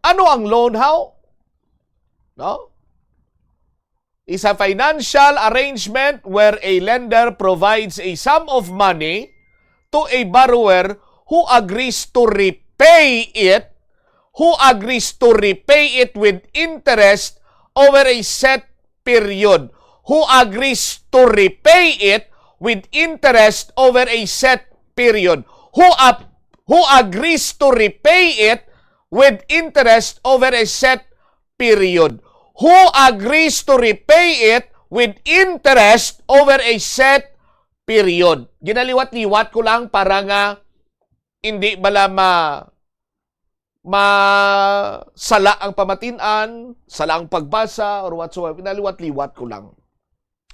Ano ang loan, how? No? Is a financial arrangement where a lender provides a sum of money to a borrower who agrees to repay it with interest over a set period. Who agrees to repay it with interest over a set period. Who agrees to repay it with interest over a set period. Who agrees to repay it with interest over a set period. Ginaliwat-liwat ko lang para nga hindi bala sala ang pamatinan, sala ang pagbasa, or whatsoever. Ginaliwat-liwat ko lang.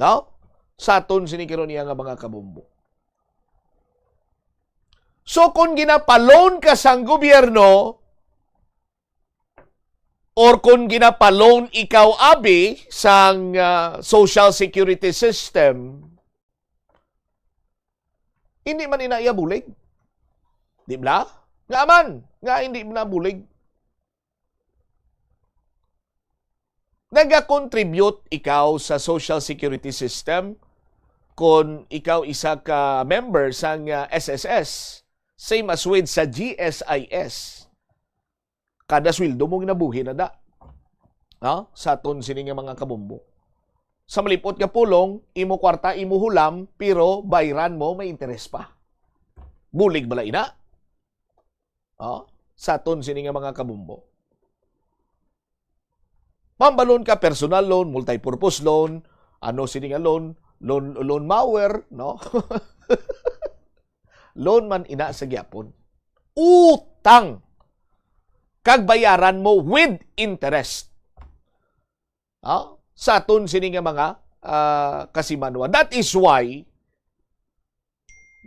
No? Sa aton sinikiro niya nga mga kabumbo. So kung ginapaloan ka sang gobyerno, or kung ginapaloan ikaw, abi, sang social security system, hindi man inaiabulig. Di ba? Nga man, nga hindi nabulig. Nag-contribute ikaw sa social security system kung ikaw isa ka member sang SSS, same as with sa GSIS. Kada sweldo mo ginabuhi na da. No? Sa aton sini nga mga kabumbo. Sa malipot nga pulong, imo kwarta, imo hulam, pero bayran mo may interes pa. Bulig bala ina. No? Sa aton sini nga mga kabumbo. Pambalon ka, personal loan, multi-purpose loan, ano sini nga loan mower, no? Loan man ina sa gyapon. Utang! Kag bayaran mo with interest. Sa aton sini nga mga kasimanwa. That is why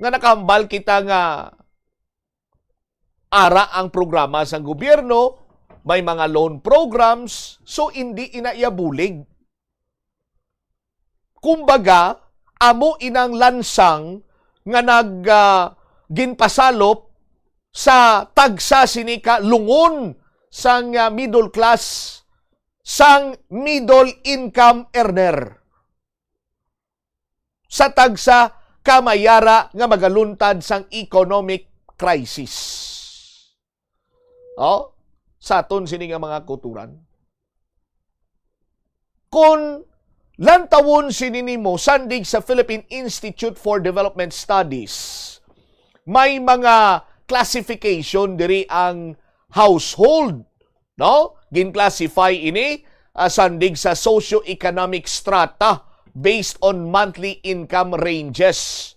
nga nakahambal kita nga ara ang programa sa gobyerno, may mga loan programs, so hindi inaiabulig. Kumbaga, amo inang lansang nga ginpasalop sa tagsa sinika lungon sang middle class, sang middle income earner. Sa tagsa kamayara nga magaluntad sang economic crisis. Sa aton sini nga mga kuturan. Kung lantawon sininimo sandig sa Philippine Institute for Development Studies, may mga classification diri ang household, no? Gin-classify ini sandig sa socio-economic strata based on monthly income ranges.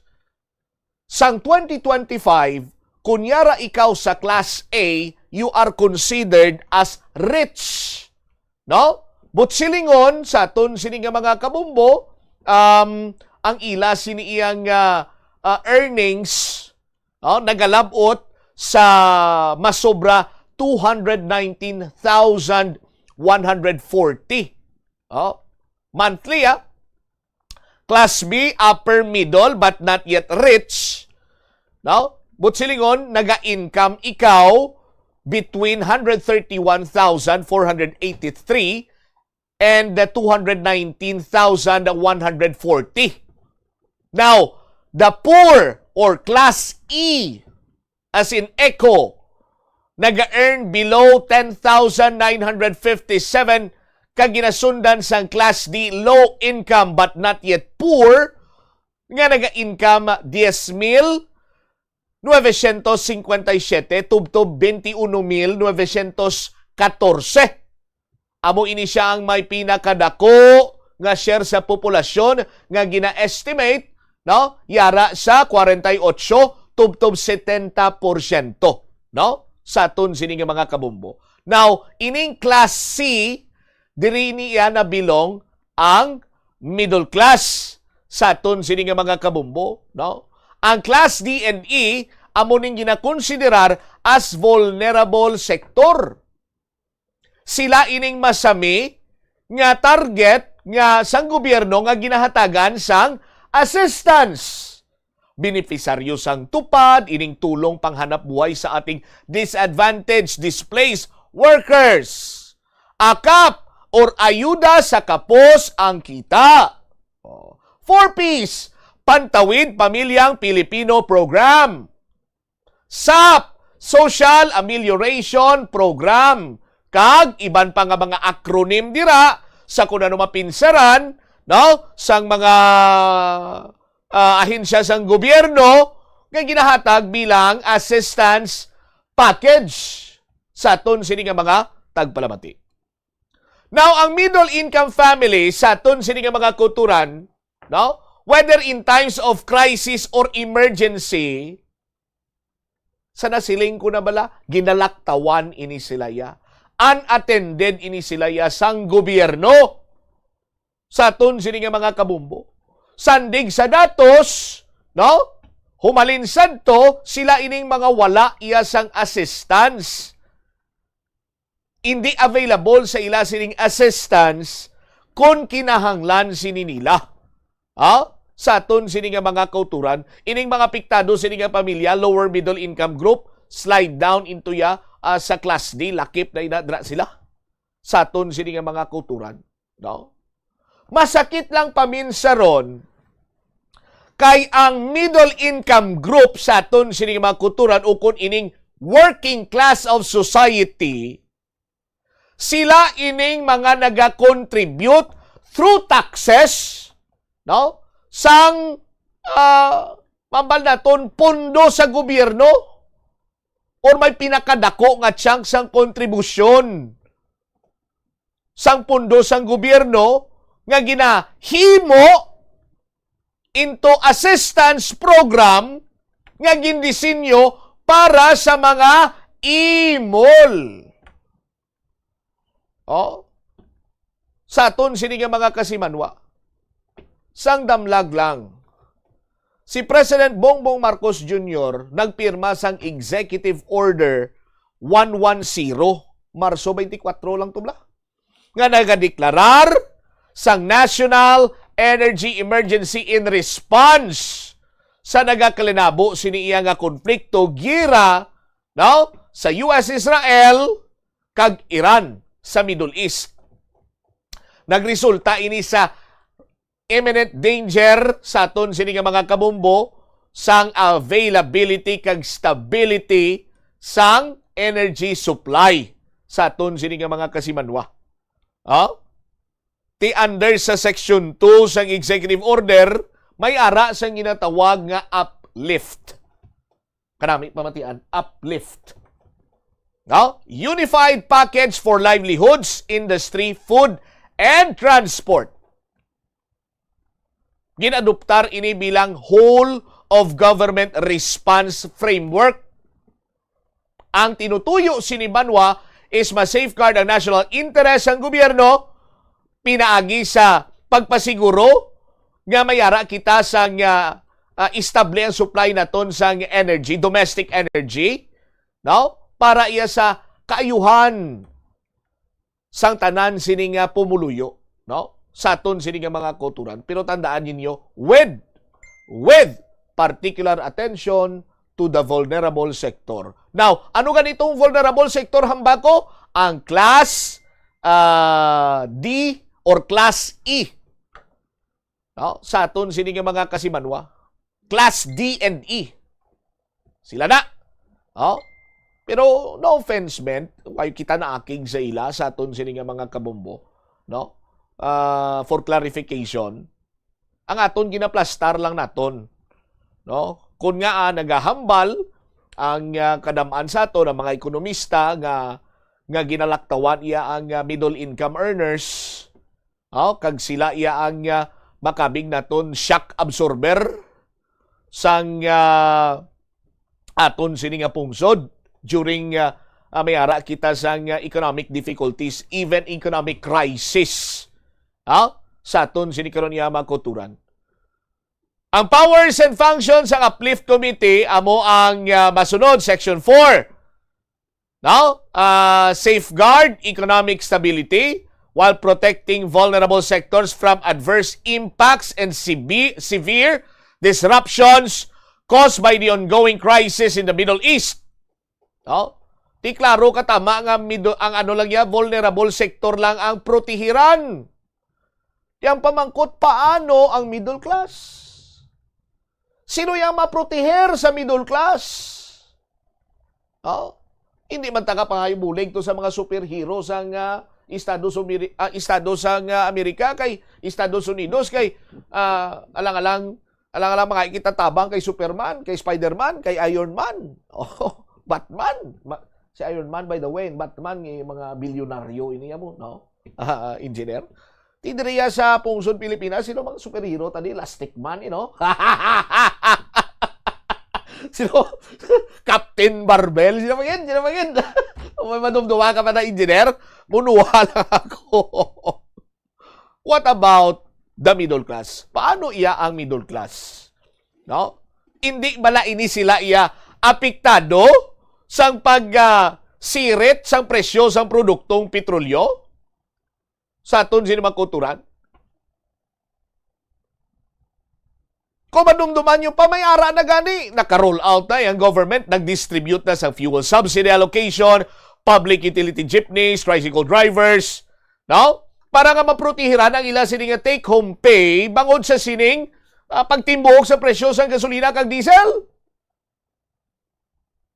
Sang 2025, kunyara ikaw sa class A, you are considered as rich, no? But silingon sa aton sini nga mga kabumbo, ang ila sini iyang earnings nagalabot sa masobra 219,140. Monthly, Class B, upper middle, but not yet rich. No? But silingon, naga-income ikaw between 131,483 and 219,140. Now, the poor or Class E, as in Echo, naga-earn below 10,957 kag ginasundan sang Class D low income but not yet poor nga naga-income 10,957 tubtob 21,914. Amo ini siya ang may pinakadako nga share sa populasyon nga gina-estimate, no? Yara sa 48 tubtob 70%, no? Sa aton sini nga mga kabumbo. Now, ining Class C diri niya na bilong ang middle class sa aton sini nga mga kabumbo, no? Ang Class D and E amo ning ginakonsiderar as vulnerable sector. Sila ining masami nga target nga sang gobyerno nga ginahatagan sang assistance. Benepisaryo sang tupad, ining tulong panghanap buhay sa ating disadvantaged displaced workers. Akap or ayuda sa kapos ang kita. 4Ps, Pantawid Pamilyang Pilipino Program. SAP, Social Amelioration Program. Kag iban pa nga mga acronym dira sa kung ano mapinsaran, no? Sang mga ahensya sang gobyerno nga ginahatag bilang assistance package sa aton sini nga mga tagpalamati. Now, ang middle income family sa aton sini nga mga kulturan, no? Whether in times of crisis or emergency, sa nasiling ko na bala, ginalaktawan ini sila ya. Unattended ini sila ya sang gobyerno sa aton sini nga mga kabumbo. Sandig sa datos, no? Humalinsad to, sila ining mga wala iya sang assistance. Hindi available sa ila sining assistance kung kinahanglan sini nila. Sa aton sini nga mga kauturan, ining mga piktado sini nga pamilya, lower middle income group, slide down into ya sa Class D, lakip na inadra sila. Sa aton sini nga mga kauturan. No? Masakit lang paminsaron kay ang middle income group sa aton sini nga mga kauturan o kung ining working class of society, sila ining mga naga-contribute through taxes, no? Sang mambal naton pondo sa gobyerno or may pinakadako nga chunk sang kontribusyon sang pondo sang gobyerno nga ginahimo into assistance program nga gindisenyo para sa mga imol. Sa aton sini nga mga kasimanwa, sang damlag lang. Si President Bongbong Marcos Jr. nagpirma sang Executive Order 110, Marso 24 lang tubla, nga nagadeklarar sang National Energy Emergency in Response sa nagakalinabo siniya nga konflikto gira, no? Sa US-Israel kag Iran sa Middle East. Nagresulta ini sa imminent danger sa aton sini nga mga kabumbo sang availability kag stability sang energy supply sa aton sini nga mga kasimanwa. Ti under sa Section 2 sang Executive Order, may ara sang ginatawag nga uplift. Kanami pamatian, uplift. Unified Package for Livelihoods, Industry, Food, and Transport. Ginadoptar ini bilang whole of government response framework. Ang tinutuyo sini Banwa is ma-safeguard ang national interest ng gobyerno, pinaagi sa pagpasiguro nga mayara kita sang istable ang supply naton sang energy, domestic energy, no? Para iya sa kaayuhan sang tanan sini nga pumuluyo, no? Sa aton sini nga mga kulturan. Pero tandaan ninyo, with particular attention to the vulnerable sector. Now, ano ganitong vulnerable sector hambako? Ang Class D or Class E. No? Sa aton sini nga mga kasimanwa, Class D and E. Sila na. No? Pero no offense meant, kayo kita na akig sa ila sa aton sini nga mga kabombo, no? For clarification, ang aton ginaplastar lang naton, no? Kung nga nagahambal ang kadamaan sa aton ng mga ekonomista nga ginalaktawan iya ang middle income earners, kag sila iya ang makabing naton shock absorber sang aton sini nga pungsod during may ara kita sang economic difficulties, even economic crisis. Sa aton sini karon iya makuturan. Ang powers and functions ng Uplift Committee amo ang masunod section 4. Now, safeguard economic stability while protecting vulnerable sectors from adverse impacts and severe disruptions caused by the ongoing crisis in the Middle East. No? Di klaro katama nga ang ano lang ya, vulnerable sector lang ang protehiran. Yang pamangkot paano ang middle class? Sino yang maproteher sa middle class? Hindi man taga pangayobulig to sa mga superhero sang Estados Amerika kay Estados Unidos kay alang-alang makikita tabang kay Superman, kay Spider-Man, kay Iron Man. Batman. Si Iron Man, by the way, Batman, mga bilyonaryo ini mo, no? Engineer. Tidriya sa pungsod Pilipinas, sino mga superhero tadi? Elastic Man, you know? Sino? Captain Barbell? Sino magin? May madumduwa ka pa na engineer? Munuha lang ako. What about the middle class? Paano iya ang middle class? No? Hindi bala ini sila iya apektado sang pag-sirit sang presyo sang produktong petrolyo? Sa aton sino magkuturan? Kung madumduman yung pamayara na gani, naka-roll out na yung government, nag-distribute na sa fuel subsidy allocation, public utility jeepneys, tricycle drivers, no? Para nga maprotehiran ang ila sining take-home pay bangod sa sining pagtimbok sa presyo sa gasolina kag diesel.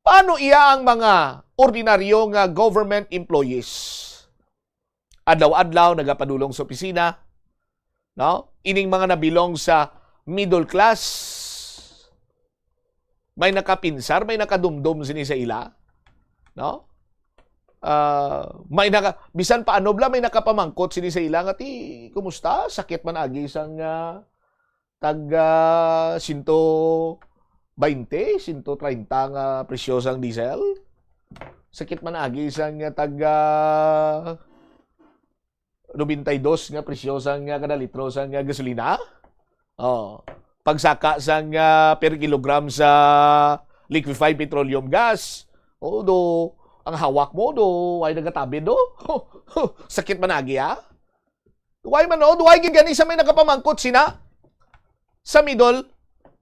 Paano iya ang mga ordinaryong government employees? Adlaw-adlaw nagapadulong sa opisina, no? Ining mga nabilong sa middle class, may nakapinsar, may nakadumdum sini sa ila, no? Bisan pa ano bla, may nakapamangkot sini sa ila nga ti kumusta, sakit man agi sang tag 120, 130 nga presyo sang diesel, sakit man agi sang tag 92 nga presyo sang kada litro sang gasolina. Pagsaka sang per kilogram sa liquefied petroleum gas. Do ang hawak mo ay nagatabi do. Sakit man agi Duway man duway gani sa may nakapamangkot sina sa middle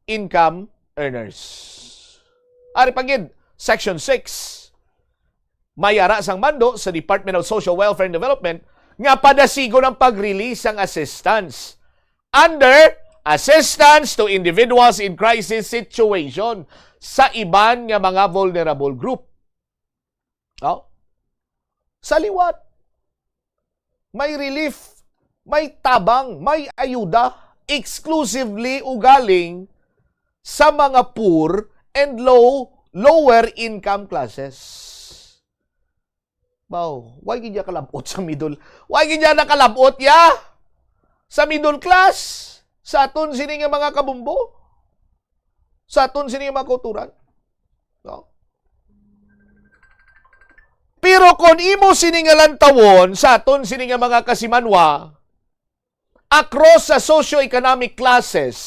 income earners. Ari pagid section 6. Mayara sang mando sa Department of Social Welfare and Development nga padasigo ng pag-release ang assistance under assistance to individuals in crisis situation sa iban nga mga vulnerable group. Sa liwat, may relief, may tabang, may ayuda exclusively ugaling sa mga poor and lower income classes. Wow, why gidya kalabot sa middle? Why gidya nakalabot ya? Sa middle class? Sa aton sini nga mga kabumbo? Sa aton sini nga mga kulturan? No? Pero kung imo sini nga lantawon sa aton sini nga mga kasimanwa, across sa socio-economic classes,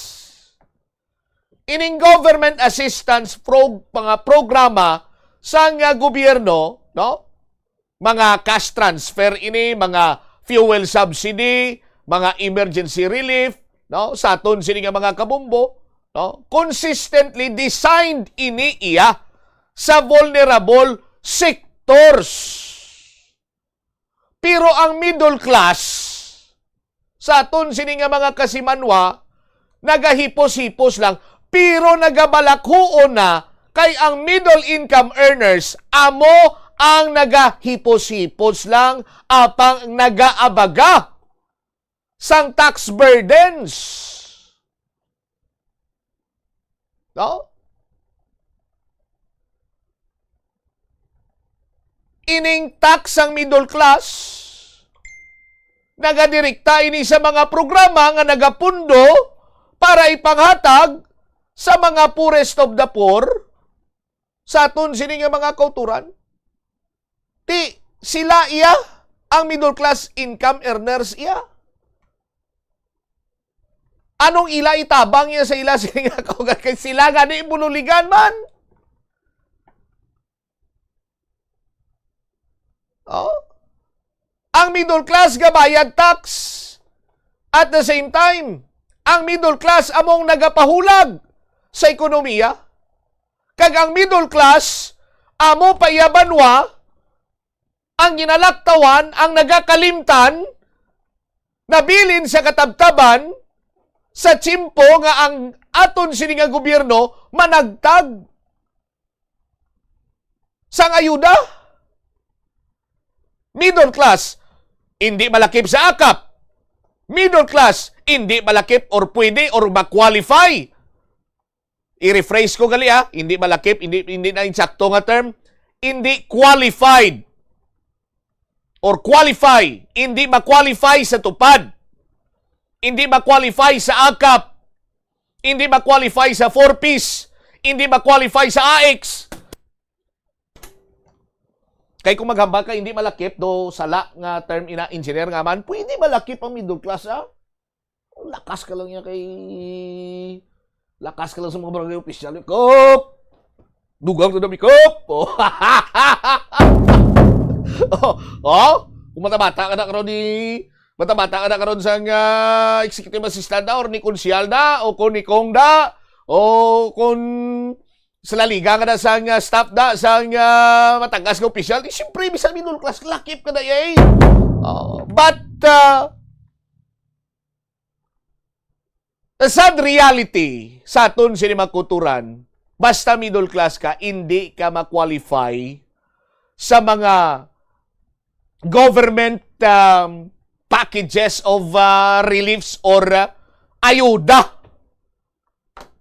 ining government assistance mga programa sa nga gobyerno, no? Mga cash transfer ini, mga fuel subsidy, mga emergency relief, no? Sa aton sini nga mga kabumbo, no? Consistently designed ini iya sa vulnerable sectors. Pero ang middle class sa aton sini nga mga kasimanwa nagahipos-hipos lang pero nagabalakhuon na kay ang middle income earners amo ang nagahipos-hipos lang apang nagaabaga sang tax burdens. No? Ining tax ang middle class, nagadirekta ini sa mga programa nga nagapundo para ipanghatag sa mga poorest of the poor sa aton sini nga mga kauturan. Ti sila iya ang middle class income earners iya. Anong ila itabang niya sa ila sini nga kaugan kay sila gani bululigan man. Oh. Ang middle class gabayad tax. At the same time, ang middle class among nagapahulag sa ekonomiya. Kag ang middle class amo payabanwa ang ginalaktawan, ang nagakalimtan nabilin sa katabtaban sa tsimpo nga ang aton sini nga gobyerno managtag sang ayuda. Middle class, hindi malakip sa akap. Middle class, hindi malakip or pwede or ma-qualify. I-rephrase ko gali hindi malakip, hindi na insakto nga term. Hindi qualified or qualify, hindi ma-qualify sa tupad. Hindi ma-qualify sa akap. Hindi ma-qualify sa 4-piece. Hindi ma-qualify sa AX. Kay kung maghambal ka, hindi malakip, do sala nga term ina engineer nga man, pwede malakip ang middle class, Lakas ka lang yan lakas ka lang sa mga barangay opisyal. Kop! Dugang to dami, kop! Kung matabata ka na karon sa executive assistant or ni konsyal da, o kung ni kong da, o kung sa laliga nga na sang staff da, sang matagas nga opisyal, siyempre, bisa middle class, lakip ka na yay. But, the sad reality sa aton sinimakuturan, basta middle class ka, hindi ka ma-qualify sa mga government packages of reliefs or ayuda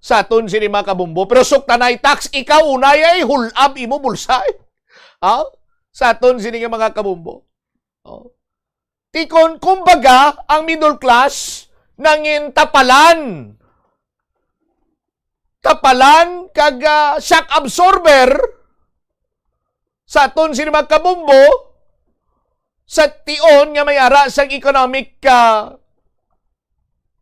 sa aton sini mga kabumbo. Pero suktanay tax, ikaw unay ay hulab imo bulsa. Sa aton sini mga kabumbo. Tikon, kumbaga, ang middle class nangin tapalan. Tapalan kag shock absorber sa aton sini mga kabumbo sa tion nga may ara sa economic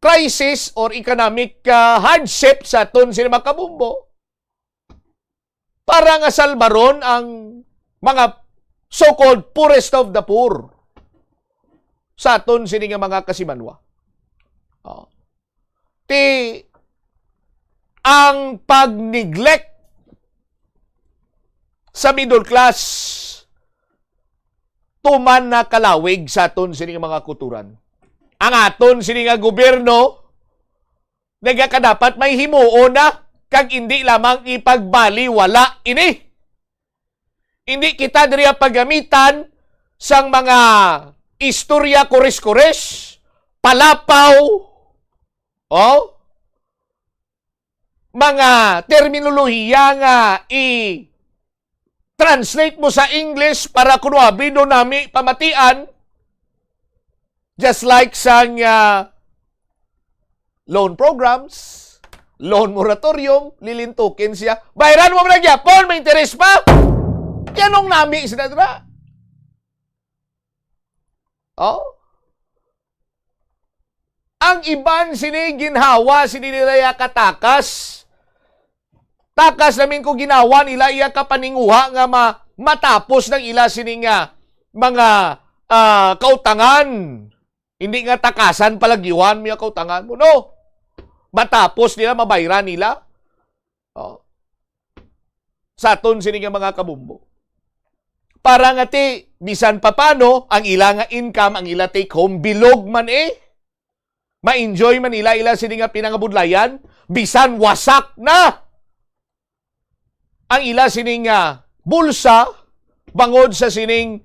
crisis or economic hardship sa aton sini mga kabumbo para nga salbaron ang mga so-called poorest of the poor sa aton sini nga mga kasimanwa. Ang pag-neglect sa middle class tuman na kalawig sa aton sini nga mga kuturan. Ang aton sini nga gobyerno nagakadapat may himuon na kag hindi lamang ipagbaliwala ini. Hindi kita diriya paggamitan sang mga istorya kores-kores, palapaw, mga terminolohiya nga translate mo sa English para kunwabi do nami pamatian. Just like sa loan programs, loan moratorium, lilintukin siya. Bayaran mo na gyapon, may interes pa. Yanong nami sinadra. Ang iban sini ginhawa, sini nila katakas. Takas namin ko ginawa nila iya kapaninguha nga matapos ng ila sini nga mga kautangan. Hindi nga takasan palagiwan mga kautangan mo. No. Matapos nila, mabayran nila. Sa aton sini nga mga kabumbo. Para nga bisan pa paano, ang ila nga income, ang ila take home, bilog man ma-enjoy man ila sini nga pinangabudlayan, bisan wasak na ang ila sining bulsa bangod sa sining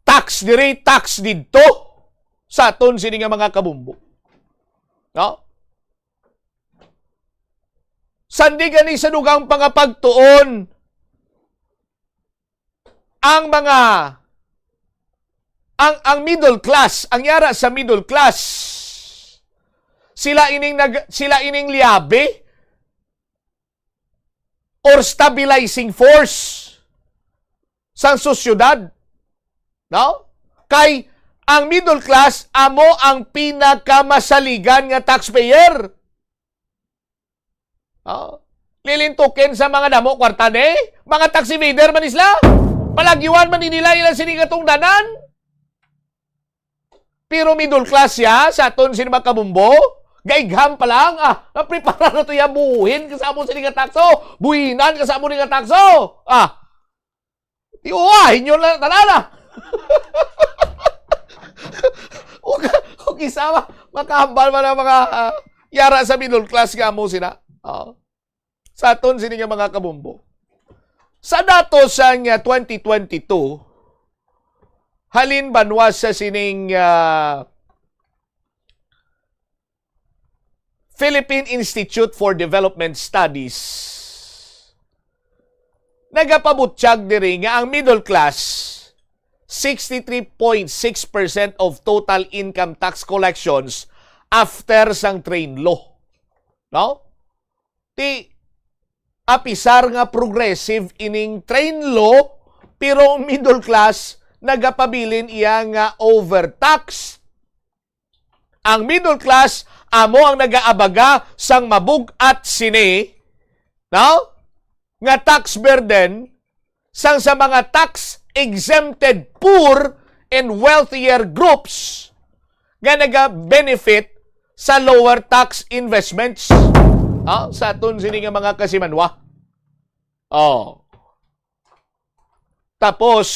tax diri, tax didto sa aton sining mga kabumbo. No? Sandi gani sa dugang pangapagtuon ang mga ang middle class, ang yara sa middle class, sila ining liabe or stabilizing force sa sosyedad. No? Kay ang middle class amo ang pinakamasaligan nga taxpayer. Lilintukin sa mga damo kwarta de, mga taxi evader man isla. Palagyuan man nila ilang sinigatong danan. Pero middle class ya, sa aton sinima kabumbo, gaigham pa lang, naprepara na to ya buhin kasamo sinigatakso, buhinan kasamo sinigatakso. Iuwahin nyo lang tanana. Kung isama, makahambal man ang mga yara sa middle class nga mo sila. Sa aton sini nga mga kabumbo. Sa datos sang 2022, halin banwas sa sining Philippine Institute for Development Studies, nagapabutsyag diri nga ang middle class 63.6% of total income tax collections after sang train law. No? Apisar nga progressive ining train law, pero middle class nagapabilin iya nga overtax. Ang middle class amo ang nagaabaga sang mabugat sini, no? Nga tax burden sang sa mga tax exempted poor and wealthier groups nga naga-benefit sa lower tax investments. Sa aton sini nga mga kasimanwa. Tapos,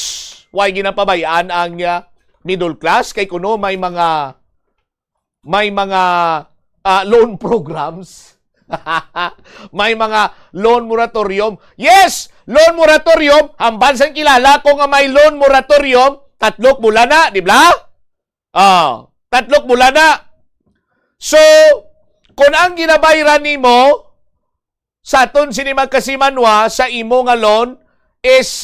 why ginapabayaan ang middle class? Kay kuno may mga loan programs. May mga loan moratorium. Yes! Loan moratorium. Hambal sang kilala ko nga may loan moratorium. 3 bulan na, di ba? 3 bulan na. So, kung ang ginabayran nimo sa aton sini magkasimanwa sa imo nga loan is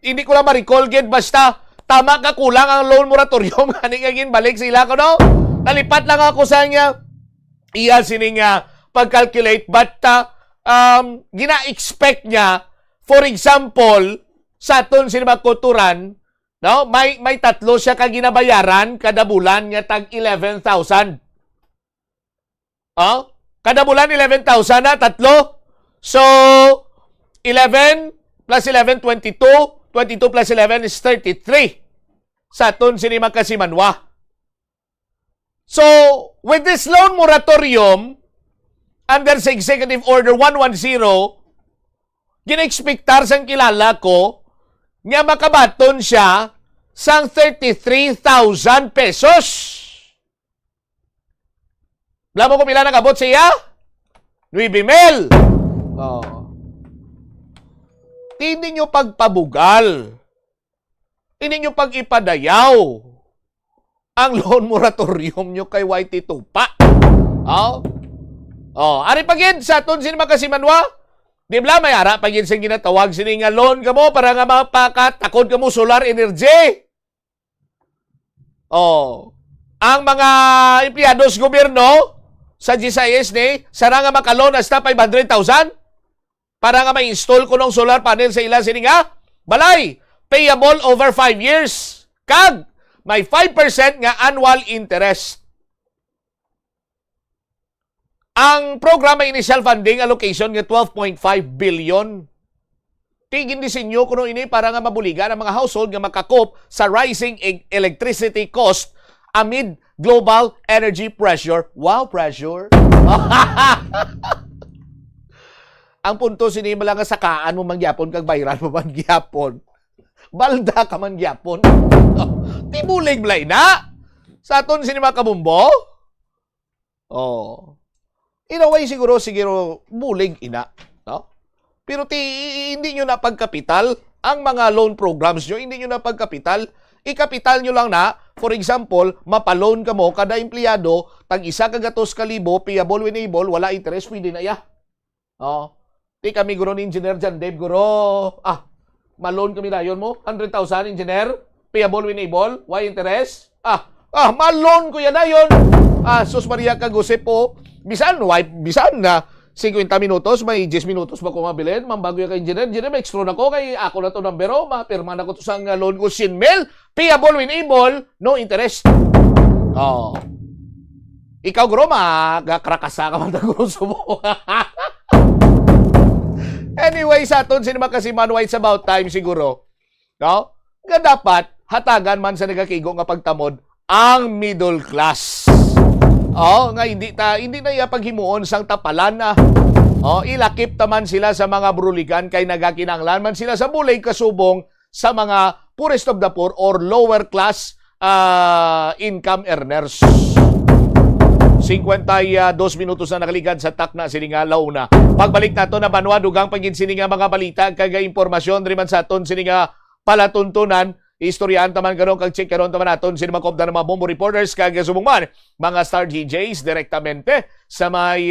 hindi ko lang ma-recall gid, basta tama ka kulang ang loan moratorium ani nga ginbalik sila ko no. Nalipat lang ako sa iya sini nga pag-calculate, but gina-expect niya, for example, sa aton sini magkuturan, no, may 3 siya ka ginabayaran kada bulan nga tag 11,000. Kada bulan 11,000 na, 3. So, 11 plus 11, 22. 22 plus 11 is 33. Sa aton sini magkasimanwa. So, with this loan moratorium, under sa Executive Order 110, gina-expectar sang kilala ko nga makabaton siya sang 33,000 pesos. Alam mo kung pila nagabot siya? 9,000. Hindi nyo pagpabugal. Hindi nyo pag-ipadayaw ang loan moratorium nyo kay Whitey Tupa. Ari pagin sa aton sini makasimanwa, di ba may ara pagin sa ginatawag sini nga loan ka mo para nga mapakatakod ka mo solar energy. Ang mga empleyado sa gobyerno sa GSIS ni, sara nga makalon hasta 500,000 para nga ma-install ko ng solar panel sa ilang sini nga balay. Payable over 5 years. Kag may 5% nga annual interest. Ang programa initial funding allocation nga 12.5 billion. Tigin disenyo kuno ini para nga mabuligan ang mga household nga makakop sa rising electricity cost amid global energy pressure. Wow, pressure. Ang punto sini lang nga sakaan mo mangyapon kag bayran mo mangyapon. Balda ka mangyapon. Tibulig blay na. Sa aton sini mga kabumbo. In a way, siguro bulig ina. No? Pero hindi nyo na pagkapital ang mga loan programs nyo, hindi nyo na pagkapital. Ikapital nyo lang na, for example, mapaloan ka mo, kada empleyado, tag 1,200,000, payable, winnable, wala interest, pwede na ya. Oh. Di kami guro ni engineer dyan, Dave, guro. Maloan kami na, yun mo, 100,000, engineer, payable, winnable, why interest? Maloan ko yan na yun. Sus Maria Kagusep po, bisan na, 50 minutos, may 10 minutos ba ko mabilin? Mambago yung ka-engineer. Engineer, may extra na ko. Kaya ako na to numbero. Mapirma na ko to sa loan ko. Sinmel, payable, winnable, no interest. Oh. Ikaw, guro, magkrakasa ka man na guro sumo. Anyway, sa aton, sinima kasi man white's about time siguro. No? Nga dapat, hatagan man sa nagakigo nga pagtamod, ang middle class. Nga hindi na iya paghimuon sang tapalan na. Ilakip taman sila sa mga bruligan kay nagakinanglan man sila sa bulay kasubong sa mga poorest of the poor or lower class income earners. 52 minutos na nakaligad sa takna sininga launa. Pagbalik nato na banwa dugang pagin sininga mga balita kag impormasyon diri man sa aton sininga palatuntunan. Istoryahan taman karon kag check karon taman naton sino makopda ng mga Bombo reporters kag subong man mga Star DJs direktamente sa may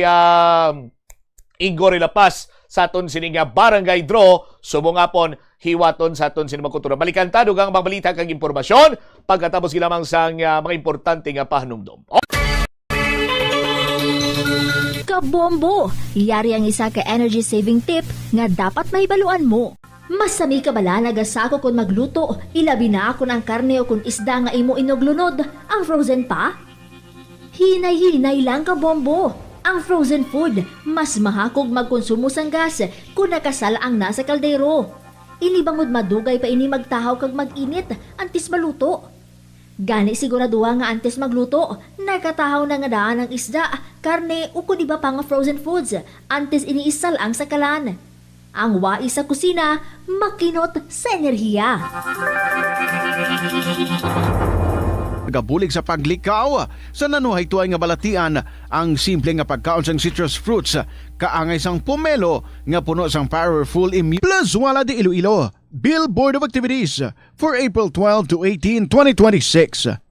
Igor La Paz sa aton sininga barangay draw subong apon hiwaton sa aton sino makultura. Balikan ta dugang mga balita kag impormasyon pagkatapos gilamang sang mga importante nga pahanumdom. Kabombo, yari ang isa ka energy saving tip nga dapat mahibaluan mo. Masami ka bala nagasako kung magluto, ilabi na ako ng karne o kung isda nga imo inoglunod, ang frozen pa? Hinay-hinay lang ka, Bombo. Ang frozen food, mas mahakog magkonsumo sang gas kung nakasal ang nasa kaldero. Inibangod madugay pa ini magtahaw kag mag-init, antis maluto. Gani siguraduha nga antes magluto, nakatahaw na nga daan ang isda, karne o kung iba pa nga frozen foods, antes iniisal ang sakalan. Ang wais sa kusina, makinot sa enerhiya. Nagabulig sa paglikaw sa nanuhay tuay nga balatian ang simple nga pagkaon sang citrus fruits kaangay sang pomelo nga puno sang powerful immune. Plus wala di Iloilo Billboard of Activities for April 12 to 18, 2026.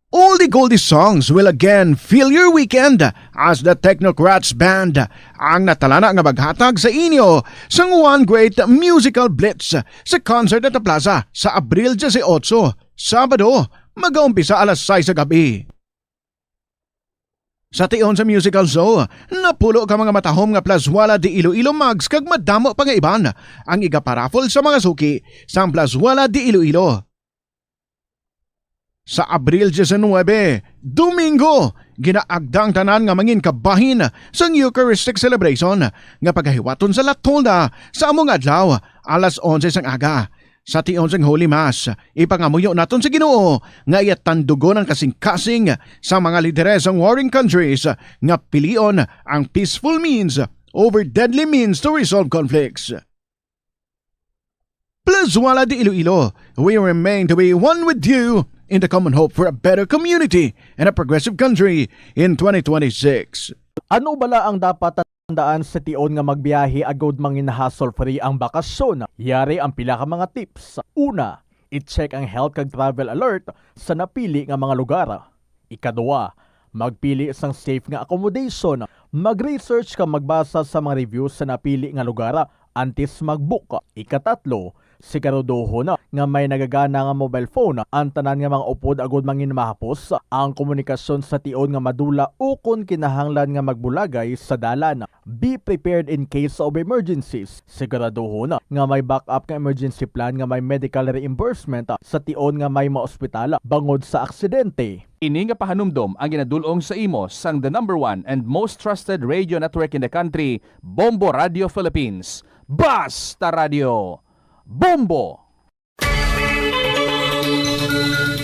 All the Goldie songs will again fill your weekend as the Technocrats Band ang natalana nga maghatag sa inyo sang one great musical blitz sa concert at the plaza sa Abril 18, Sabado, mag-aumpisa alas 6 sa gabi. Sa tion sa musical show, napulo ka mga matahom nga plaswala di Iloilo mugs kag madamo pa nga iban ang igaparafol sa mga suki sa plaswala di Iloilo. Sa Abril 19, Domingo, ginaagdang tanan nga mangin kabahin sa Eucharistic celebration nga paghahiwaton sa Latolda sa among adlaw alas 11 sang aga. Sa tion sang Holy Mass, ipangamuyo naton sa Ginoo nga iatandugon ang kasing-kasing sa mga lideres ng warring countries nga pilion ang peaceful means over deadly means to resolve conflicts. Plus wala di Iloilo, we remain to be one with you in the common hope for a better community and a progressive country in 2026. Ano bala ang dapat tandaan sa tion nga magbiyahe agod mangin hassle-free ang bakasyon? Yari ang pila ka mga tips. Una, i-check ang health kag travel alert sa napili nga mga lugar. Ikadua, magpili isang safe nga accommodation. Mag-research ka magbasa sa mga reviews sa napili nga lugar antes mag-book. Ikatatlo, siguraduho na nga may nagagana nga mobile phone ang tanan nga mga upod agod mangin mahapos ang komunikasyon sa tion nga madula o kung kinahanglan nga magbulagay sa dalan. Be prepared in case of emergencies. Siguraduho na nga may backup nga emergency plan nga may medical reimbursement sa tion nga may maospital bangod sa aksidente. Ini nga pahanumdom ang ginadulong sa imo sang the #1 and most trusted radio network in the country, Bombo Radio Philippines. Basta Radio Bombo!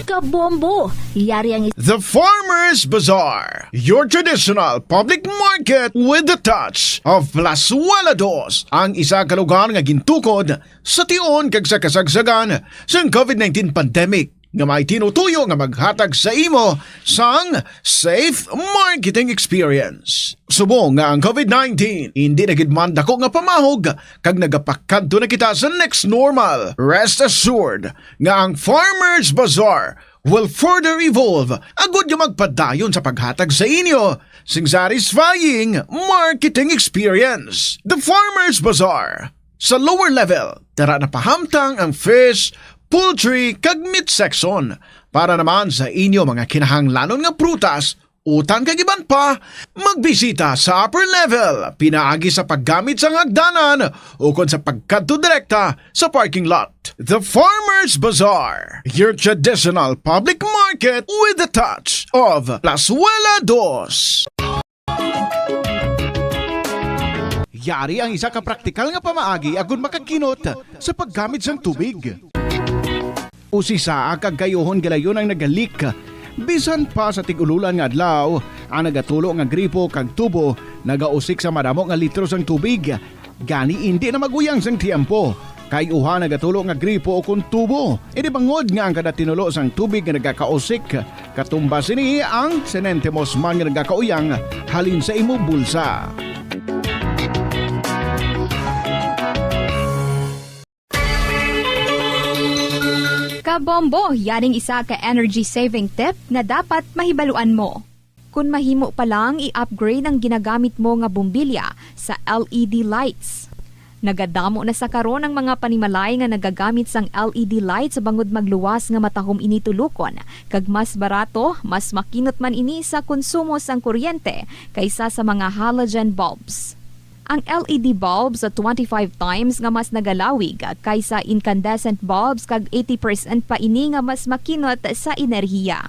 Kabombo, yari ang The Farmers Bazaar, your traditional public market with the touch of Plaswalados, ang isa ka lugar nga gintukod sa tion kag sa kasagsagan sa COVID-19 pandemic. nga may tinutuyo nga maghatag sa imo sang safe marketing experience. Subong nga ang COVID-19 hindi na gid man dako nga pamahog kag nagapakadto na kita sa next normal. Rest assured nga ang Farmers Bazaar will further evolve agud yung magpadayon sa paghatag sa inyo sing satisfying marketing experience. The Farmers Bazaar. Sa lower level, tara na pahamtang ang fish, poultry, kag meat section para naman sa inyo mga kinahanglanon nga prutas, utan kag iban pa, magbisita sa upper level, pinaagi sa paggamit sa hagdanan o kon sa pagkadto direkta sa parking lot. The Farmers Bazaar, your traditional public market with a touch of Plazuela Dos. Yari ang isa ka praktikal nga pamaagi agon makakinot sa paggamit sang tubig. Usisa kag kayohon galayon ang nagalik. Bisan pa sa tig-ululan nga adlaw, ang nagatulo nga gripo kag tubo nagausik sa madamo nga litro sang tubig. Gani hindi na maguyang sang tiempo. Kay uha nagatulo nga gripo o kun tubo. Idi bangod nga ang kada tinulo sang tubig nga nagakausik. Katumbas ini ang senentimos man nga nagakauyang halin sa imo bulsa. Kabombo, yaring isa ka energy saving tip na dapat mahibaluan mo. Kung mahimo pa lang i-upgrade ang ginagamit mo nga bumbilya sa LED lights. Nagadamo na sa karon ang mga panimalay nga nagagamit sang LED lights bangod magluwas nga matahom ini tulukon. Kag mas barato, mas makinot man ini sa konsumo sang kuryente kaysa sa mga halogen bulbs. Ang LED bulbs sa 25 times nga mas nagalawig kaysa incandescent bulbs kag 80% pa ini nga mas makinot sa enerhiya.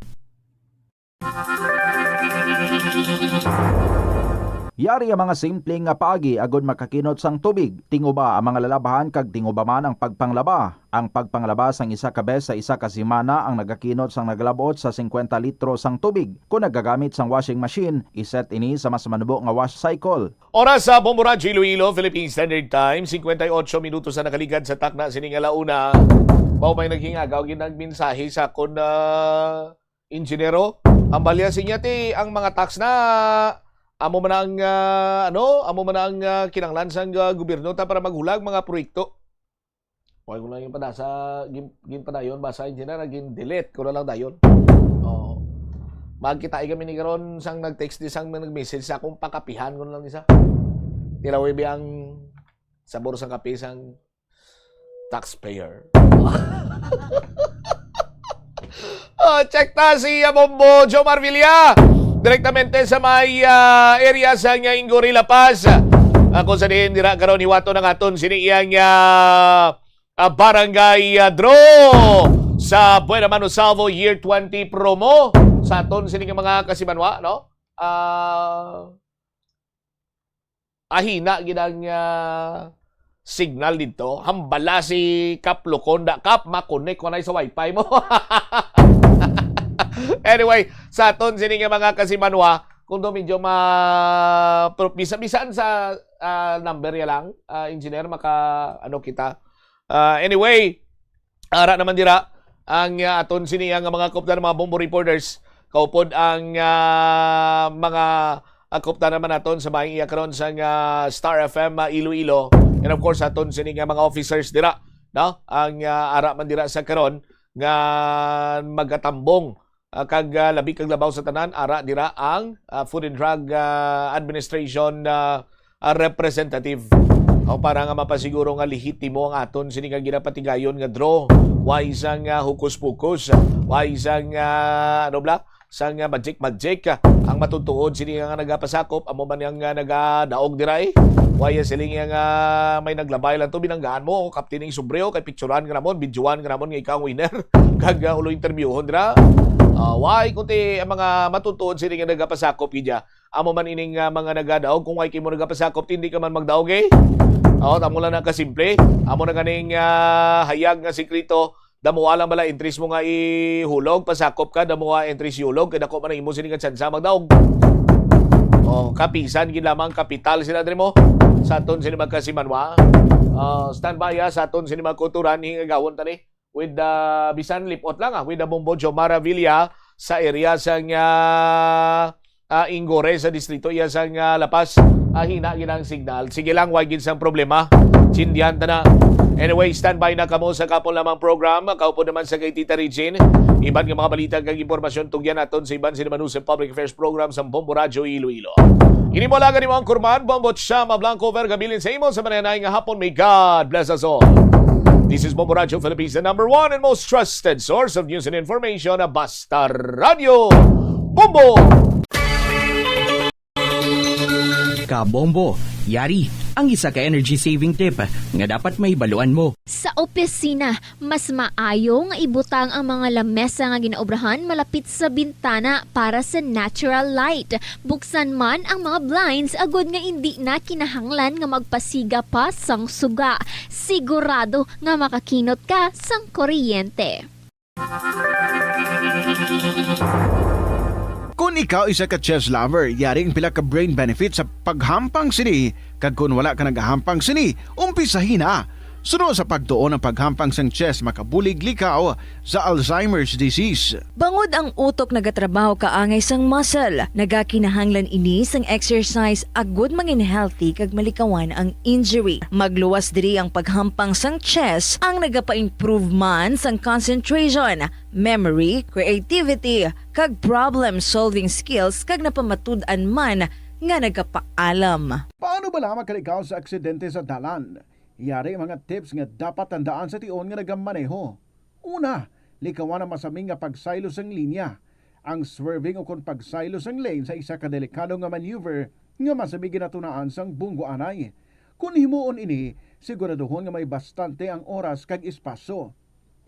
Yari ang mga simpleng nga paagi agod makakinot sang tubig. Tinguba ang mga lalabahan kag tinguba man ang pagpanglaba. Ang pagpanglaba sang isa ka bes sa isa ka semana ang nagakinot sang naglabot sa 50 litro sang tubig. Kung nagagamit sang washing machine, iset ini sa mas manubo nga wash cycle. Oras sa Bombo Radio Iloilo, Philippine Standard Time, 58 minutos sa nakaligad sa takna sining alauna. Bao may naghingagaw ginagmensahe sa kon inженеро. Ang balya sinya ti ang mga tax na amo man ang kinanglan sang gobyerno ta para maghulag mga proyekto. Wala ko lang yung padasa gin padayon basa engineer gin delete ko na lang dayon. Oh. Magkita kami ni karon sang nag-text di sang nag-message sa akong pakapihan ko na lang isa. Tilawi biyang sabor sang kape sang taxpayer. Check na si Bombo Jomar Villa. Direktamente sa may area sa Ingo Paz. Kung sa diin dira karon hiwato ng aton siniyang barangay draw sa Buena Mano Salvo Year 20 promo sa aton sining mga kasimanwa, no? Ahina ginang signal dito. Hambala si Kap Loconda. Kap, makonek ko na sa wifi mo. Anyway, sa aton sining mga kasimanwa, kung medyo bisa-bisaan sa number ya lang, engineer, kita. Anyway, ara naman dira, ang aton sining mga koptan mga Bombo reporters, kaupod ang mga koptan naman aton sa maing karon sa Star FM Iloilo. And of course, aton sining mga officers dira, no? Ang ara man dira sa karon nga magatambong kag labi kag labaw sa tanan, ara dira ang Food and Drug Administration representative. O para nga mapasiguro nga lehitimo ang aton sini nga ginapatigayon nga draw. Why isang hukus-pukus, why isang sang magic ang matutuod sini nga nagapasakop amo man yang nagadaog dira eh. Why siling nga may naglabay lang to binanggaan mo kaptining subreo kay picturean nga namon, videoan nga namon nga ikaw winner kag ulo interviewon dira. Why kunti ang mga matutuod sini nga nagapasakop gidya. Amo man ining mga nagadaog kung why kay mo nagapasakop hindi ka man magdaog eh. Tamo lang na kasimple. Amo na ganing hayag nga sekreto. Damo alam bala entries mo nga ihulog, pasakop ka, damo nga entries hulog, kaya dako man ang imo sini nga tsansa magdaog. Kapisan gid lamang kapital sila diri mo. Sa aton sini magkasimanwa. Standby sa aton sini magkuturan hingagawon tani. with bisan lipot lang with the Bombonjo Maravilla sa area sang Ingore sa distrito iya sang Lapas. Hina ginang signal. Sige lang, wag gid sang problema. Chindihan ta na. Anyway, standby na kamo sa kapon lamang program. Kaupo naman sa kay Tita Regine. Iban nga mga balita kag impormasyon tugyan aton sa iban Sinimanus Public Affairs Program sa Bombo Radio Iloilo. Ini mo lang ni mga kurman, Bombo Chama Blanco Vergabilin sa imo sa mananay nga hapon. May God bless us all. This is Bombo Radio Philippines, the #1 and most trusted source of news and information, Basta Radio. Bombo! Kabombo, yari ang isa ka energy saving tip nga dapat may baluan mo. Sa opisina, mas maayo nga ibutang ang mga lamesa nga ginaobrahan malapit sa bintana para sa natural light. Buksan man ang mga blinds agod nga hindi na kinahanglan nga magpasiga pa sang suga. Sigurado nga makakinot ka sang kuryente. Kung ikaw isa ka chess lover, yaring pila ka brain benefit sa paghampang sini. Kag kung wala ka nagahampang sini, umpisahin na. Sunod sa pagtuon ng paghampang sang chess, makabulig likaw sa Alzheimer's disease. Bangod ang utok nagatrabaho kaangay sang muscle, nagakinahanglan ini sang exercise agud mangin healthy kag malikawan ang injury. Magluwas diri ang paghampang sang chess ang nagapa-improve man sang concentration, memory, creativity, kag problem-solving skills kag napamatud-an man nga nagapaalam. Paano ba lamang kalikaw sa aksidente sa dalan? Yari mga tips nga dapat tandaan sa tion nga nagamaneho. Una, likawan ang masaming nga pagsaylo sang linya. Ang swerving o kung pagsaylo sang lane sa isa ka delikado nga maneuver nga masabi ginatunaan sang bunggo anay. Kung himuon ini, siguraduhon nga may bastante ang oras kag espasyo.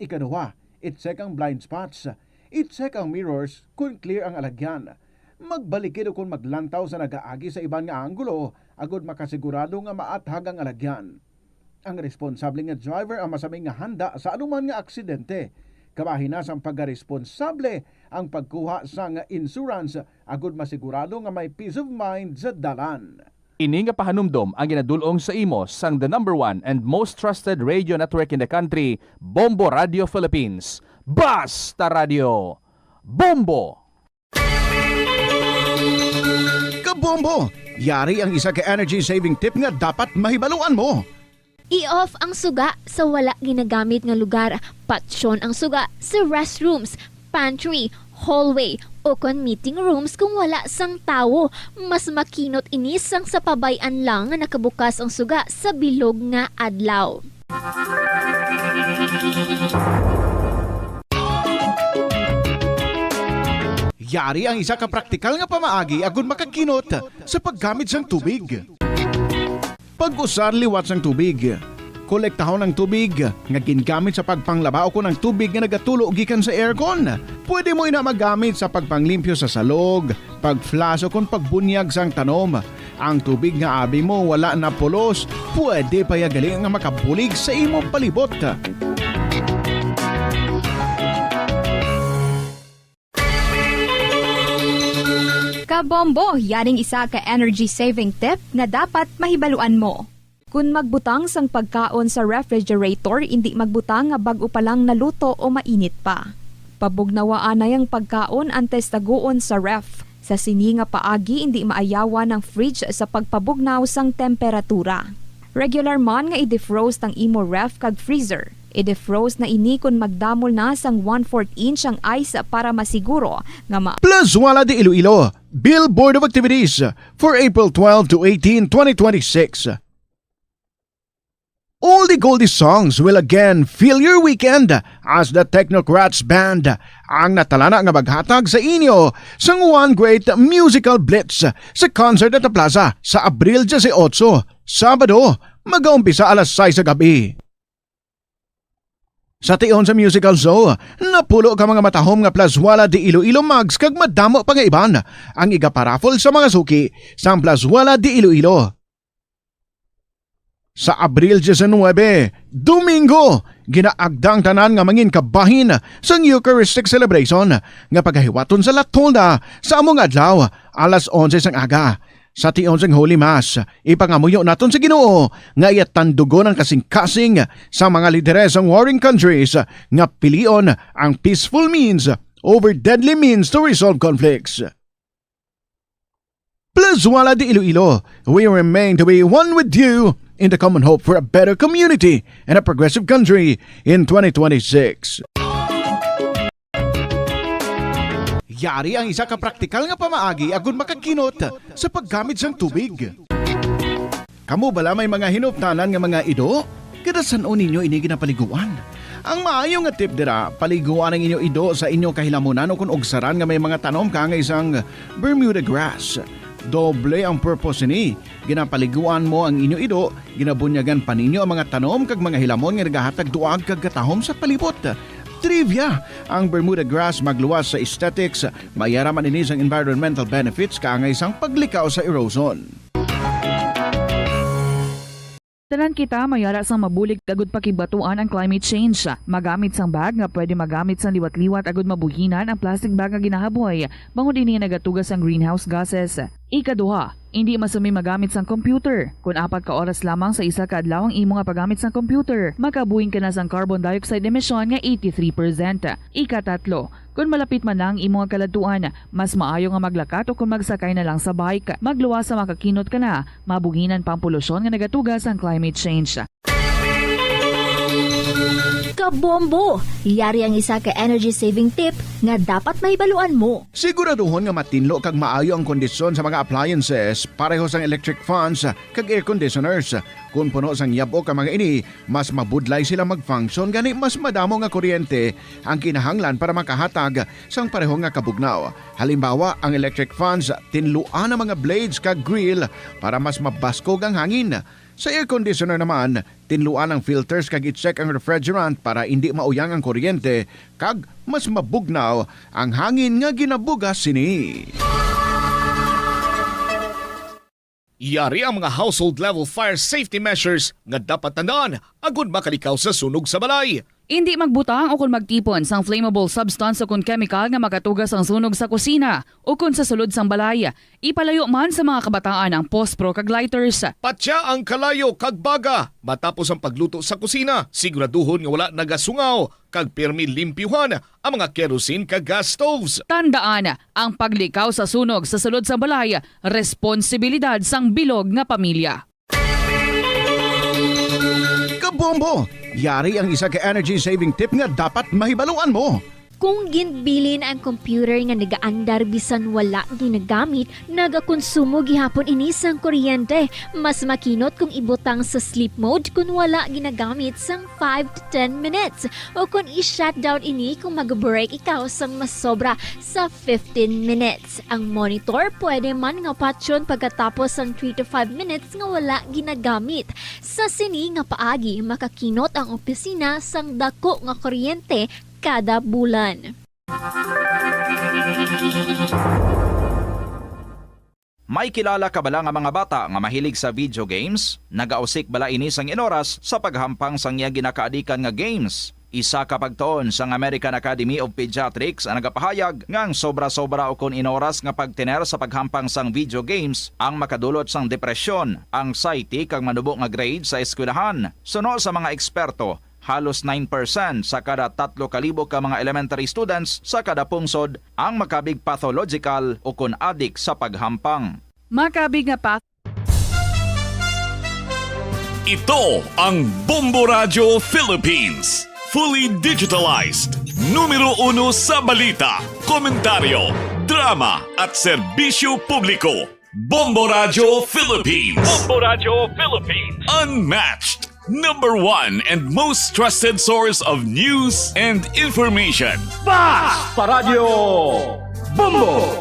Ikaduha, i-check ang blind spots. I-check ang mirrors kung clear ang alagyan. Magbalikid o kung maglantaw sa nagaagi sa ibang nga anggulo agud makasigurado nga maathag ang alagyan. Ang responsable nga driver ang masaming nga handa sa anuman nga aksidente. Kabahin na sang pagkaresponsable ang pagkuha sa nga insurance agud masigurado nga may peace of mind sa dalan. Ini nga pahanumdom ang ginadulong sa imo sang the #1 and most trusted radio network in the country, Bombo Radio Philippines. Basta Radio. Bombo! Kabombo! Yari ang isa ka energy saving tip nga dapat mahibaluan mo. I-off ang suga sa wala ginagamit nga lugar. Patsyon ang suga sa restrooms, pantry, hallway, o kon meeting rooms kung wala sang tawo. Mas makinot inis sang sa pabayan lang nga nakabukas ang suga sa bilog nga adlaw. Yari ang isa ka praktikal nga pamaagi agud makakinot sa paggamit sang tubig. Pag-usar liwat sang tubig. Kolektahon ng tubig nga gingamit sa pagpanglaba o kung ang tubig nga nagatulo gikan sa aircon. Pwede mo ina magamit sa pagpanglimpyo sa salog, pagflash o kung pagbunyag sang tanom. Ang tubig nga abi mo wala na pulos, pwede pa yagali nga makabulig sa imong palibot. Kabombo, yaring isa ka energy saving tip nga dapat mahibaluan mo. Kung magbutang sang pagkaon sa refrigerator, hindi magbutang nga bag-o pa lang naluto o mainit pa. Pabugnawaan na yung pagkaon antes taguon sa ref. Sa sini nga paagi, hindi maayawan ng fridge sa pagpabugnaw sang temperatura. Regular man nga i-defrost ang imo ref kag freezer. I-defrost na ini kung magdamol na sang 1/4 inch ang ice para masiguro nga Plus Wala de Iloilo, Billboard of Activities for April 12 to 18, 2026. Oldie Goldie songs will again fill your weekend as the Technocrats Band ang natalana nga maghatag sa inyo sang one great musical blitz sa concert at the plaza sa Abril 18, Sabado, mag-uumpisa alas 6 sa gabi. Sa tion sa musical show, napulo ka mga matahom nga Plus Wala de Iloilo mugs kag madamo pa nga iban ang igaparafol sa mga suki sa Plus Wala de Iloilo. Sa Abril 19, Domingo, ginaagdang tanan nga mangin kabahin sa Eucharistic celebration nga paghahiwaton sa Latolda sa among adlaw alas 11 sang aga. Sa tion sang Holy Mass, ipangamuyo naton sa Ginoo nga iatandugon ang kasing-kasing sa mga lideres ng warring countries nga pilion ang peaceful means over deadly means to resolve conflicts. Plazuela de Iloilo, we remain to be one with you in the common hope for a better community and a progressive country in 2026. Yari ang isa ka praktikal nga pamaagi agon makakinot sa paggamit sang tubig. Kamu bala may mga hinuptanan nga mga ido? Kadasan-o ninyo ini ginapaliguan. Ang maayo nga tip dira, paliguan ang inyo ido sa inyo kahilamunan o kung ogsaran nga may mga tanom ka nga isang Bermuda grass. Doble ang purpose ni. Ginapaliguan mo ang inyo ido, ginabunyagan pa ninyo ang mga tanom kag mga hilamon nga nagahatag duag kag katahom sa palibot. Trivia, ang Bermuda grass magluwas sa aesthetics, mayaraman ini sang environmental benefits kaangay isang paglikaw sa erosion. Tanan kita mayara sang mabulig agud pakibatuan ang climate change. Magamit sang bag nga pwede magamit sang liwat-liwat agud mabuhinan ang plastic bag nga ginahaboy. Bangod ini nagatugas ang greenhouse gases. Ikaduha, hindi masumi magamit sang computer. Kung 4 ka oras lamang sa isa ka adlaw ang imo nga paggamit sang computer, makabuhing ka na sang carbon dioxide emission nga 83%. Ikatatlo, kung malapit man lang imo nga kaladuan, mas maayo nga maglakat o kung magsakay na lang sa bike. Magluwas sa makakinot ka na, mabuhinan pang polusyon nga nagatugas ang climate change. Kabombo! Yari ang isa ka energy saving tip nga dapat mahibaluan mo. Siguraduhon nga matinlo kag maayo ang kondisyon sa mga appliances, pareho sang electric fans kag air conditioners. Kung puno sang yabo ka mga ini, mas mabudlay sila mag-function gani mas madamo nga kuryente ang kinahanglan para makahatag sang pareho nga kabugnaw. Halimbawa, ang electric fans tinluan ang mga blades kag grill para mas mabaskog ang hangin. Sa air conditioner naman, tinluan ang filters kag i-check ang refrigerant para hindi mauyang ang kuryente kag mas mabugnaw ang hangin nga ginabugas sini. Yari ang mga household level fire safety measures nga dapat tandaan agud makalikaw sa sunog sa balay. Hindi magbutang o kung magtipon sang flammable substance o kung chemical nga makatugas ang sunog sa kusina o kung sa sulod sang balay. Ipalayo man sa mga kabataan ang pospro kag lighters. Patya ang kalayo kag baga matapos ang pagluto sa kusina. Siguraduhon nga wala nagasungaw kag pirmi limpyuhan ang mga kerosene kag gas stoves. Tandaan, ang paglikaw sa sunog sa sulod sa balay, responsibilidad sang bilog nga pamilya. Kabombo! Yari ang isa ka energy saving tip nga dapat mahibaluan mo. Kung ginbilin ang computer nga nagaandar bisan wala ginagamit, nagakonsumo gihapon ini sang kuryente. Mas makinot kung ibutang sa sleep mode kung wala ginagamit sang 5 to 10 minutes. O kung i-shutdown ini kung mag-break ikaw sang mas sobra sa 15 minutes. Ang monitor pwede man nga patyon pagkatapos sang 3 to 5 minutes nga wala ginagamit. Sa sini nga paagi, makakinot ang opisina sang dako nga kuryente kada bulan. May kilala ka bala nga mga bata nga mahilig sa video games? Nagausik bala ini sang inoras sa paghampang sang iya ginakaadikan nga games. Isa ka pagtuon sang American Academy of Pediatrics ang nagapahayag ngang sobra-sobra o kun inoras nga pagtiner sa paghampang sang video games ang makadulot sang depresyon, anxiety kag manubo nga grade sa eskwelahan. Suno sa mga eksperto, halos 9% sa kada 3,000 ka mga elementary students sa kada pungsod ang makabig pathological o kun addict sa paghampang. Makabig nga Ito ang Bombo Radio Philippines. Fully digitalized. Numero 1 sa balita, komentaryo, drama at serbisyo publiko. Bombo Radio Philippines. Bombo Radio Philippines. Unmatched. Number 1 and most trusted source of news and information. Basta Radio Bombo!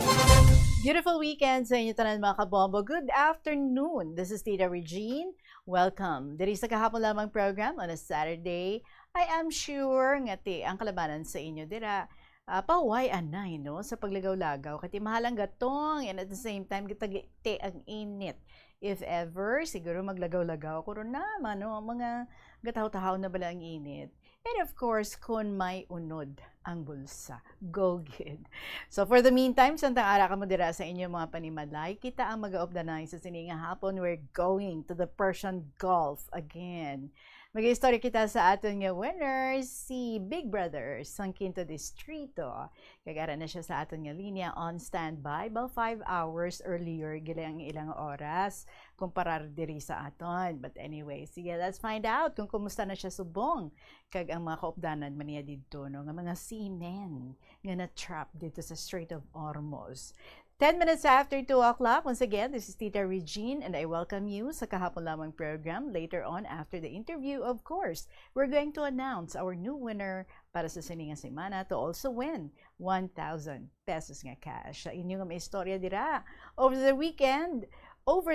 Beautiful weekend sa inyo tanan mga kabombo. Good afternoon. This is Tita Regine. Welcome. Diri sa kahapon lamang program on a Saturday. I am sure nga ang kalabanan sa inyo dira paway anay no sa paglagaw-lagaw kati mahalang gatong and at the same time gitagite ang init. If ever, siguro maglagaw-lagaw ko ron na, mga gataw-tahaw na bala ang init. And of course, kung may unod ang bulsa. Go get. So for the meantime, santang ara ka mo dira sa inyo mga panimalay, kita ang mag-aopdanay sa sininga hapon. We're going to the Persian Gulf again. Mag-istorya kita sa aton nga winners, si Big Brother sang Quinto Distrito. Kagara na siya sa aton nga linya on standby about 5 hours earlier gila ang ilang oras kumparar diri sa aton. But anyway, sige, let's find out kung kumusta na siya subong kag ang mga kaupdanan man niya didto no nga mga seamen nga na-trap dito sa Strait of Hormuz. 10 minutes after 2 o'clock, once again, this is Tita Regine and I welcome you sa Kahapon Lamang program. Later on, after the interview, of course, we're going to announce our new winner para sa sininga semana to also win 1,000 pesos nga cash. Sa inyo nga may istorya dira. Over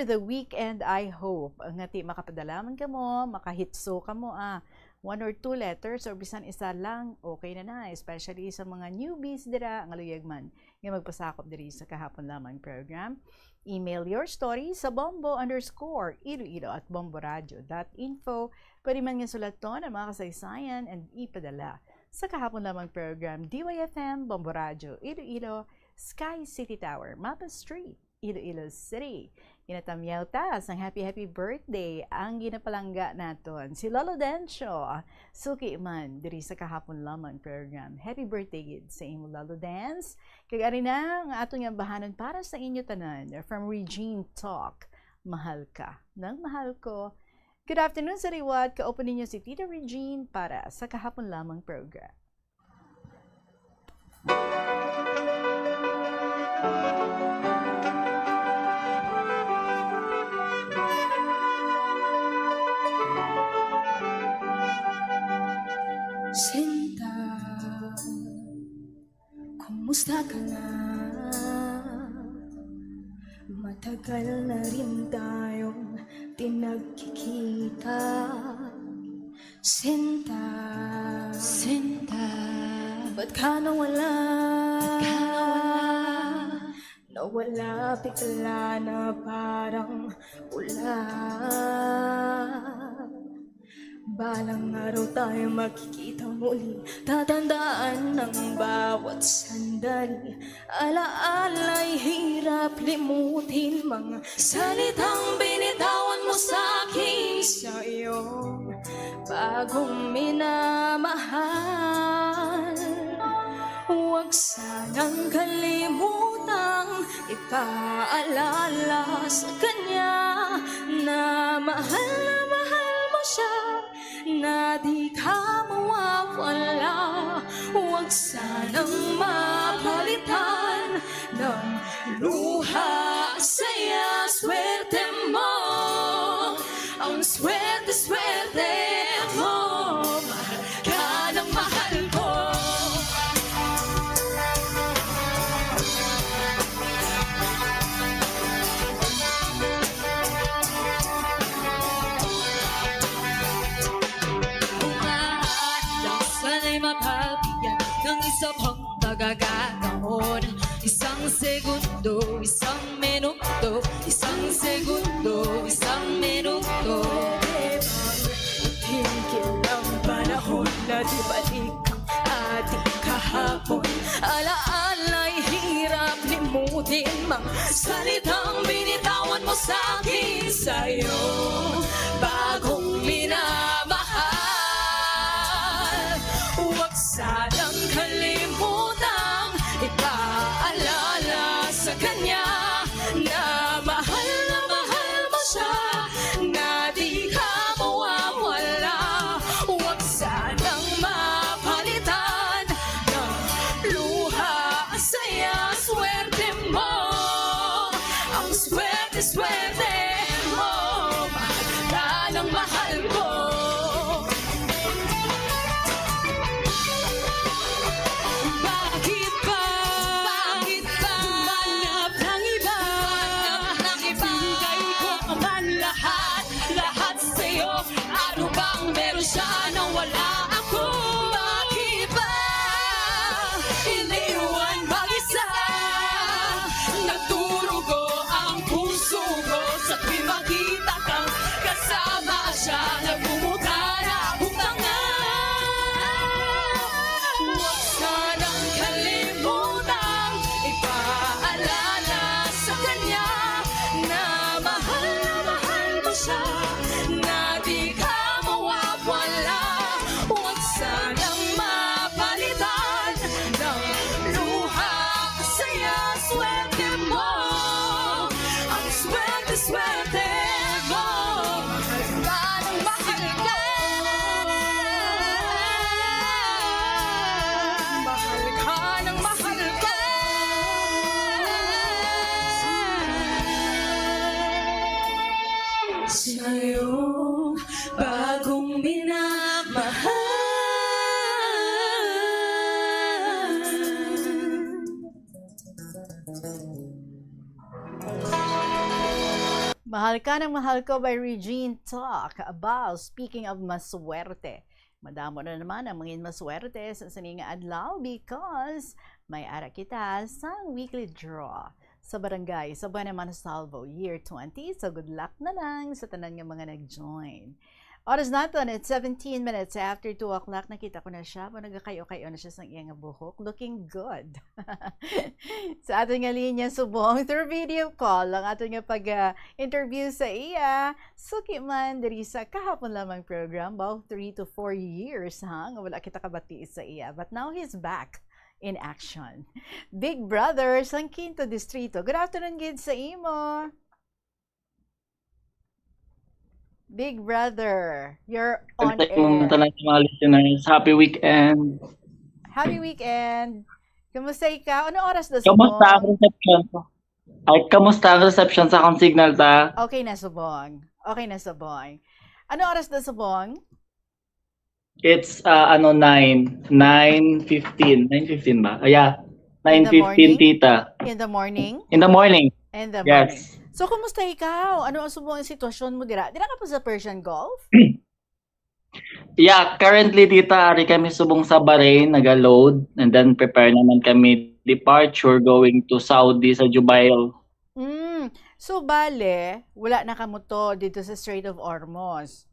the weekend, I hope nga ti makapadalaman ka mo, makahitso ka mo 1 or 2 letters or bisan isa lang, okay na, especially sa mga newbies dira, ang aluyag man, nga magpasakop diri sa Kahapon Lamang program. Email your story sa bombo_iloilo@bomboradio.info. Pwede man nga sulaton ang mga kasaysayan and ipadala sa Kahapon Lamang program, DYFM, Bombo Radio, Iloilo, Sky City Tower, Mapa Street, Iloilo City. Inatamyaw ta sang happy birthday ang ginapalangga naton si Lolo Dencio suki man diri sa Kahapon Lamang program. Happy birthday gid sa imo Lolo Dance. Kag ari na ang atong bahanon para sa inyo tanan from Regine Talk. Mahal ka nang mahal ko. Good afternoon sa liwat, ka-open ninyo si Tita Regine para sa Kahapon Lamang program. Sinta, kumusta ka na? Matagal na rin tayong pinagkikita. Sinta, ba't ka nawala? Nawala bigla na parang ulan. Balang araw tayo makikita muli, tatandaan ng bawat sandali. Alaala'y hirap limutin, mga salitang binitawan mo sa'kin sa iyong bagong minamahal. Huwag sanang kalimutang ipaalala sa kanya na mahal mo siya, na di ka mawawala. Huwag sanang mapalitan ng luha, saya, swerte mo. Ang swerte mo, mahal ka ng mahal ko. Ng isa pang pagkakataon, isang segundo, isang minuto, isang segundo, isang minuto. Tingin ang panahon na di balik ang ating kahapon. Alaala'y hirap limutin, mga salitang binitawan mo sa'kin sa'yo bagong minamahal. Huwag sanang kalimutang ipaalala sa kanya na mahal mo siya, na di ka mawawala. Huwag sanang mapalitan ng luha, saya, swerte mo. Ang swerte mo, mahal ka ng mahal ko. Mahal ka ng mahal ko by Regine Talk about speaking of maswerte. Madamo na naman ang mga maswerte sa sininga adlaw because may ara kita sa weekly draw sa barangay sa Buena Manosalvo year 20. So good luck na lang sa tanan ng mga nag-join. Oras natin, it's 17 minutes after 2 o'clock. Nakita ko na siya. Nagkakayo-kayo na siya sa iyang buhok. Looking good. Sa ating nga linya subong through video call ang ating nga pag-interview sa iya. Suki man diri sa kahapon lamang program. About 3 to 4 years ha. Nga wala kita kabati sa iya. But now he's back in action. Big Brother sa Quinto Distrito. Good afternoon, gid sa imo. Big Brother, you're on air. Mga listeners, happy weekend. Happy weekend. Kamusta ikaw? Ano oras na subong? Kamusta ang reception? Kamusta ang reception sa akong signal ta? Okay na subong. Okay na subong. Ano oras na subong? It's 9:15 ba? Yeah. 9:15 tita. In the morning? In the morning. In the morning. Yes. So, kumusta ikaw? Ano ang subong sitwasyon mo dira? Dira ka pa sa Persian Gulf? Yeah, currently tita, ari kami subong sa Bahrain, naga-load, and then prepare naman kami departure going to Saudi sa Jubail. So, bale, wala na kamo to dito sa Strait of Hormuz.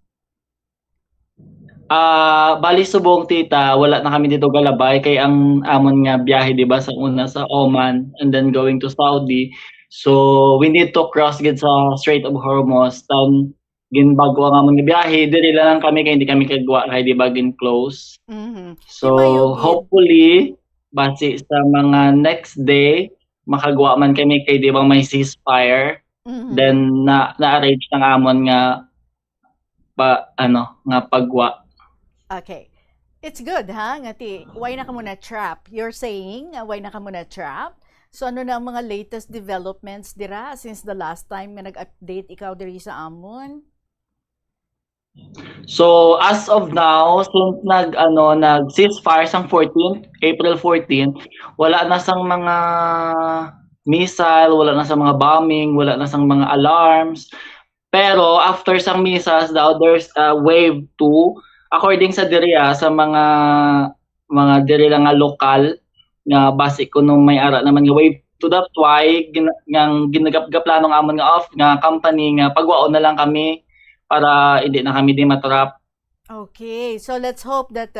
Bali subong tita, wala na kami dito galabay kay ang amon nga biyahe di ba sa una sa Oman and then going to Saudi. So we need to cross gid sa Strait of Hormuz. Taon ginbago ang amon nga biyahe, diri lang kami kay hindi kami kagwa kay di ba gin close. So hopefully base sa mga next day makagwa man kami kay di ba may ceasefire. Then na-arrange ng amon nga nga pagwa. Okay. It's good, ha? Ngati, why na ka muna trap? You're saying, why na ka muna trap? So, ano na ang mga latest developments dira since the last time na nag-update ikaw diri sa amon? So, as of now, since nag-ceasefire sang 14th, April 14, wala na sang mga missile, wala na sang mga bombing, wala na sang mga alarms. Pero, after sang missiles daw, there's a wave 2. According sa diri sa mga diri lang nga lokal nga base ko nung may ara naman nga wave to that why ginagap-gaplano nga amon nga off nga company nga pagwaon na lang kami para hindi na kami di matrap. Okay, so let's hope that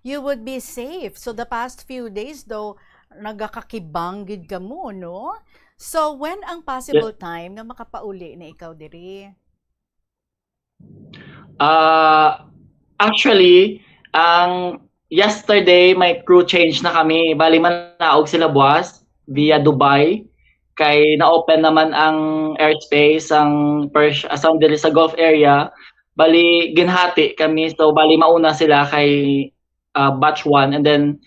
you would be safe. So the past few days though nagakakibanggid ka mo, no? So when ang possible time nga makapauli na ikaw diri? Actually, yesterday may crew change na kami. Bali manaog sila buwas via Dubai. Kay na-open naman ang airspace ang diri sa Gulf area. Bali ginhati kami. So bali mauna sila kay batch 1 and then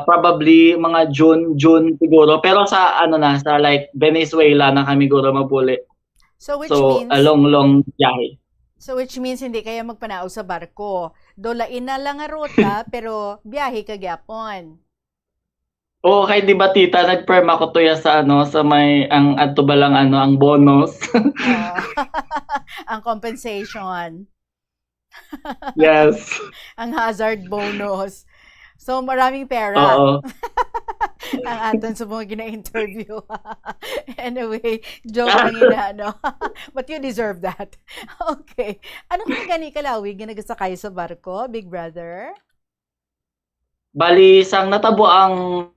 probably mga June siguro. Pero sa sa like Venezuela na kami guro mabuli. So which means a long biyahe. So which means hindi kaya magpanaog sa barko. Dolain na lang nga ruta pero biyahe ka gyapon. Kay di ba tita nagperma ko to sa sa may ang adto ba lang ang bonus. Ang compensation. Yes. Ang hazard bonus. So maraming pera. Oo. Ang aton sa mga gina-interview. Anyway, joke lang yun, but you deserve that. Okay. Ano ka gani kalawi ginagasakay sa barko, Big Brother? Bali, sang natabo ang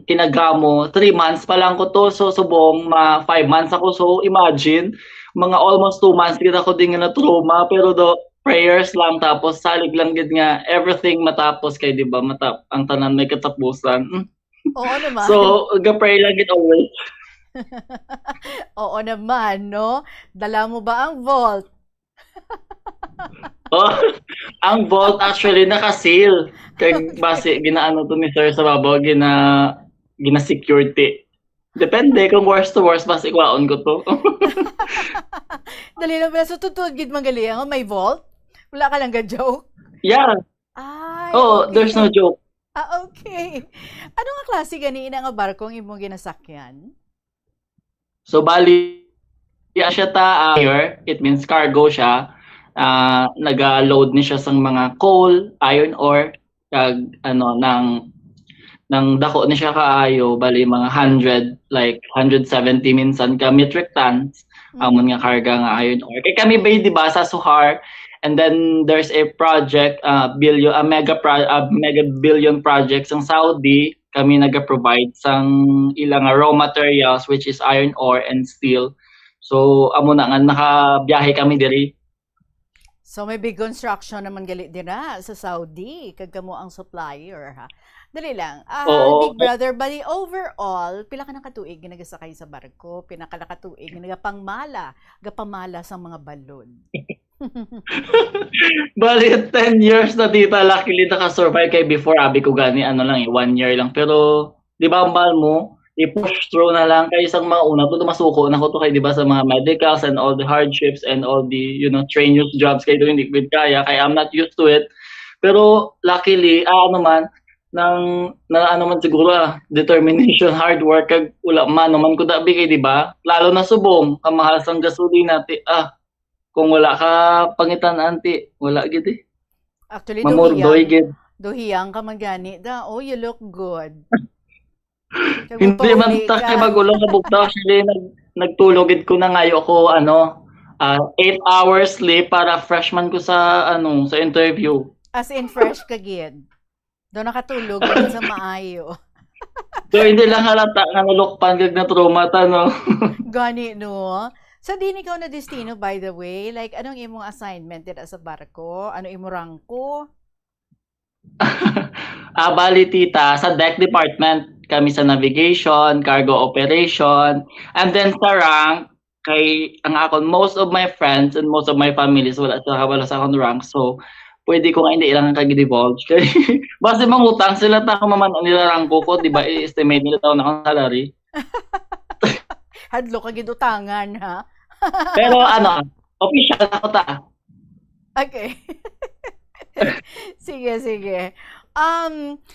kinagamo, 3 months pa lang ko to. So, subong, 5 months ako. So, imagine, mga almost 2 months kita ko din nga na trauma. Pero prayers lang tapos salig lang gid nga everything matapos kay di ba ang tanan may katapusan. Oo naman. So ga-pray lang gid always. Oo naman, no? Dala mo ba ang vault? Ang vault actually naka-seal kay base ginaano to ni sir sa babaw gina-security. Depende kung worst to worst base kwaon ko to. Dali lang ba so tutud gid mangali may vault? Wala ka lang ga-joke? Yeah. Okay. There's no joke. Okay. Ano nga klase gani nga barkong imong ginasakyan? So bali siya air, it means cargo siya. Nag-load ni siya sa mga coal, iron ore, kag ano ng dako ni siya kaayo, bali mga 100 like 170 minsan ka metric tons amon nga karga nga iron ore. Kay kami ba di ba sa Suhar, and then there's a project mega billion project sa Saudi, kami naga-provide sang ilang raw materials which is iron ore and steel. So amo na nga nakabiyahe kami diri. So may big construction naman gali dira sa Saudi, kag kamo ang supplier ha. Dali lang. Oo. Big Brother, bali overall, pila ka nakatuig nagasakay sa barko, pila ka nakatuig gapamala sa mga balon. Bali 10 years na tita, luckily naka-survive kay before abi ko gani 1 year lang. Pero di ba mahal mo, i-push through na lang kay isang mga una to masuko na ko to kay di ba sa mga medicals and all the hardships and all the strenuous jobs kay doing liquid kaya I'm not used to it. Pero luckily man siguro determination, hard work kag wala man naman ko dabi kay di ba? Lalo na subong kamahal sang gasolina kung wala ka pangitan anti, wala gid eh. Actually, duhiyang ka man gani da. Oh, you look good. Hindi man ta kay magulo ka bugtaw actually nagtulog gid ko na ngayo ako 8 hours sleep para freshman ko sa sa interview. As in fresh ka gid. Doon nakatulog sa maayo. So hindi lang halata nga nalukpan kag na trauma ta no. Gani no. So din ikaw na destino by the way, like anong imong assignment dito sa barko? Ano imong rangko? Bali tita, sa deck department kami sa navigation, cargo operation, and then sa rank kay ang akon most of my friends and most of my families wala sa akong rank. So pwede ko nga hindi ilang kag-divulge. Kaya base mangutang sila ta maman nila rangko ko, di ba? I-estimate nila taon akong salary. Hadlo ka gidutangan ha. Pero official ako ta. Okay. sige.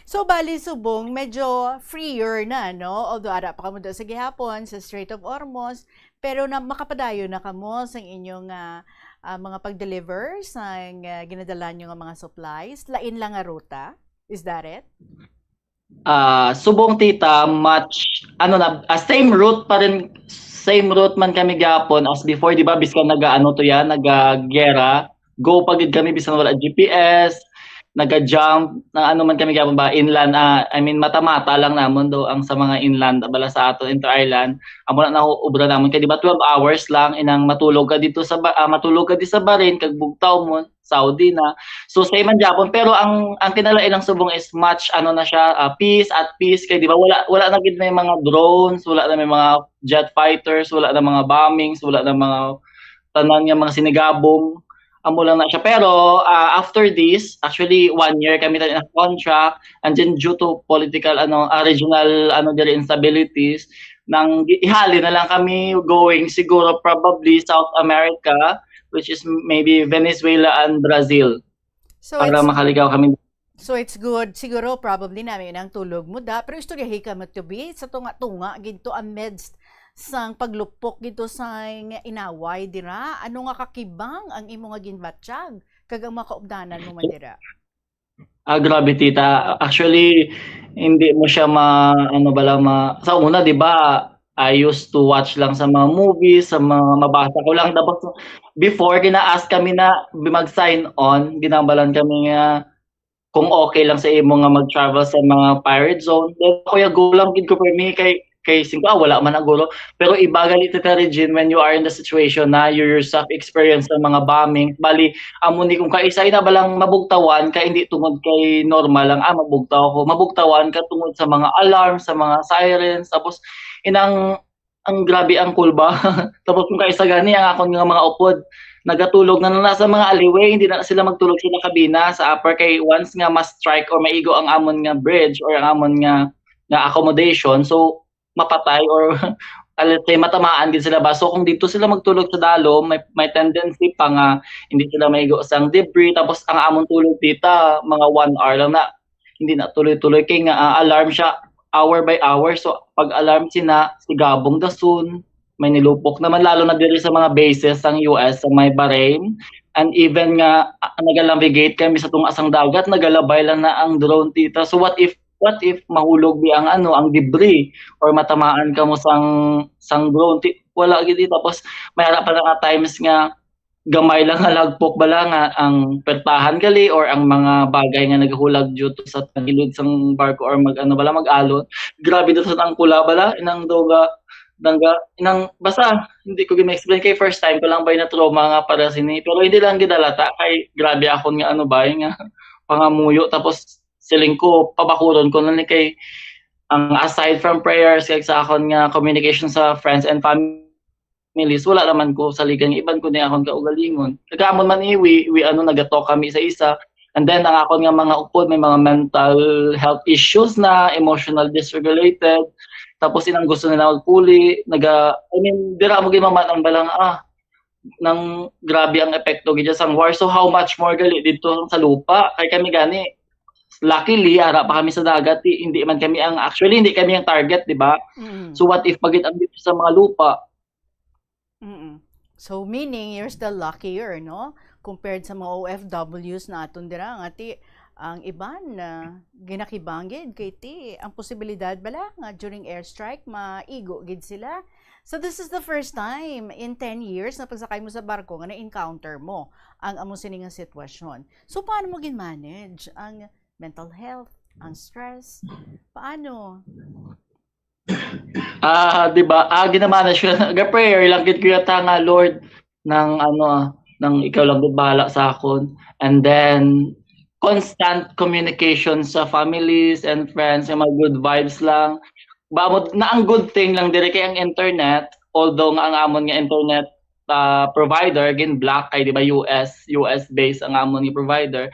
So bali subong medyo freer na no. Although ara pa kamo sa gihapon sa Strait of Hormuz, pero na makapadayon na kamo sa inyong mga pag-deliver sa ginadala nyo ng mga supplies? Lain lang nga ruta? Is that it? Subong tita, same route pa rin, same route man kami gapon as before, di ba? Biskan naga-gera, go pagid kami bisan wala GPS, naga-jump, man kami gapon ba, inland, mata-mata lang namon do ang sa mga inland, bala sa ato, inter-island, amo na naubra namon, kaya di ba 12 hours lang, inang matulog ka dito sa Bahrain, kag bugtaw mo, Saudi na. So same man Japon, pero ang kinalain ng subong is much na siya, peace at peace, kaya di ba wala na gid may mga drones, wala na may mga jet fighters, wala na mga bombings, wala na mga tanan nga mga sinigabong. Amo lang na siya. Pero after this, actually 1 year kami na contract, and then due to political regional instabilities, nang ihali na lang kami going siguro probably South America, which is maybe Venezuela and Brazil. So para makaligaw kami. So it's good siguro probably namin ang tulog mo da, pero istoryahi ka magtubi sa tunga-tunga ginto amidst sang paglupok gito sa inaway dira. Ano nga kakibang ang imo nga ginbatsyag kag ang makaupdanan mo man dira? Grabe tita. Actually hindi mo siya sa una di ba I used to watch lang sa mga movies, sa mga mabasa ko lang dapat before gina-ask kami na mag-sign on, ginabalan kami nga kung okay lang sa imo nga mag-travel sa mga pirate zone. Kuya go lang gid ko for me kay wala man ang gulo. Pero iba gali tita Regine when you are in the situation na you yourself experience ng mga bombing. Bali, amo ni kung kaisay na balang mabugtawan ka hindi tungod kay normal lang mabugtaw ko. Mabugtawan ka tungod sa mga alarm, sa mga sirens, tapos ang grabe ang kulba. Tapos kung kaisa gani ang akon nga mga upod nagatulog na nasa mga alleyway, hindi na sila magtulog sa kabina sa upper kay once nga ma-strike or maigo ang amon nga bridge or ang amon nga accommodation, so mapatay or let's say matamaan din sila ba. So kung dito sila magtulog sa dalo, may tendency pa nga hindi sila maigo sang debris. Tapos ang amon tulog dita mga 1 hour lang na hindi na tuloy-tuloy kay nga alarm siya hour by hour. So pag alarm sigabong dasun, may nilupok naman lalo na diri sa mga bases ng US sa may Bahrain, and even nga nagalavigate kami sa tungasang dagat, nagalabay lang na ang drone tita. So what if mahulog bi ang ang debris or matamaan ka mo sang drone, wala gid. Tapos may harapan nga times nga gamay lang nga lagpok bala nga ang pertahan gali or ang mga bagay nga nagahulag due to sa tagilid sang barko or mag-alon. Grabe dito sa tangkula bala inang inang basta hindi ko gina-explain kay first time ko lang bay na trauma nga para sini, pero hindi lang gidalata kay grabe ako nga nga pangamuyo. Tapos siling ko pabakuron ko na ni kay ang aside from prayers kay sa akon nga communication sa friends and families, wala naman ko sa ligang iban ko ni akon kaugalingon. Kagamon man we nagatalk kami sa isa, and then ang akon nga mga upod may mga mental health issues na emotional dysregulated. Tapos inang gusto nila magpuli, dira mo gimaman ang balang nang grabe ang epekto gid sang war. So how much more gali dito sa lupa kay kami gani. Luckily ara pa kami sa dagat, hindi kami ang target, di ba? So what if pagit ang dito sa mga lupa? So meaning you're still luckier, no? Compared sa mga OFWs naton dira nga ang iban na ginakibanggid kay ang posibilidad bala nga during airstrike maigo gid sila. So this is the first time in 10 years na pagsakay mo sa barko nga na-encounter mo ang amo sini nga sitwasyon. So paano mo gin-manage ang mental health, ang stress? Paano? Di ba? Ginamanage ko prayer lang gid ko yata nga Lord nang ikaw lang gud bahala sa akon. And then constant communication sa families and friends, yung mga good vibes lang. Bamod na ang good thing lang dire kay ang internet, although nga ang amon nga internet provider again black kay di ba US based ang amon nga provider,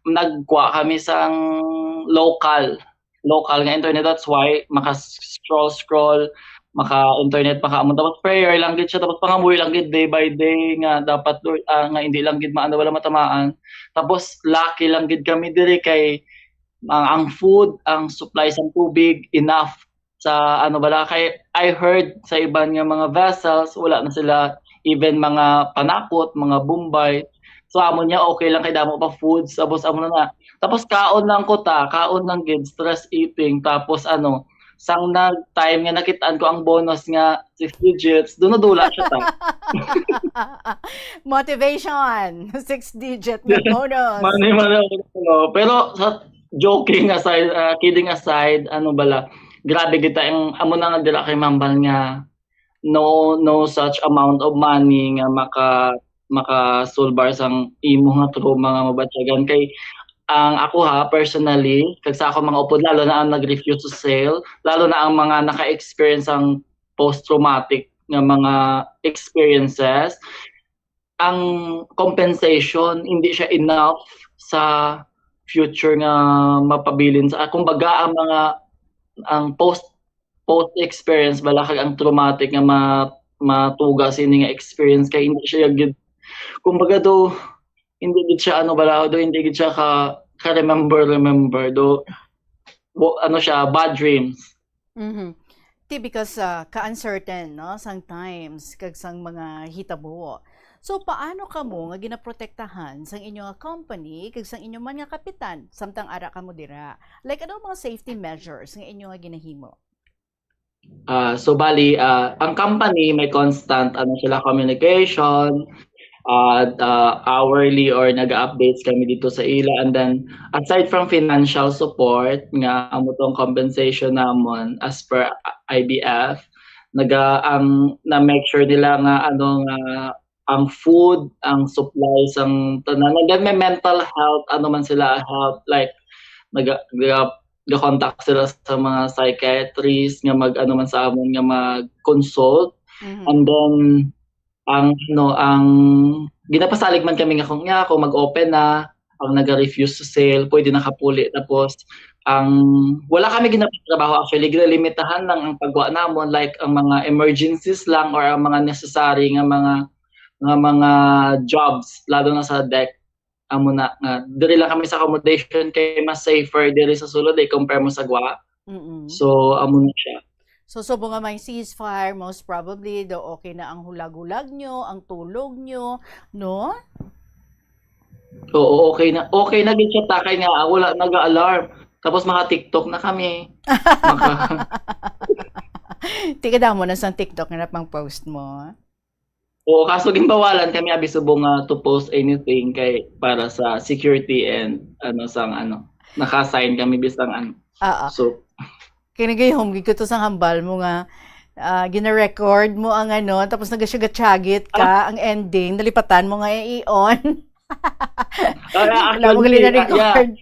nagkuha kami sang local nga internet. That's why maka-scroll maka-internet makaamon. Tapos prayer lang gid siya, tapos pangamuy lang gid day by day nga dapat Lord nga hindi lang gid wala matamaan. Tapos lucky lang gid kami diri kay ang food, ang supply sa tubig enough sa kay I heard sa iban nga mga vessels wala na sila even mga panakot, mga bumbay. So amon niya okay lang kay damo pa food, tapos amon na. Tapos kaon lang gid stress eating. Tapos sang time nga nakitaan ko ang bonus nga 6 digits, doon nadula siya ta. Motivation, 6 digit na bonus. Money. Pero sa joking aside, kidding aside, grabe kita ang amo na nga dira kay Mambal nga no such amount of money nga maka-solbar sang imo nga trauma nga mabatyagan kay ang ako personally, kag sa ako mga upod, lalo na ang nag-refuse to sail, lalo na ang mga naka-experience ang post-traumatic nga mga experiences, ang compensation hindi siya enough sa future nga mapabilin sa kumbaga ang post-experience bala kag ang traumatic nga matuga sini nga experience kay hindi siya gid kumbaga do hindi gid siya hindi gid siya ka remember do siya bad dreams. Because ka-uncertain no sometimes kag sang mga hitabo. So paano kamo nga ginaprotektahan sang inyong company kag sang inyong man nga kapitan samtang ara kamo dira? Like ano mga safety measures nga inyo nga ginahimo? So bali ang company may constant sila communication, hourly or naga-updates kami dito sa ila, and then aside from financial support nga amo tong compensation namon as per IBF na make sure nila nga ang food, ang supplies, ang tanan, and then may mental health man sila help, like nag-contact sila sa mga psychiatrists nga man sa amon nga mag-consult. And then ang ginapasalig man kami nga kung mag-open na ang naga-refuse to sale, pwede nakapuli. Tapos wala kami ginapatrabaho actually, ginalimitahan lang ang pagwa namon, like ang mga emergencies lang or ang mga necessary nga mga jobs lalo na sa deck. Amo na diri lang kami sa accommodation kay mas safer diri sa sulod compare mo sa gwa. So amo na siya. So subong nga may ceasefire, most probably do okay na ang hulag-hulag nyo, ang tulog nyo, no? Oo, okay na. Okay na gid siya takay nga wala nag-alarm. Tapos maka-TikTok na kami. Tika mo na sa TikTok na pang post mo. Oo, kaso gimbawalan kami abi subong nga to post anything kay para sa security and naka-assign kami bisang So Kinagayhom gid ko sa hambal mo nga gina-record mo ang tapos nagasyagat-syagit ka ang ending nalipatan mo nga i-on. Wala mo gali na record.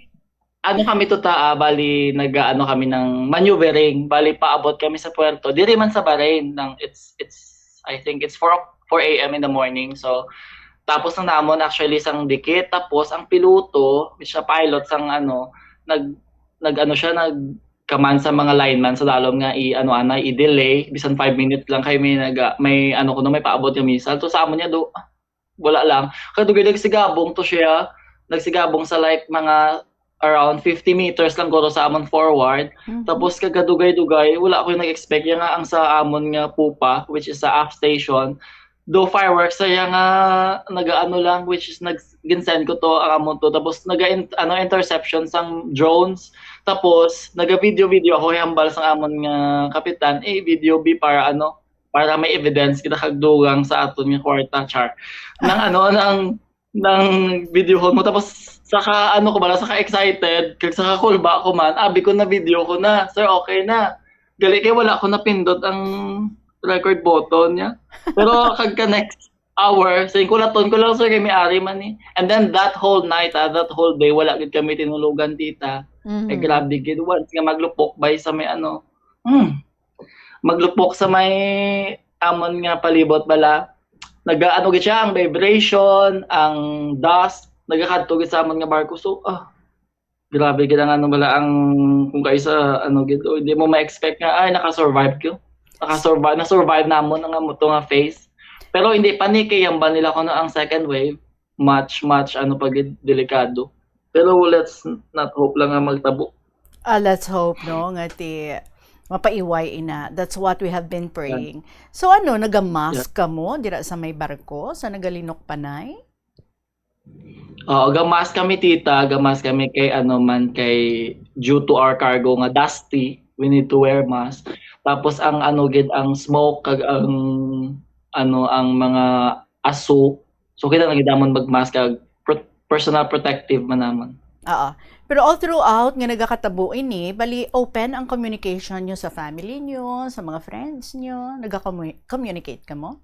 Kami bali kami ng maneuvering, bali paabot kami sa puerto. Diri man sa Bahrain it's I think it's 4 a.m. in the morning. So tapos na namon actually sang dikit tapos ang piloto, siya pilot sang kaman sa mga lineman sa dalom nga i-delay bisan 5 minutes lang kay may paabot yung missile to sa amon niya wala lang kadugay nagsigabong to siya nagsigabong sa like mga around 50 meters lang guro sa amon forward tapos kagadugay-dugay wala ako nag-expect nga ang sa amon nga pupa which is sa aft station do fireworks saya nga lang which is ginsend ko to ang amon to tapos interception sang drones tapos naga-video ako hambal sang amon nga kapitan video para para may evidence kita kagdugang sa aton nga kwarta char ng video mo tapos saka saka excited kag saka kulba ko man abi ko na video ko na sir okay na gali kay wala ko napindot ang record button niya pero kagka next hour sa kulaton ko lang sir kay may-ari man and then that whole night that whole day wala gid kami tinulugan tita grabe gid once nga maglupok bay sa may maglupok sa may amon nga palibot bala nagaano gid siya ang vibration ang dust nagakadto gid sa amon nga barko so grabe gid ang bala ang kung kaysa gid hindi mo ma-expect nga naka-survive ko na-survive namon ang moto nga phase pero hindi panikiyang ba nila kuno ang second wave much pagid delikado pero let's not hope lang nga magtabo let's hope no nga ti mapaiway ina that's what we have been praying so nagamask ka mo dira sa may barko sa nagalinok panay gamas kami tita gamas kami kay kay due to our cargo nga dusty we need to wear mask tapos ang ang smoke kag ang mga aso so kita nagidamon magmask kag personal protective man naman pero all throughout nga nagakatabo bali open ang communication nyo sa family nyo sa mga friends nyo nagka-communicate ka mo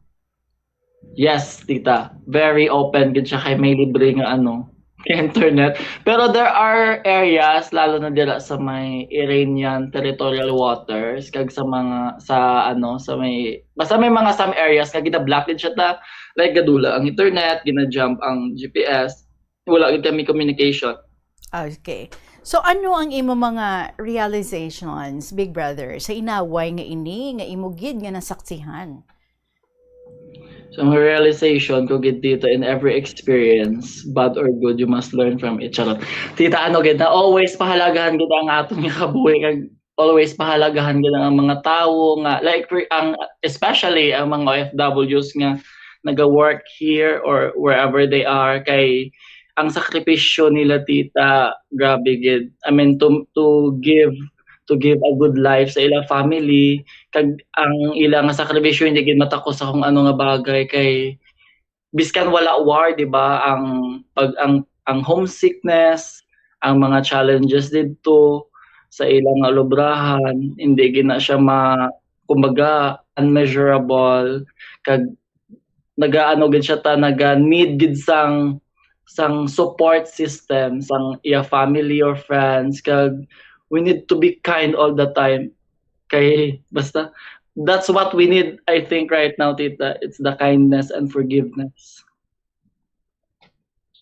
yes tita very open gid siya kay may libre nga internet pero there are areas lalo na dira sa may Iranian territorial waters kag sa mga sa may basta may mga some areas nga gina-block gid siya ta like gadula ang internet gina-jump ang GPS wala gid kami communication. Okay. So ano ang imo mga realizations big brother sa inaway nga nga imo gid nga nasaksihan? So my realization ko gid dito in every experience, bad or good, you must learn from it. Charot. Tita gid na always pahalagahan gid ang aton nga kabuhi kag always pahalagahan gid ang mga tawo nga like especially ang mga OFWs nga naga-work here or wherever they are kay ang sakripisyo nila tita grabe gid. I mean to give a good life sa ilang family kag ang ilang sakripisyo hindi gid matakos sa kung nga bagay kay biskan wala war di ba ang homesickness ang mga challenges dito sa ilang lubrahan hindi gid na siya kumbaga unmeasurable kag gid siya ta need gid sang support system sang iya family or friends kag we need to be kind all the time kay basta that's what we need I think right now tita it's the kindness and forgiveness.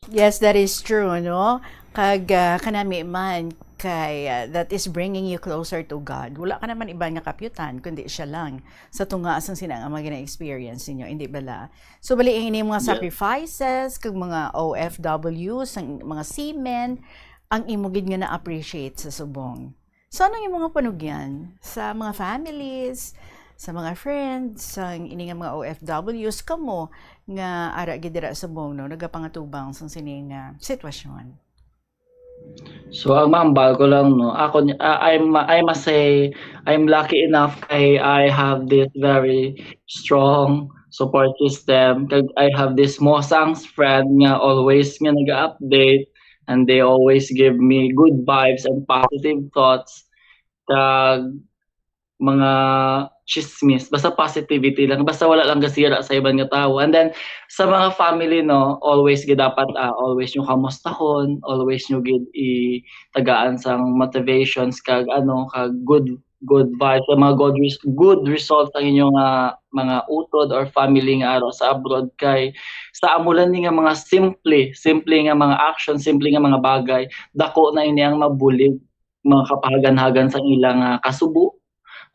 Yes, that is true kag kanami man kay that is bringing you closer to God. Wala ka naman iba nga kapyutan kundi siya lang sa tunga asang sinang mga gina-experience ninyo, hindi bala? So bali ini mga sacrifices kag mga OFWs, ang mga seamen ang imo gid nga na-appreciate sa subong. So ano yung mga panugyan sa mga families, sa mga friends, sa ini nga mga OFWs kamo nga ara gidira sa Bongno nagapangatubang sa sining sitwasyon? So ang mahambal ko lang no, ako I must say I'm lucky enough I have this very strong support system. Kag I have this Mosangs friend nga always nga naga-update and they always give me good vibes and positive thoughts. Kag mga chismis, basta positivity lang, basta wala lang gasira sa ibang nga tao. And then sa mga family no, always gid dapat always nyo kamustahon, always nyo gid tagaan sang motivations kag kag good vibes, mga good results ang inyong mga utod or family nga araw sa abroad kay sa amulan ni nga mga simple nga mga action, simple nga mga bagay, dako na ini ang mabulig, mga kapahagan-hagan sang ilang kasubo,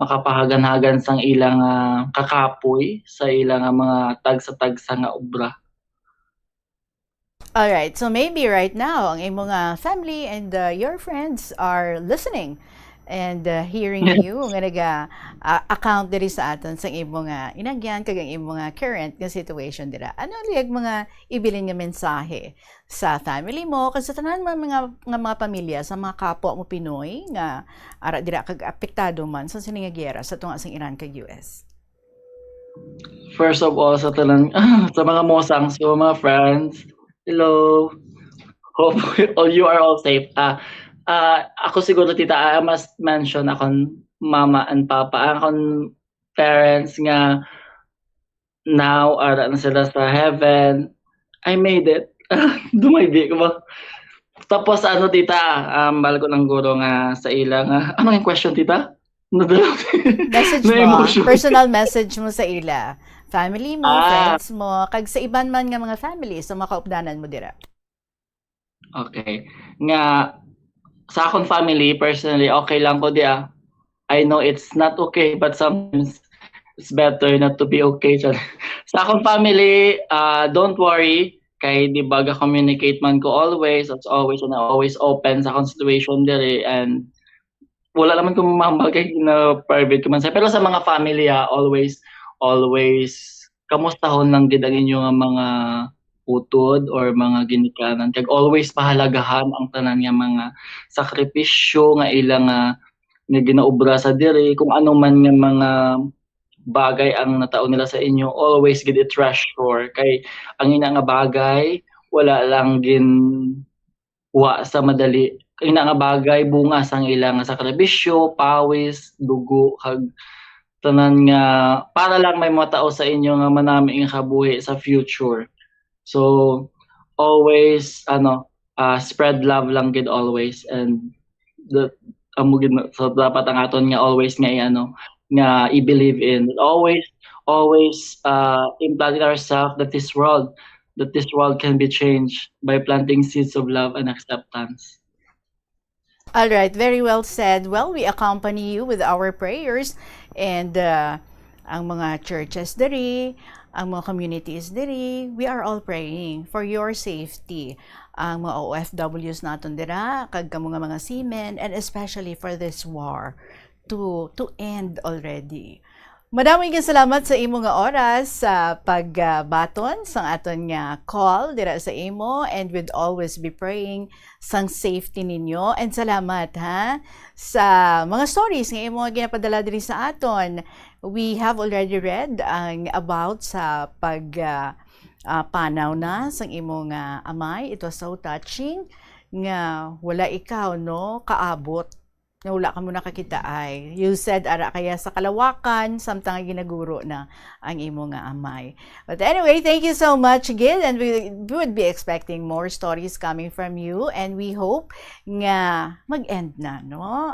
makapahagan-hagan sang ilang kakapoy sa ilang mga tagsa-tagsa nga obra. All right, so maybe right now ang imong family and your friends are listening and hearing you nga account diri sa aton sa imong inagyan kag ang imong current nga situation dira. Ano liyag mga ibilin nga mensahe sa family mo kag sa tanan mga pamilya sa mga kapwa mo Pinoy nga ara dira kag apektado man sa sining giyera sa tunga sang Iran kag US? First of all sa tanan sa mga Mosangs, so mga friends, hello. Hope all you are all safe. Ako siguro tita, I must mention akong mama and papa, akong parents nga now ara na sila sa heaven. I made it. Dumaybi ko ba? Tapos tita, mahal ko ng guro nga sa ilang, ano yung question tita? Message mo, personal message mo sa ila. Family mo, friends mo, kag sa iban man nga mga family, sa makaupdanan mo dira. Okay. Nga, sa akong family, personally, okay lang ko dia. I know it's not okay, but sometimes it's better not to be okay. Sa akong family, don't worry. Kay di ba communicate man ko always, as always, and always open sa akong situation diri and wala naman kung mamagay na private ko man sa. Pero sa mga family, always kamustahon lang gid ang inyong mga utod or mga ginikanan. Kag always pahalagahan ang tanan nga mga sakripisyo nga ilang nga ginaobra sa diri, kung ano man nga mga bagay ang natao nila sa inyo, always gid i-treasure kay ang ina nga bagay wala lang ginwa sa madali. Ang ina nga bagay bunga sang ilang sakripisyo, pawis, dugo kag tanan nga para lang may mga tao sa inyo nga manami nga kabuhi sa future. So always spread love lang gid always, and so dapat ang aton nga always nga nga i-believe in, always implant in ourselves that this world can be changed by planting seeds of love and acceptance. All right, very well said. Well, we accompany you with our prayers and ang mga churches diri, ang mga communities diri, we are all praying for your safety. Ang mga OFWs naton dira, kag kamo nga mga seamen, and especially for this war to end already. Madaming salamat sa imo nga oras sa pagbaton sa aton nga call dira sa imo, and we'd always be praying sang safety ninyo. And salamat sa mga stories nga imo ginapadala diri sa aton. We have already read about sa panaw na sang imo nga amay. It was so touching nga wala ikaw kaabot na wala ka mo nakakita ay. You said, ara kaya sa kalawakan, samtang ginaguro na ang imo nga amay. But anyway, thank you so much, Gid, and we would be expecting more stories coming from you, and we hope nga mag-end na,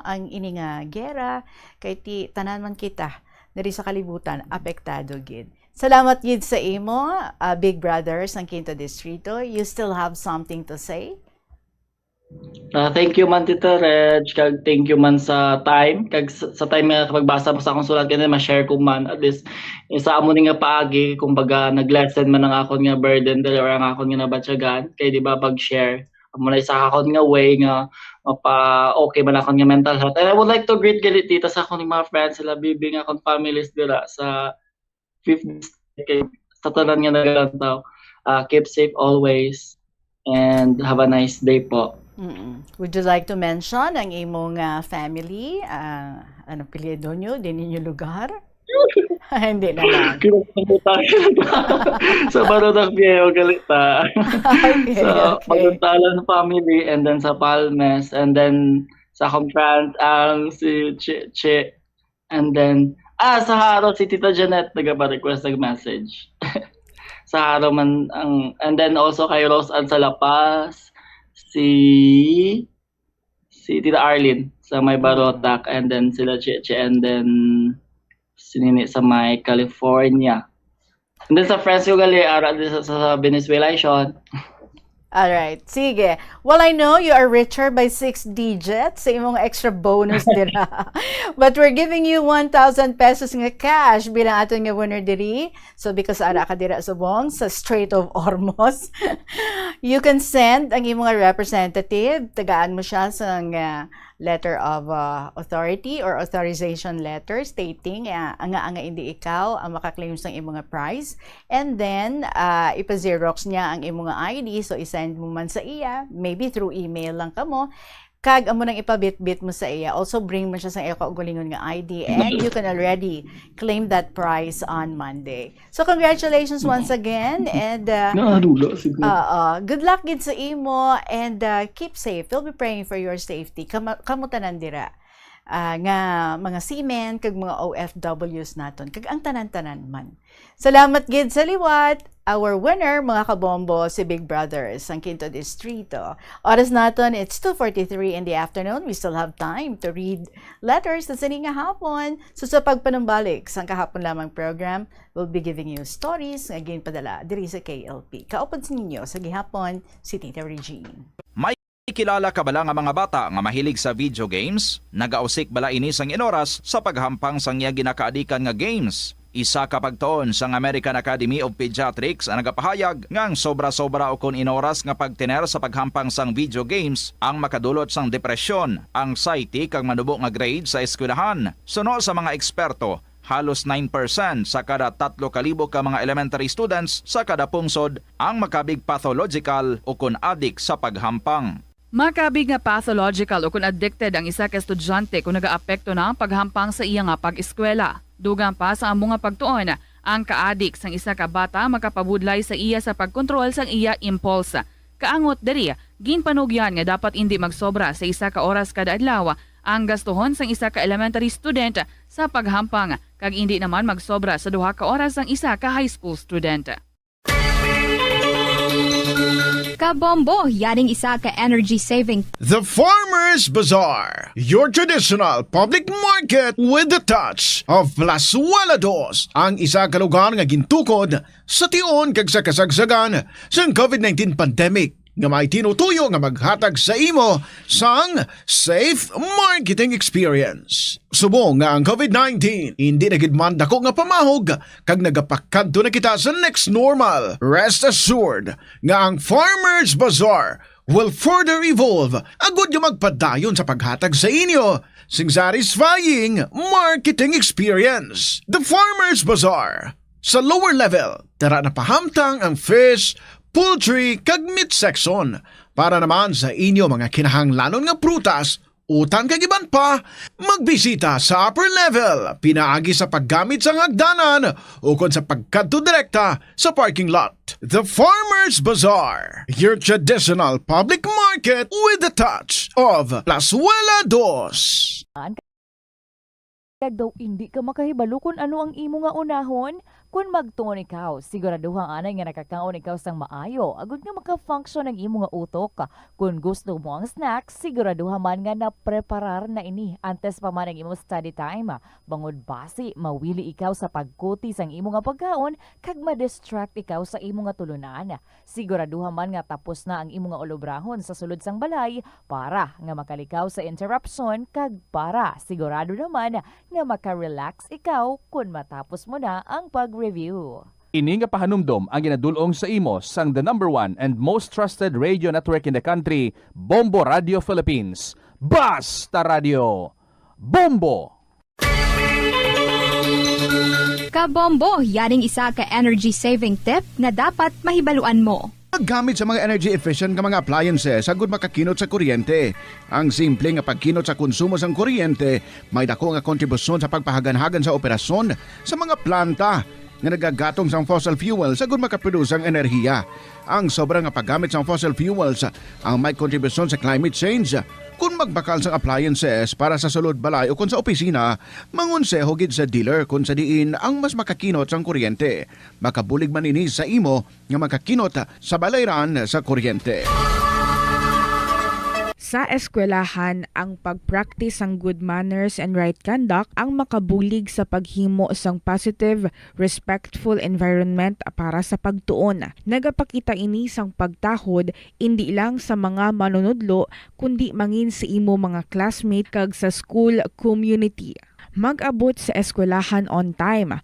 ang ini nga gera, kay tanan man kita, dari sa kalibutan, apektado, Gid. Salamat, Gid, sa imo, Big Brother sang Quinto Distrito. You still have something to say? Thank you man Tita Reg, kag thank you man sa time, kag sa time nga pagbasa mo sa akong sulat kanina ma-share ko man at least sa amo ni nga paagi kumbaga nag-lessen man ang akon nga burden dili or ang akon nga nabatyagan kay di ba pag-share Muna sa akon nga way nga mapa-okay man akon nga mental health. And I would like to greet gali tita sa akong mga friends, sila bibi nga akong families dira sa 5th kay sa tanan nga nagalantaw. Keep safe always and have a nice day po. Would you like to mention ang imong family? Ano apelyido nyo? Din ninyo lugar? Hindi naman. Sa Barotac Viejo Galita. Sa Okay. Paguntalan family and then sa Palmes and then sa akong friend si Che and then sa Haro si Tita Janet nagpa-request ng message. Sa Haro man and then also kay Rose Ann sa La Paz, si Tita Arlene sa may Barotac and then sila Che and then sinini sa may California. And then sa friends ko gali ara sa Venezuela Sean. All right. Sige. Well, I know you are richer by 6 digits sa imong extra bonus dira. But we're giving you 1,000 pesos nga cash bilang aton nga winner diri. So because ara ka dira subong sa Strait of Hormuz, you can send ang imong representative. Tagaan mo siya sa letter of authority or authorization letter stating nga hindi ikaw ang makaklaim sa imong prize. And then ipa-xerox niya ang imong ID, so isend mo man sa iya, maybe through email lang kamo. Kag amo nang ipabit-bit mo sa iya. Also bring mo siya sa iya kaugalingon nga ID and you can already claim that prize on Monday. So congratulations once again and good luck gid sa imo and keep safe. We'll be praying for your safety. Kamo tanan dira. Nga mga seamen kag mga OFWs naton kag ang tanan-tanan man. Salamat gid sa liwat. Our winner, mga kabombo, si Big Brothers, ang Quinto Distrito. Oras naton, it's 2:43 in the afternoon. We still have time to read letters na sini nga hapon. So sa pagpanumbalik sa kahapon lamang program, we'll be giving you stories nga ginpadala diri sa KLP. Kaupod sa ninyo sa gihapon, si Tita Regine. May kilala ka bala nga mga bata nga mahilig sa video games? Nagausik bala ini sang inoras sa paghampang sang iya ginakaadikan nga games. Isa ka pagtuon sang American Academy of Pediatrics ang nagapahayag ngang sobra-sobra o kun inoras nga pagtiner sa paghampang sang video games ang makadulot sang depresyon, anxiety kag manubo nga grade sa eskwelahan. Suno sa mga eksperto, halos 9% sa kada 3,000 ka mga elementary students sa kada pungsod ang makabig pathological o kun addict sa paghampang. Makabig nga pathological o kung addicted ang isa ka estudyante kung nagaapekto na ang paghampang sa iya nga pag-eskwela. Dugang pa sa among nga pagtuon, ang ka-addict sang isa ka bata makapabudlay sa iya sa pagkontrol sang iya impulse. Kaangot diri, ginpanugyan nga dapat hindi magsobra sa isa ka oras kada adlaw ang gastuhon sang isa ka elementary student sa paghampang kag hindi naman magsobra sa 2 ka oras ang isa ka high school student. Kabombo, yaring isa ka energy saving. The Farmer's Bazaar, your traditional public market with the touch of Plazuela Dos, ang isa ka lugar nga gintukod sa tion kag sa kasagsagan sa COVID-19 pandemic nga may tinutuyo nga maghatag sa imo sang safe marketing experience. Subong nga ang COVID-19 hindi na gid man dako nga pamahog kag nagapakadto na kita sa next normal. Rest assured nga ang Farmer's Bazaar will further evolve agud nga magpadayon sa paghatag sa inyo sing satisfying marketing experience. The Farmer's Bazaar sa lower level, tara na pahamtang ang fish, poultry kag meat section para naman sa inyo mga kinahanglanon nga prutas, utan kag iban pa, magbisita sa upper level pinaagi sa paggamit sa hagdanan o kon sa pagkadto direkta sa parking lot. The Farmer's Bazaar, your traditional public market with the touch of Plazuela Dos. Kag daw hindi ka makahibalo kung ano ang imo nga unahon. Kung magtuon ikaw, siguraduhang anay nga nakakaon ikaw sang maayo. Agud nga maka-function ang imo nga utok. Kung gusto mo ang snacks, siguraduhan man nga na-preparar na ini antes pa man ang imo study time. Bangod basi, mawili ikaw sa pagkuti sang imo nga pagkaon kag ma-distract ikaw sa imo nga tulunan. Siguraduhan man nga tapos na ang imo nga olobrahon sa sulod sang balay para nga makalikaw sa interruption kag para sigurado naman nga maka-relax ikaw kung matapos mo na ang pag-review. Ini nga pahanumdom ang ginadulong sa imo sang the number 1 and most trusted radio network in the country, Bombo Radio Philippines. Basta Radio Bombo! Kabombo, yaring isa ka energy saving tip nga dapat mahibaluan mo. Paggamit sa mga energy efficient nga mga appliances agud makakinot sa kuryente. Ang simple nga pagkinot sa konsumo sang kuryente may dako nga kontribusyon sa pagpahaganhagan sa operasyon sa mga planta nga nagagatong sang fossil fuels agud makaproduce ang enerhiya. Ang sobrang nga paggamit sang fossil fuels ang may kontribusyon sa climate change. Kung magbakal sang appliances para sa sulod balay o kung sa opisina, mangonseho gid sa dealer kung sa diin ang mas makakinot sang kuryente. Makabulig man ini sa imo nga makakinot sa balayran sa kuryente. Sa eskwelahan, ang pag-practice ang good manners and right conduct ang makabulig sa paghimo sang positive, respectful environment para sa pagtuon. Nagapakita ini sang pagtahod hindi lang sa mga manunudlo kundi mangin sa imo mga classmate kag sa school community. Mag-abot sa eskwelahan on time.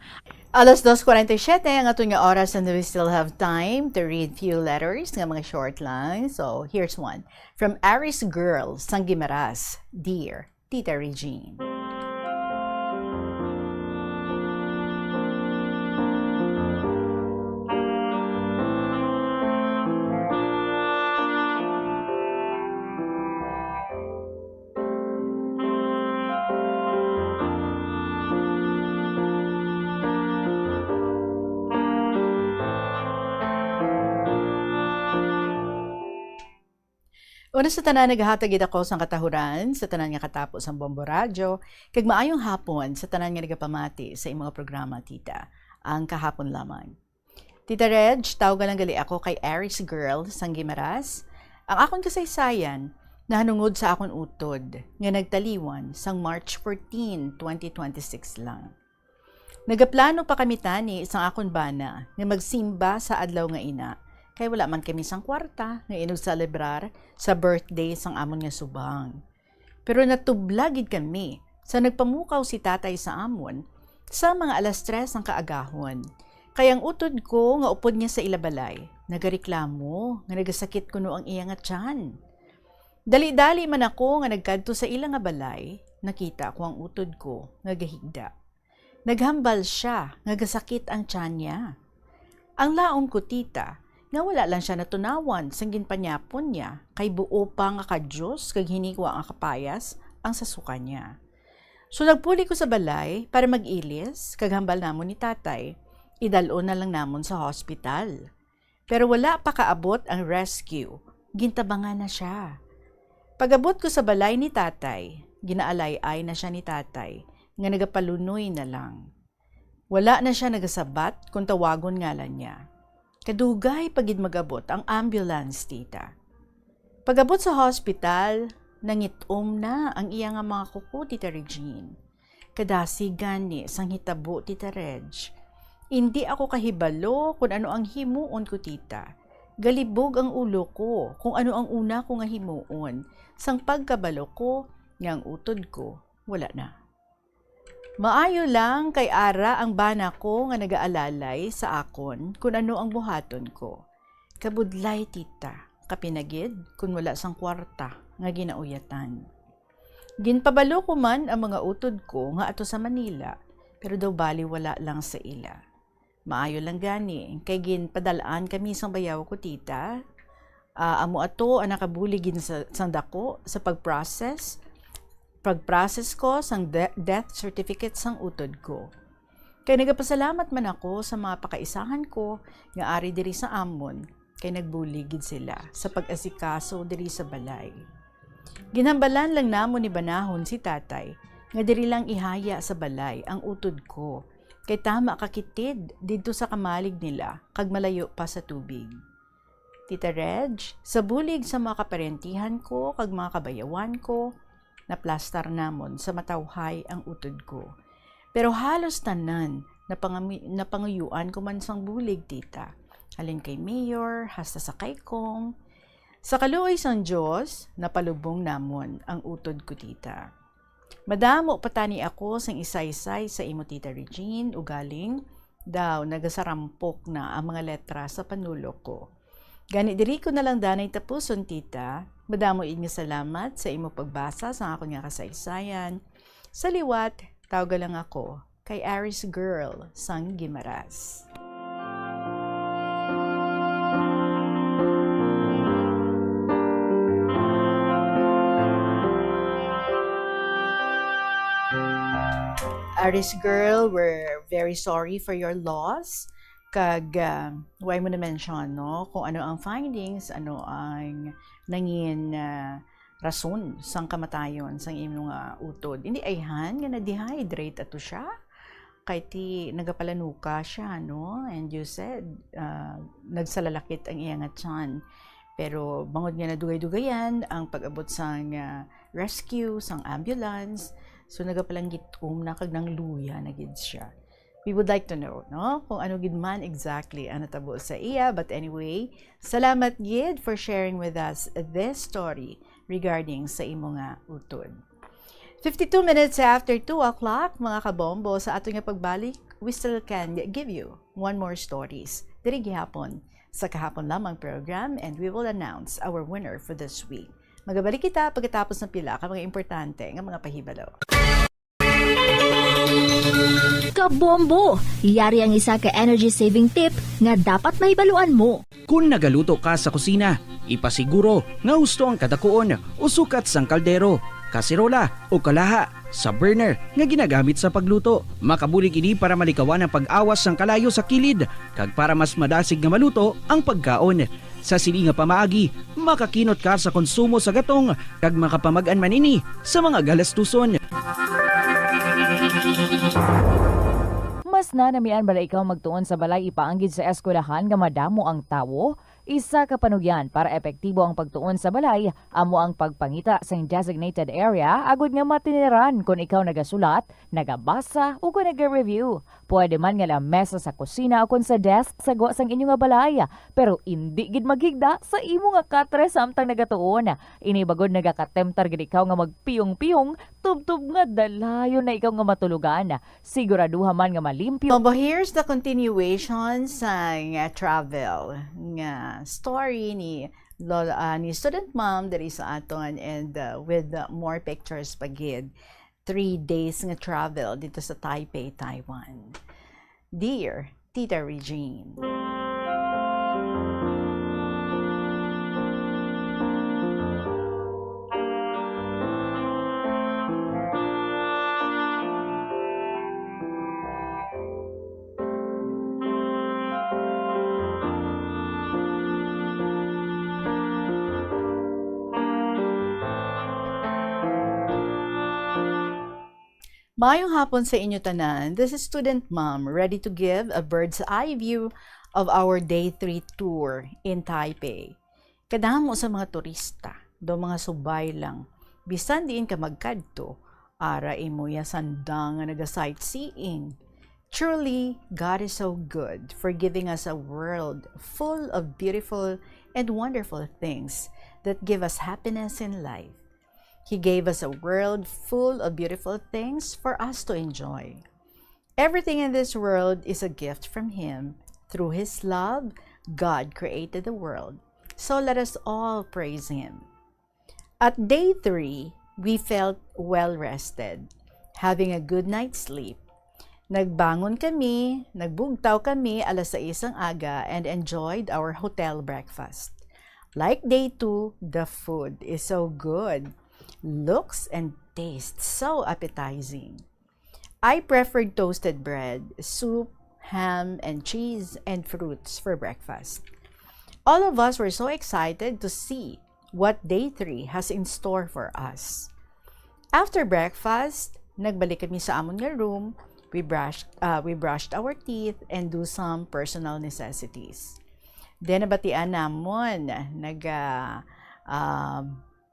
Alas 2:47 ang atong nga oras and we still have time to read few letters nga mga short lang. So here's one from Aris Girl, Sangimaras. Dear Tita Regine. Una sa tanan nagahatagid ako sang katahuran sa tanan nga katapos ang Bombo Radio kag maayong hapon sa tanan nga nagapamati sa imong programa tita. Ang kahapon lamang. Tita Reg, tawag lang gali ako kay Aris Girl sang Gimaras. Ang akon kasaysayan nahanungod sa akon utod nga nagtaliwan sang March 14, 2026 lang. Nagaplano pa kami tani isang akon bana nga magsimba sa adlaw nga ina. Kaya wala man kami sang kwarta nga inog-celebrar sa birthday sang amon nga subang. Pero natublagid kami sa nagpamukaw si tatay sa amon sa mga alas 3 ang kaagahon. Kaya ang utod ko nga upod niya sa ilabalay, nagareklamo nga nagasakit kuno ang iya nga tiyan. Dali-dali man ako nga nagkadto sa ilang nga balay, nakita ko ang utod ko nga gahigda. Naghambal siya nga gasakit ang tiyan niya. Ang laom ko tita, nga wala lang siya natunawan sang ginpanyapon niya kay buo pa nga kadyos kag hinikwa ang kapayas ang sasuka niya. So nagpuli ko sa balay para mag-ilis kag hambal namon ni tatay. Idalon na lang namon sa hospital. Pero wala pa kaabot ang rescue. Gintabangan na siya. Pag-abot ko sa balay ni tatay, ginaalay-ay na siya ni tatay nga nagapalunoy na lang. Wala na siya nagasabat kung tawagon ngalan niya. Kadugay pagid magabot ang ambulance, tita. Pag-abot sa hospital, nangitom na ang iya nga mga kuko, tita Regine. Kadasi gani sang hitabo, tita Reg. Hindi ako kahibalo kung ano ang himuon ko, tita. Galibog ang ulo ko kung ano ang una ko nga himuon. Sang pagkabalo ko, nga ang utod ko, wala na. Maayo lang kay ara ang bana ko nga nagaalalay sa akon kung ano ang buhaton ko. Kabudlay tita, kapinagid kung wala sang kwarta nga ginauyatan. Ginpabalo ko man ang mga utod ko nga ato sa Manila, pero daw bali wala lang sa ila. Maayo lang gani, kay ginpadalaan kami sang bayaw ko tita. Amo ato ang nakabuligin sang dako sa pag-process ko sang death certificate sang utod ko. Kaya nagapasalamat man ako sa mga pakaisahan ko nga ari diri sa amon kay nagbuligid sila sa pag-asikaso diri sa balay. Ginhambalan lang namon ni banahon si tatay nga diri lang ihaya sa balay ang utod ko kay tama kakitid didto sa kamalig nila kag malayo pa sa tubig. Tita Reg, sa bulig sa mga kaparentihan ko kag mga kabayawan ko, naplastar namon sa matawhay ang utod ko. Pero halos tanan napanguyuan ko man sang bulig, tita. Halin kay Mayor, hasta sa kay Kong. Sa kaluoy sang Diyos, napalubong namon ang utod ko, tita. Madamo patani ako sang isaysay sa imo, tita Regine, ugaling daw nagasarampok na ang mga letra sa panulo ko. Gani diri ko na lang danay tapuson tita. Madamo inyo salamat sa imo pagbasa sa ako nga kasaysayan. Sa liwat, tawag lang ako kay Aris Girl sang Gimaras. Aris Girl, we're very sorry for your loss. Kag, why mo na-mention, no? Kung ano ang findings, ano ang nangin rason sang kamatayon sang imong utod. Hindi ayhan nga na-dehydrate ato siya. Kay ti nagapalanuka siya, no? And you said, nagsalalakit ang iyang tiyan. Pero bangod nga na dugay-dugayan ang pag-abot sang rescue, sang ambulance. So nagapalanggit na kag nang luya na gid siya. We would like to know, no? Kung ano gid man exactly ang natabo sa iya. But anyway, salamat gid for sharing with us this story regarding sa imo nga utod. 52 minutes after 2 o'clock, mga kabombo, sa ato nga pagbalik, we still can give you one more stories. Diri gihapon sa kahapon lamang program, and we will announce our winner for this week. Magabalik kita pagkatapos ng pila ka mga importante nga mga pahibalo. Kabombo! Yari ang isa ka energy saving tip nga dapat mahibaluan mo. Kung nagaluto ka sa kusina, ipasiguro nga husto ang kadakuon o sukat sang kaldero, kasirola o kalaha sa burner nga ginagamit sa pagluto. Makabulig ini para malikawan ang pag-awas sang kalayo sa kilid kag para mas madasig nga maluto ang pagkaon. Sa sili nga pamaagi, makakinot ka sa konsumo sa gatong kag makapamag-an man ini sa mga galastuson. Mas na namian bala ikaw magtuon sa balay ipaanggid sa eskwelahan nga madamo ang tawo? Isa ka panugyan para epektibo ang pagtuon sa balay, amo ang pagpangita sa designated area agud nga matiniran kung ikaw nagasulat, nagabasa o kung nag-review. Pwede man nga lamesa sa kusina o kung sa desk sa sang inyo nga balay, pero hindi gid maghigda sa imo nga katre samtang nagatuon. Ini bagod nagakatemptar gid ikaw nga magpiyong-piyong, tubtub nga dalayon na ikaw nga matulugan. Siguraduha man nga malimpyo. But here's the continuation sa travel nga story ni student mom that is sa aton, and with more pictures pagid. 3 days nga travel dito sa Taipei, Taiwan. Dear Tita Regine. Mayong hapon sa inyo tanan. This is Student Mom, ready to give a bird's eye view of our day 3 tour in Taipei. Kadamo sa mga turista, do mga subay lang. Bisan diin ka magkadto, ara imo ya sandang nga naga-sightseeing. Truly, God is so good for giving us a world full of beautiful and wonderful things that give us happiness in life. He gave us a world full of beautiful things for us to enjoy. Everything in this world is a gift from Him. Through His love, God created the world. So let us all praise Him. At day 3, we felt well rested, having a good night's sleep. Nagbangon kami, nagbugtaw kami alas 6 ang aga and enjoyed our hotel breakfast. Like day 2, the food is so good. Looks and tastes so appetizing. I preferred toasted bread, soup, ham, and cheese, and fruits for breakfast. All of us were so excited to see what day 3 has in store for us. After breakfast, nagbalik kami sa amon nga room. We brushed our teeth and do some personal necessities. Then nabatian namon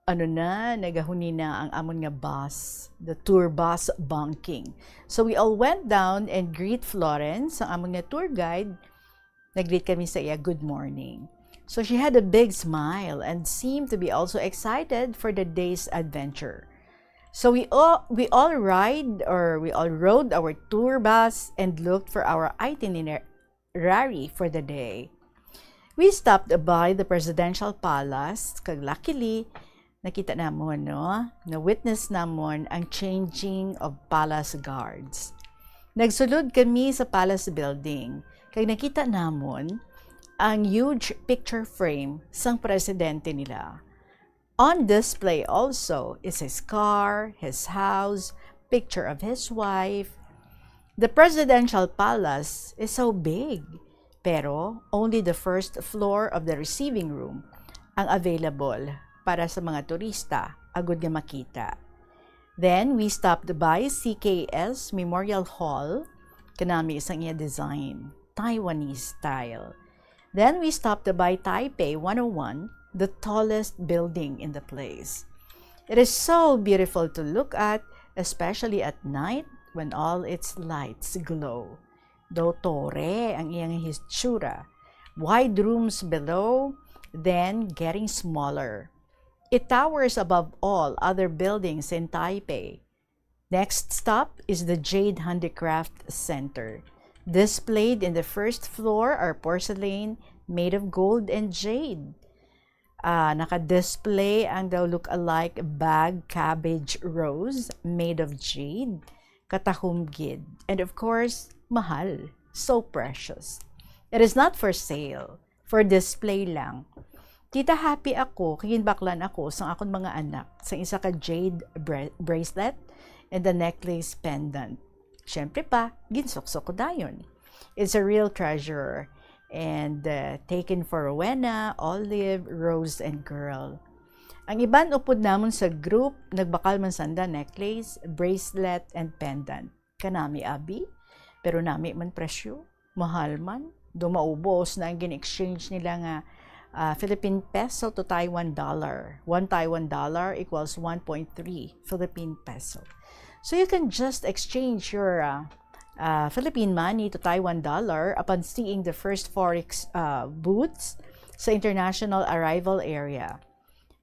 nagahuni na ang amon nga bus, the tour bus bunking. So we all went down and greet Florence, ang amon nga tour guide. Nag-greet kami sa iya, good morning. So she had a big smile and seemed to be also excited for the day's adventure. So we all rode our tour bus and looked for our itinerary for the day. We stopped by the Presidential Palace, kag luckily, nakita namon, no? Na-witness namon ang changing of palace guards. Nagsulod kami sa palace building, kag nakita namon ang huge picture frame sang presidente nila. On display also is his car, his house, picture of his wife. The Presidential Palace is so big, pero only the first floor of the receiving room ang available para sa mga turista agud nga makita. Then we stopped by CKS Memorial Hall, kanami isang iya design, Taiwanese style. Then we stopped by Taipei 101, the tallest building in the place. It is so beautiful to look at, especially at night when all its lights glow. Dottore ang iyang hitsura. Wide rooms below, then getting smaller. It towers above all other buildings in Taipei. Next stop is the Jade Handicraft Center. Displayed in the first floor are porcelain made of gold and jade. Naka-display ang daw look-alike bag cabbage rose made of jade, katahumgid, and of course, mahal, so precious. It is not for sale, for display lang. Tita happy ako, kinbaklan ako sa akong mga anak sa isa ka jade bracelet and the necklace pendant. Siyempre pa, ginsuksok ko dayon. It's a real treasure and taken for Rowena, Olive, Rose, and Girl. Ang iban upod namon sa group, nagbakal man sanda necklace, bracelet, and pendant. Kanami abi, pero nami man presyo, mahal man. Dumaubos na ang gin-exchange nila nga Philippine peso to Taiwan dollar. 1 Taiwan dollar equals 1.3 Philippine peso. So you can just exchange your Philippine money to Taiwan dollar upon seeing the first forex booths sa international arrival area.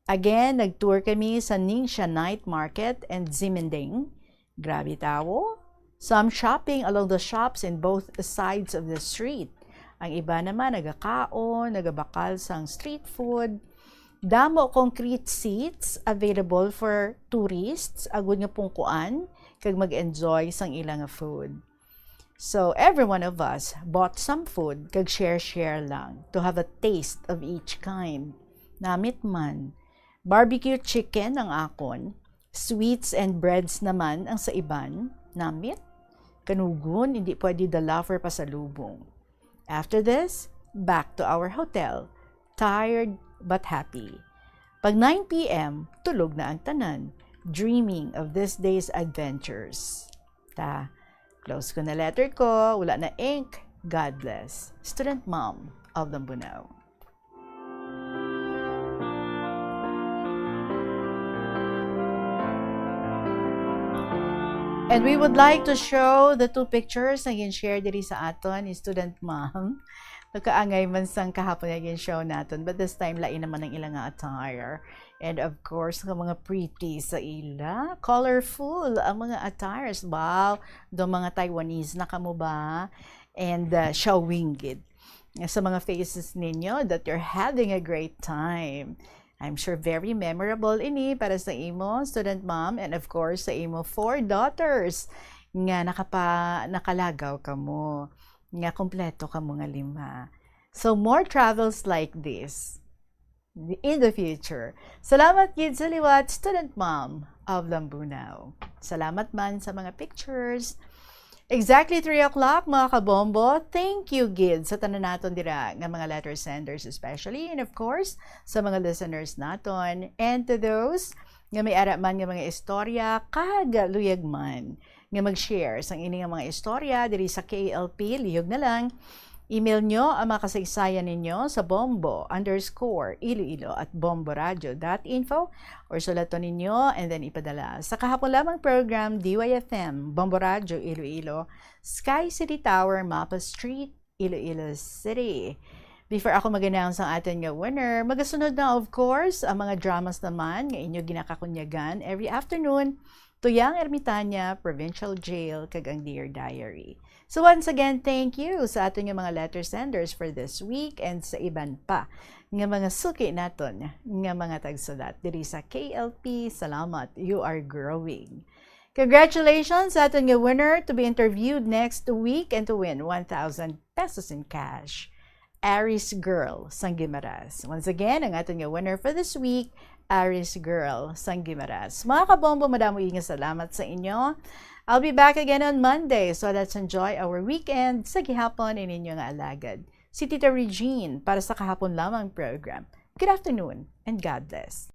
Again, nag-tour kami sa Ningxia Night Market and Ximending. Grabe tawo. Some shopping along the shops in both sides of the street. Ang iba naman nagakaon, nagabakal sang street food. Damo concrete seats available for tourists agud nga pungkuan kag mag-enjoy sang ilang food. So every one of us bought some food kag share lang to have a taste of each kind. Namit man, barbecue chicken ang akon, sweets and breads naman ang sa iban, namit. Kanugon, hindi pwede dala for pasalubong. After this, back to our hotel, tired but happy. Pag 9 p.m., tulog na ang tanan, dreaming of this day's adventures. Close ko na letter ko, wala na ink, God bless. Student Mom of Lambunaw. And we would like to show the two pictures na gin-share diri sa aton ni Student Mom. Nakaangay man sang kahapon na gin-show natin, but this time lain naman ang ilang attire. And of course, ang mga pretty sa ila. Colorful ang mga attires. Wow! Do mga Taiwanese na kamo ba? And showing it sa mga faces ninyo that you're having a great time. I'm sure very memorable ini para sa imo, Student Mom, and of course sa imo 4 daughters nga nakalagaw kamo, nga kompleto kamo nga 5. So more travels like this in the future. Salamat gid sa liwat, Student Mom of Lambunaw. Salamat man sa mga pictures. Exactly 3 o'clock, mga kabombo. Thank you, gid, sa tanan naton dira nga mga letter senders especially, and of course, sa mga listeners naton. And to those nga may ara man nga mga istorya, kagaluyag man nga mag-share sa ining mga istorya diri sa KLP, lihog na lang. Email nyo ang mga kasaysayan ninyo sa bombo_iloilo@bomboradio.info or sulaton ninyo and then ipadala sa kahapon lamang program DYFM, Bombo Radio Iloilo, Sky City Tower, Mapa Street, Iloilo City. Before ako mag-announce ang ating nga winner, magasunod na of course ang mga dramas naman nga inyo ginakakunyagan every afternoon, Tuyang Ermitanya, Provincial Jail, kag ang Dear Diary. So once again, thank you sa ating mga letter senders for this week and sa iban pa nga mga suki naton nga mga tagsulat diri sa KLP. Salamat, you are growing. Congratulations sa ating nga winner to be interviewed next week and to win 1,000 pesos in cash. Aris Girl, Sangimaras. Once again, ang ating nga winner for this week, Aris Girl, Sangimaras. Mga kabombo, madamo inga salamat sa inyo. I'll be back again on Monday, so let's enjoy our weekend sa gihapon ininyo nga alagad. Si Tita Regine para sa kahapon lamang program. Good afternoon and God bless.